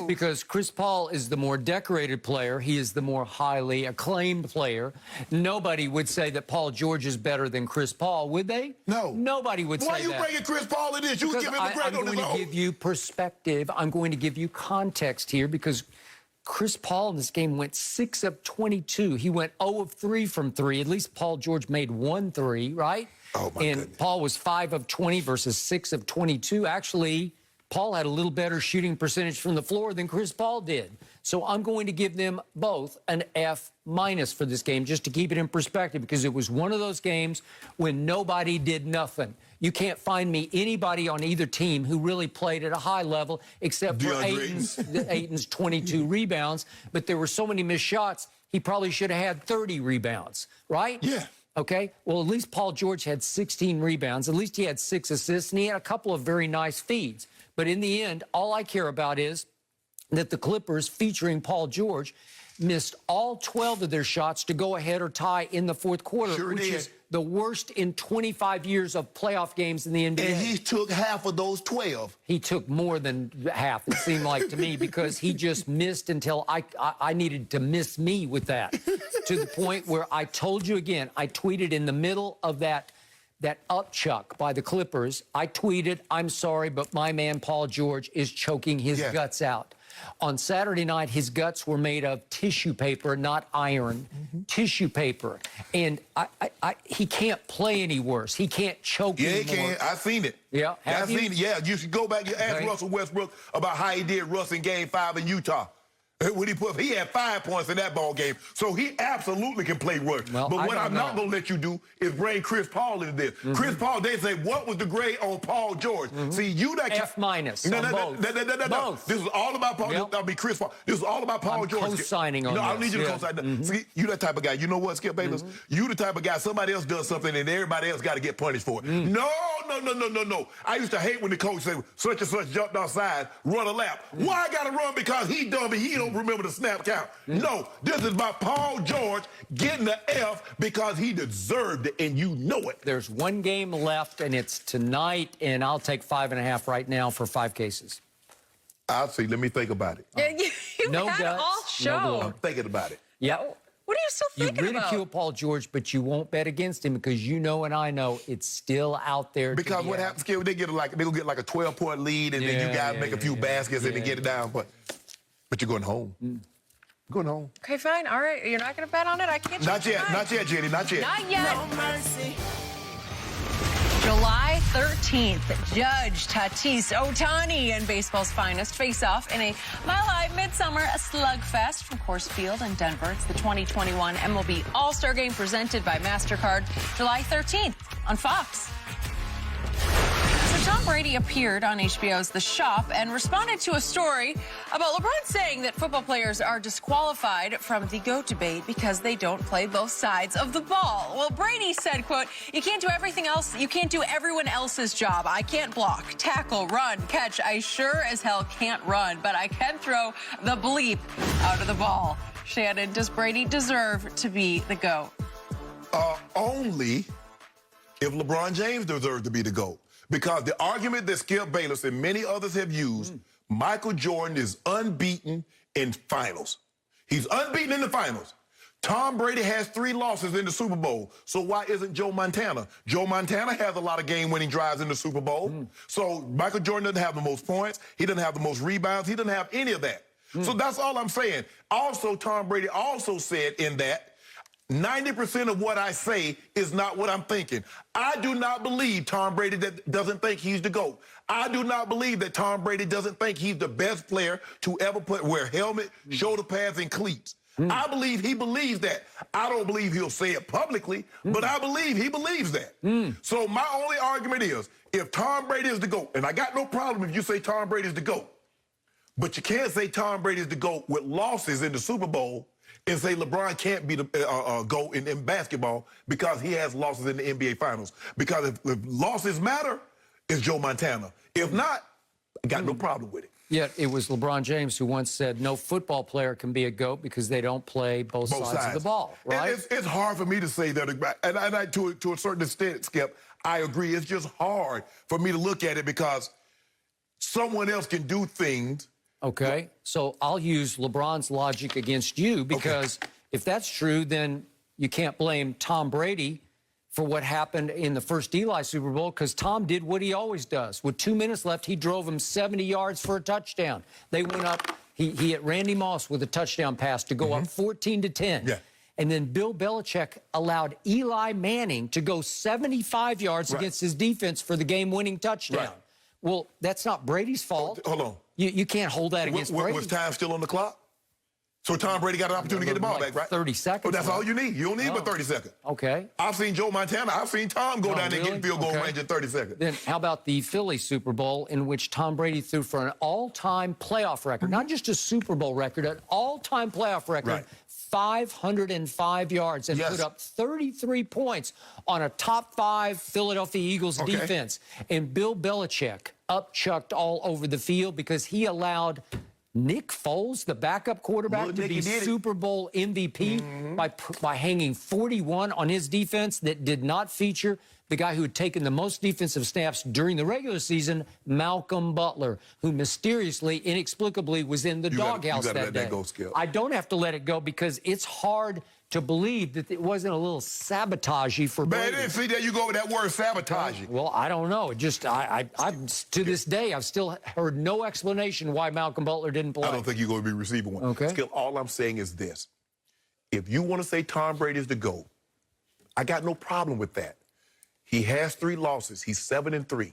[SPEAKER 3] because Chris Paul is the more decorated player. He is the more highly acclaimed player. Nobody would say that Paul George is better than Chris Paul, would they?
[SPEAKER 4] No.
[SPEAKER 3] Nobody would say that.
[SPEAKER 4] Why are you bringing Chris Paul in this? You give him a grade on his own.
[SPEAKER 3] I'm going to give you perspective. I'm going to give you context here because Chris Paul in this game went 6 of 22. He went 0 of 3 from 3. At least Paul George made 1 3, right?
[SPEAKER 4] Oh, my goodness.
[SPEAKER 3] Paul was 5 of 20 versus 6 of 22. Actually, Paul had a little better shooting percentage from the floor than Chris Paul did. So I'm going to give them both an F- for this game, just to keep it in perspective, because it was one of those games when nobody did nothing. You can't find me anybody on either team who really played at a high level except for Ayton's 22 rebounds. But there were so many missed shots, he probably should have had 30 rebounds, right?
[SPEAKER 4] Yeah.
[SPEAKER 3] Okay, well, at least Paul George had 16 rebounds. At least he had 6 assists, and he had a couple of very nice feeds. But in the end, all I care about is that the Clippers, featuring Paul George, missed all 12 of their shots to go ahead or tie in the fourth quarter, which is the worst in 25 years of playoff games in the NBA.
[SPEAKER 4] And he took half of those 12.
[SPEAKER 3] He took more than half, it seemed like to me, because he just missed until I needed to miss me with that, to the point where I told you again, I tweeted in the middle of that upchuck by the Clippers. I tweeted, "I'm sorry, but my man Paul George is choking his guts out." On Saturday night, his guts were made of tissue paper, not iron. Tissue paper. And he can't play any worse. He can't choke anymore.
[SPEAKER 4] Yeah, he can. I've seen it.
[SPEAKER 3] Yeah,
[SPEAKER 4] I've seen it. Yeah, you should go back and ask Russell Westbrook about how he did Russ in Game 5 in Utah. When he had 5 points in that ball game, so he absolutely can play worse.
[SPEAKER 3] Well,
[SPEAKER 4] but what I'm not going to let you do is bring Chris Paul into this. Chris Paul, they say, what was the grade on Paul George? See, you that
[SPEAKER 3] F- on both.
[SPEAKER 4] Both. This is all about Paul. That'll be Chris Paul. This is all about Paul George.
[SPEAKER 3] Co-signing on this.
[SPEAKER 4] I don't need you to co-sign. See, you that type of guy. You know what, Skip Bayless? You the type of guy. Somebody else does something and everybody else got to get punished for it. No. I used to hate when the coach said such and such jumped outside, run a lap. Why I got to run because he dumb and he don't remember the snap count? No, this is about Paul George getting the F because he deserved it, and you know it.
[SPEAKER 3] There's one game left, and it's tonight, and I'll take 5.5 right now for 5 cases.
[SPEAKER 4] I'll see. Let me think about it.
[SPEAKER 2] You
[SPEAKER 3] No
[SPEAKER 2] had
[SPEAKER 3] guts,
[SPEAKER 2] all show.
[SPEAKER 3] no
[SPEAKER 4] I'm thinking about it.
[SPEAKER 3] Yep.
[SPEAKER 2] What are you still thinking
[SPEAKER 3] You ridicule Paul George, but you won't bet against him because you know and I know it's still out there.
[SPEAKER 4] Because what happens, Skip, they'll get like a 12-point lead, and then you got to make a few baskets and then get it down. But you're going home. Going home.
[SPEAKER 2] Okay, fine. All right. You're not going to bet on it? I can't.
[SPEAKER 4] Not yet. Not yet, Jenny. Not yet.
[SPEAKER 2] Not yet. No mercy. July 13th, Judge Tatis Ohtani and baseball's finest face off in a Mile High Midsummer slugfest from Coors Field in Denver. It's the 2021 MLB All-Star Game presented by MasterCard, July 13th on Fox. So Tom Brady appeared on HBO's The Shop and responded to a story about LeBron saying that football players are disqualified from the GOAT debate because they don't play both sides of the ball. Well, Brady said, quote, "You can't do everything else. You can't do everyone else's job. I can't block, tackle, run, catch. I sure as hell can't run, but I can throw the bleep out of the ball." Shannon, does Brady deserve to be the GOAT?
[SPEAKER 4] Only if LeBron James deserves to be the GOAT. Because the argument that Skip Bayless and many others have used, Michael Jordan is unbeaten in finals. He's unbeaten in the finals. Tom Brady has 3 losses in the Super Bowl. So why isn't Joe Montana? Joe Montana has a lot of game-winning drives in the Super Bowl. So Michael Jordan doesn't have the most points. He doesn't have the most rebounds. He doesn't have any of that. So that's all I'm saying. Also, Tom Brady also said in that, 90% of what I say is not what I'm thinking. I do not believe Tom Brady doesn't think he's the GOAT. I do not believe that Tom Brady doesn't think he's the best player to ever wear helmet, shoulder pads, and cleats. I believe he believes that. I don't believe he'll say it publicly, but I believe he believes that. So my only argument is, if Tom Brady is the GOAT, and I got no problem if you say Tom Brady is the GOAT, but you can't say Tom Brady is the GOAT with losses in the Super Bowl and say LeBron can't be the GOAT in basketball because he has losses in the NBA Finals. Because if losses matter, it's Joe Montana. If not, I got no problem with it.
[SPEAKER 3] Yet it was LeBron James who once said no football player can be a GOAT because they don't play both sides of the ball, right?
[SPEAKER 4] It's hard for me to say that, and I, to a certain extent, Skip, I agree. It's just hard for me to look at it because someone else can do things.
[SPEAKER 3] Okay, so I'll use LeBron's logic against you because if that's true, then you can't blame Tom Brady for what happened in the first Eli Super Bowl because Tom did what he always does. With 2 minutes left, he drove him 70 yards for a touchdown. They went up. He hit Randy Moss with a touchdown pass to go up 14-10.
[SPEAKER 4] Yeah.
[SPEAKER 3] And then Bill Belichick allowed Eli Manning to go 75 yards against his defense for the game-winning touchdown.
[SPEAKER 4] Right.
[SPEAKER 3] Well, that's not Brady's fault.
[SPEAKER 4] Hold on.
[SPEAKER 3] You can't hold that against Brady.
[SPEAKER 4] Was time still on the clock? So Tom Brady got an opportunity to get the ball back, right?
[SPEAKER 3] 30 seconds.
[SPEAKER 4] But that's all you need. You don't need but 30 seconds.
[SPEAKER 3] Okay.
[SPEAKER 4] I've seen Joe Montana. I've seen Tom go down there and get field goal range in 30 seconds.
[SPEAKER 3] Then how about the Philly Super Bowl in which Tom Brady threw for an all-time playoff record, not just a Super Bowl record, an all-time playoff record, 505 yards and put up 33 points on a top-5 Philadelphia Eagles defense. And Bill Belichick upchucked all over the field because he allowed Nick Foles, the backup quarterback, to be Super Bowl MVP by hanging 41 on his defense that did not feature the guy who had taken the most defensive snaps during the regular season, Malcolm Butler, who mysteriously, inexplicably was in the doghouse that day.
[SPEAKER 4] Let that go, Skip.
[SPEAKER 3] I don't have to let it go because it's hard to believe that it wasn't a little sabotagey for Brady.
[SPEAKER 4] Man, see, there you go with that word, sabotaging.
[SPEAKER 3] Well, I don't know. It just, to this day, I've still heard no explanation why Malcolm Butler didn't play.
[SPEAKER 4] I don't think you're going to be receiving one.
[SPEAKER 3] Okay.
[SPEAKER 4] Skip, all I'm saying is this. If you want to say Tom Brady is the GOAT, I got no problem with that. He has 3 losses. He's 7-3.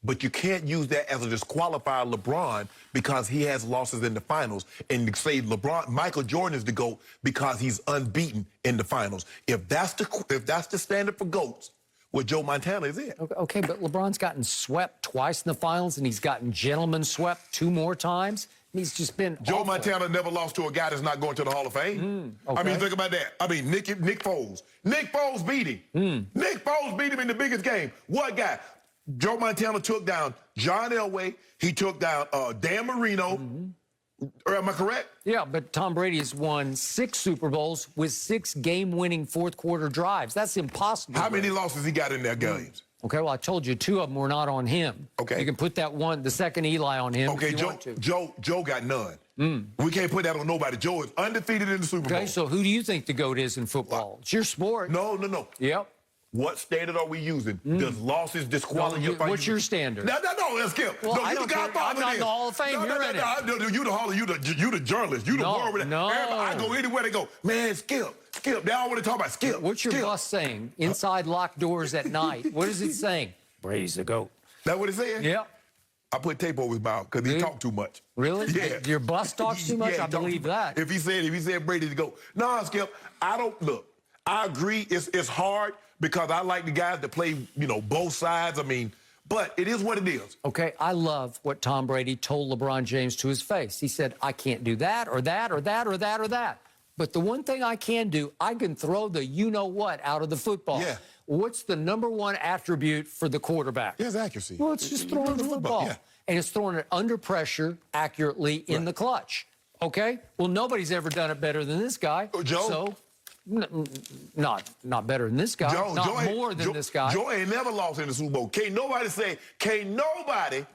[SPEAKER 4] But you can't use that as a disqualifier LeBron because he has losses in the finals and say Michael Jordan is the GOAT because he's unbeaten in the finals. If that's the standard for GOATs, well, Joe Montana is it.
[SPEAKER 3] Okay, but LeBron's gotten swept twice in the finals and he's gotten gentleman swept 2 more times. He's just been
[SPEAKER 4] Joe Montana never lost to a guy that's not going to the Hall of Fame. I mean, think about that. I mean, Nick Foles. Nick Foles beat him. Nick Foles beat him in the biggest game. What guy? Joe Montana took down John Elway. He took down Dan Marino. Am I correct?
[SPEAKER 3] Yeah, but Tom Brady has won 6 Super Bowls with 6 game-winning fourth-quarter drives. That's impossible.
[SPEAKER 4] How many losses he got in their games?
[SPEAKER 3] Okay, well, I told you 2 of them were not on him.
[SPEAKER 4] Okay.
[SPEAKER 3] You can put that one, the second Eli on him.
[SPEAKER 4] Okay, Joe got none. We can't put that on nobody. Joe is undefeated in the Super Bowl.
[SPEAKER 3] Okay, so who do you think the GOAT is in football? It's your sport.
[SPEAKER 4] No.
[SPEAKER 3] Yep.
[SPEAKER 4] What standard are we using? Does losses disqualify?
[SPEAKER 3] What's your standard?
[SPEAKER 4] No, let's skip.
[SPEAKER 3] Well,
[SPEAKER 4] no,
[SPEAKER 3] I
[SPEAKER 4] you
[SPEAKER 3] don't
[SPEAKER 4] the
[SPEAKER 3] care.
[SPEAKER 4] godfather.
[SPEAKER 3] I'm not in the Hall of Fame. You're in it.
[SPEAKER 4] You the journalist. You the one.
[SPEAKER 3] No.
[SPEAKER 4] I go anywhere they go. Man, Skip. They all want to talk about Skip.
[SPEAKER 3] What's your bus saying? Inside locked doors at night. What is it saying? Brady's the GOAT.
[SPEAKER 4] That what it's saying?
[SPEAKER 3] Yeah.
[SPEAKER 4] I put tape over his mouth because he talked too much.
[SPEAKER 3] Really?
[SPEAKER 4] Yeah.
[SPEAKER 3] Your bus talks too much? I believe that.
[SPEAKER 4] If he said Brady's the GOAT. No, Skip. I agree. It's hard. Because I like the guys that play, both sides. I mean, but it is what it is. Okay, I love what Tom Brady told LeBron James to his face. He said, I can't do that or that or that or that or that. But the one thing I can do, I can throw the you-know-what out of the football. Yeah. What's the #1 attribute for the quarterback? Yes, accuracy. Well, it's just throwing the football. Yeah. And it's throwing it under pressure accurately in the clutch. Okay? Well, nobody's ever done it better than this guy. Joe? So, not better than this guy. Not more than this guy. Joe ain't never lost in the Super Bowl. Can't nobody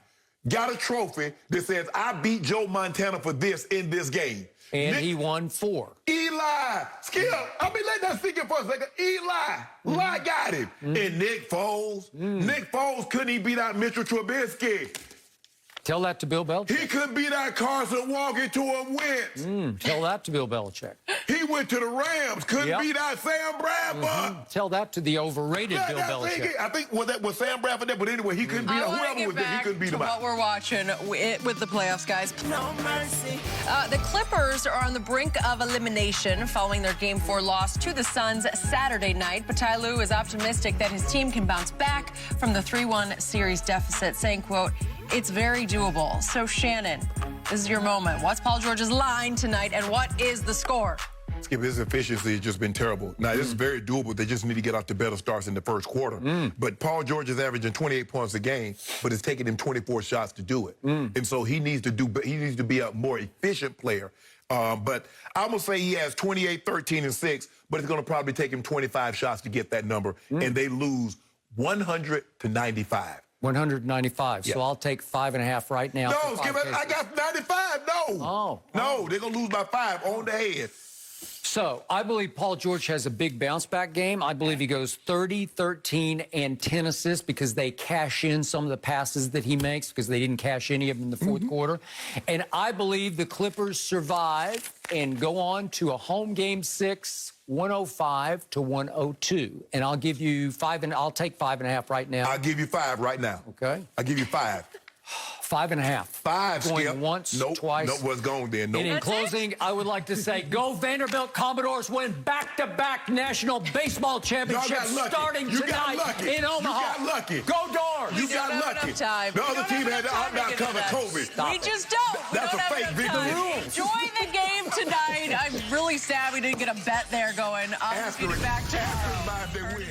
[SPEAKER 4] got a trophy that says, I beat Joe Montana for this in this game. And he won 4. Eli, Skip, let that sink in for a second. Eli got him. And Nick Foles. Nick Foles couldn't even beat out Mitchell Trubisky. Tell that to Bill Belichick. He couldn't beat out Carson Walker to a Wentz. Tell that to Bill Belichick. He went to the Rams, couldn't beat out Sam Bradford. Tell that to the overrated Bill Belichick. I think that was Sam Bradford there, but anyway, he couldn't beat out whoever was there. He couldn't beat him out.
[SPEAKER 2] What we're watching with the playoffs, guys. No mercy. The Clippers are on the brink of elimination following their Game 4 loss to the Suns Saturday night. But Ty Lue is optimistic that his team can bounce back from the 3-1 series deficit, saying, quote, it's very doable. So, Shannon, this is your moment. What's Paul George's line tonight, and what is the score?
[SPEAKER 4] Skip, his efficiency has just been terrible. Now, this is very doable. They just need to get off to better starts in the first quarter. But Paul George is averaging 28 points a game, but it's taking him 24 shots to do it. And so he needs to be a more efficient player. But I'm going to say he has 28, 13, and 6, but it's going to probably take him 25 shots to get that number, and they lose 100-95.
[SPEAKER 3] 195.
[SPEAKER 4] Yeah.
[SPEAKER 3] So I'll take 5.5 right now.
[SPEAKER 4] No, Skip, I got 95. No. No, they're going to lose by 5 on the head.
[SPEAKER 3] So I believe Paul George has a big bounce-back game. I believe he goes 30, 13, and 10 assists because they cash in some of the passes that he makes because they didn't cash any of them in the fourth quarter. And I believe the Clippers survive and go on to a home game 6, 105-102. And I'll give you 5, and I'll take 5.5 right now.
[SPEAKER 4] I'll give you 5 right now.
[SPEAKER 3] Okay.
[SPEAKER 4] I'll give you 5.
[SPEAKER 3] 5.5.
[SPEAKER 4] 5,
[SPEAKER 3] going
[SPEAKER 4] Skip.
[SPEAKER 3] once,
[SPEAKER 4] Nope.
[SPEAKER 3] twice.
[SPEAKER 4] Nope, what's going there? Nope.
[SPEAKER 3] And in closing, I would like to say, go Vanderbilt Commodores, win back-to-back national baseball championships starting tonight in Omaha.
[SPEAKER 4] You got lucky.
[SPEAKER 3] Go Doors.
[SPEAKER 4] You got lucky. The other team had to out-cover Kobe.
[SPEAKER 2] We just don't.
[SPEAKER 4] That's a fake victory.
[SPEAKER 2] Enjoy the game tonight. I'm really sad we didn't get a bet there going. I'll just get it back to
[SPEAKER 4] Ask them if they win.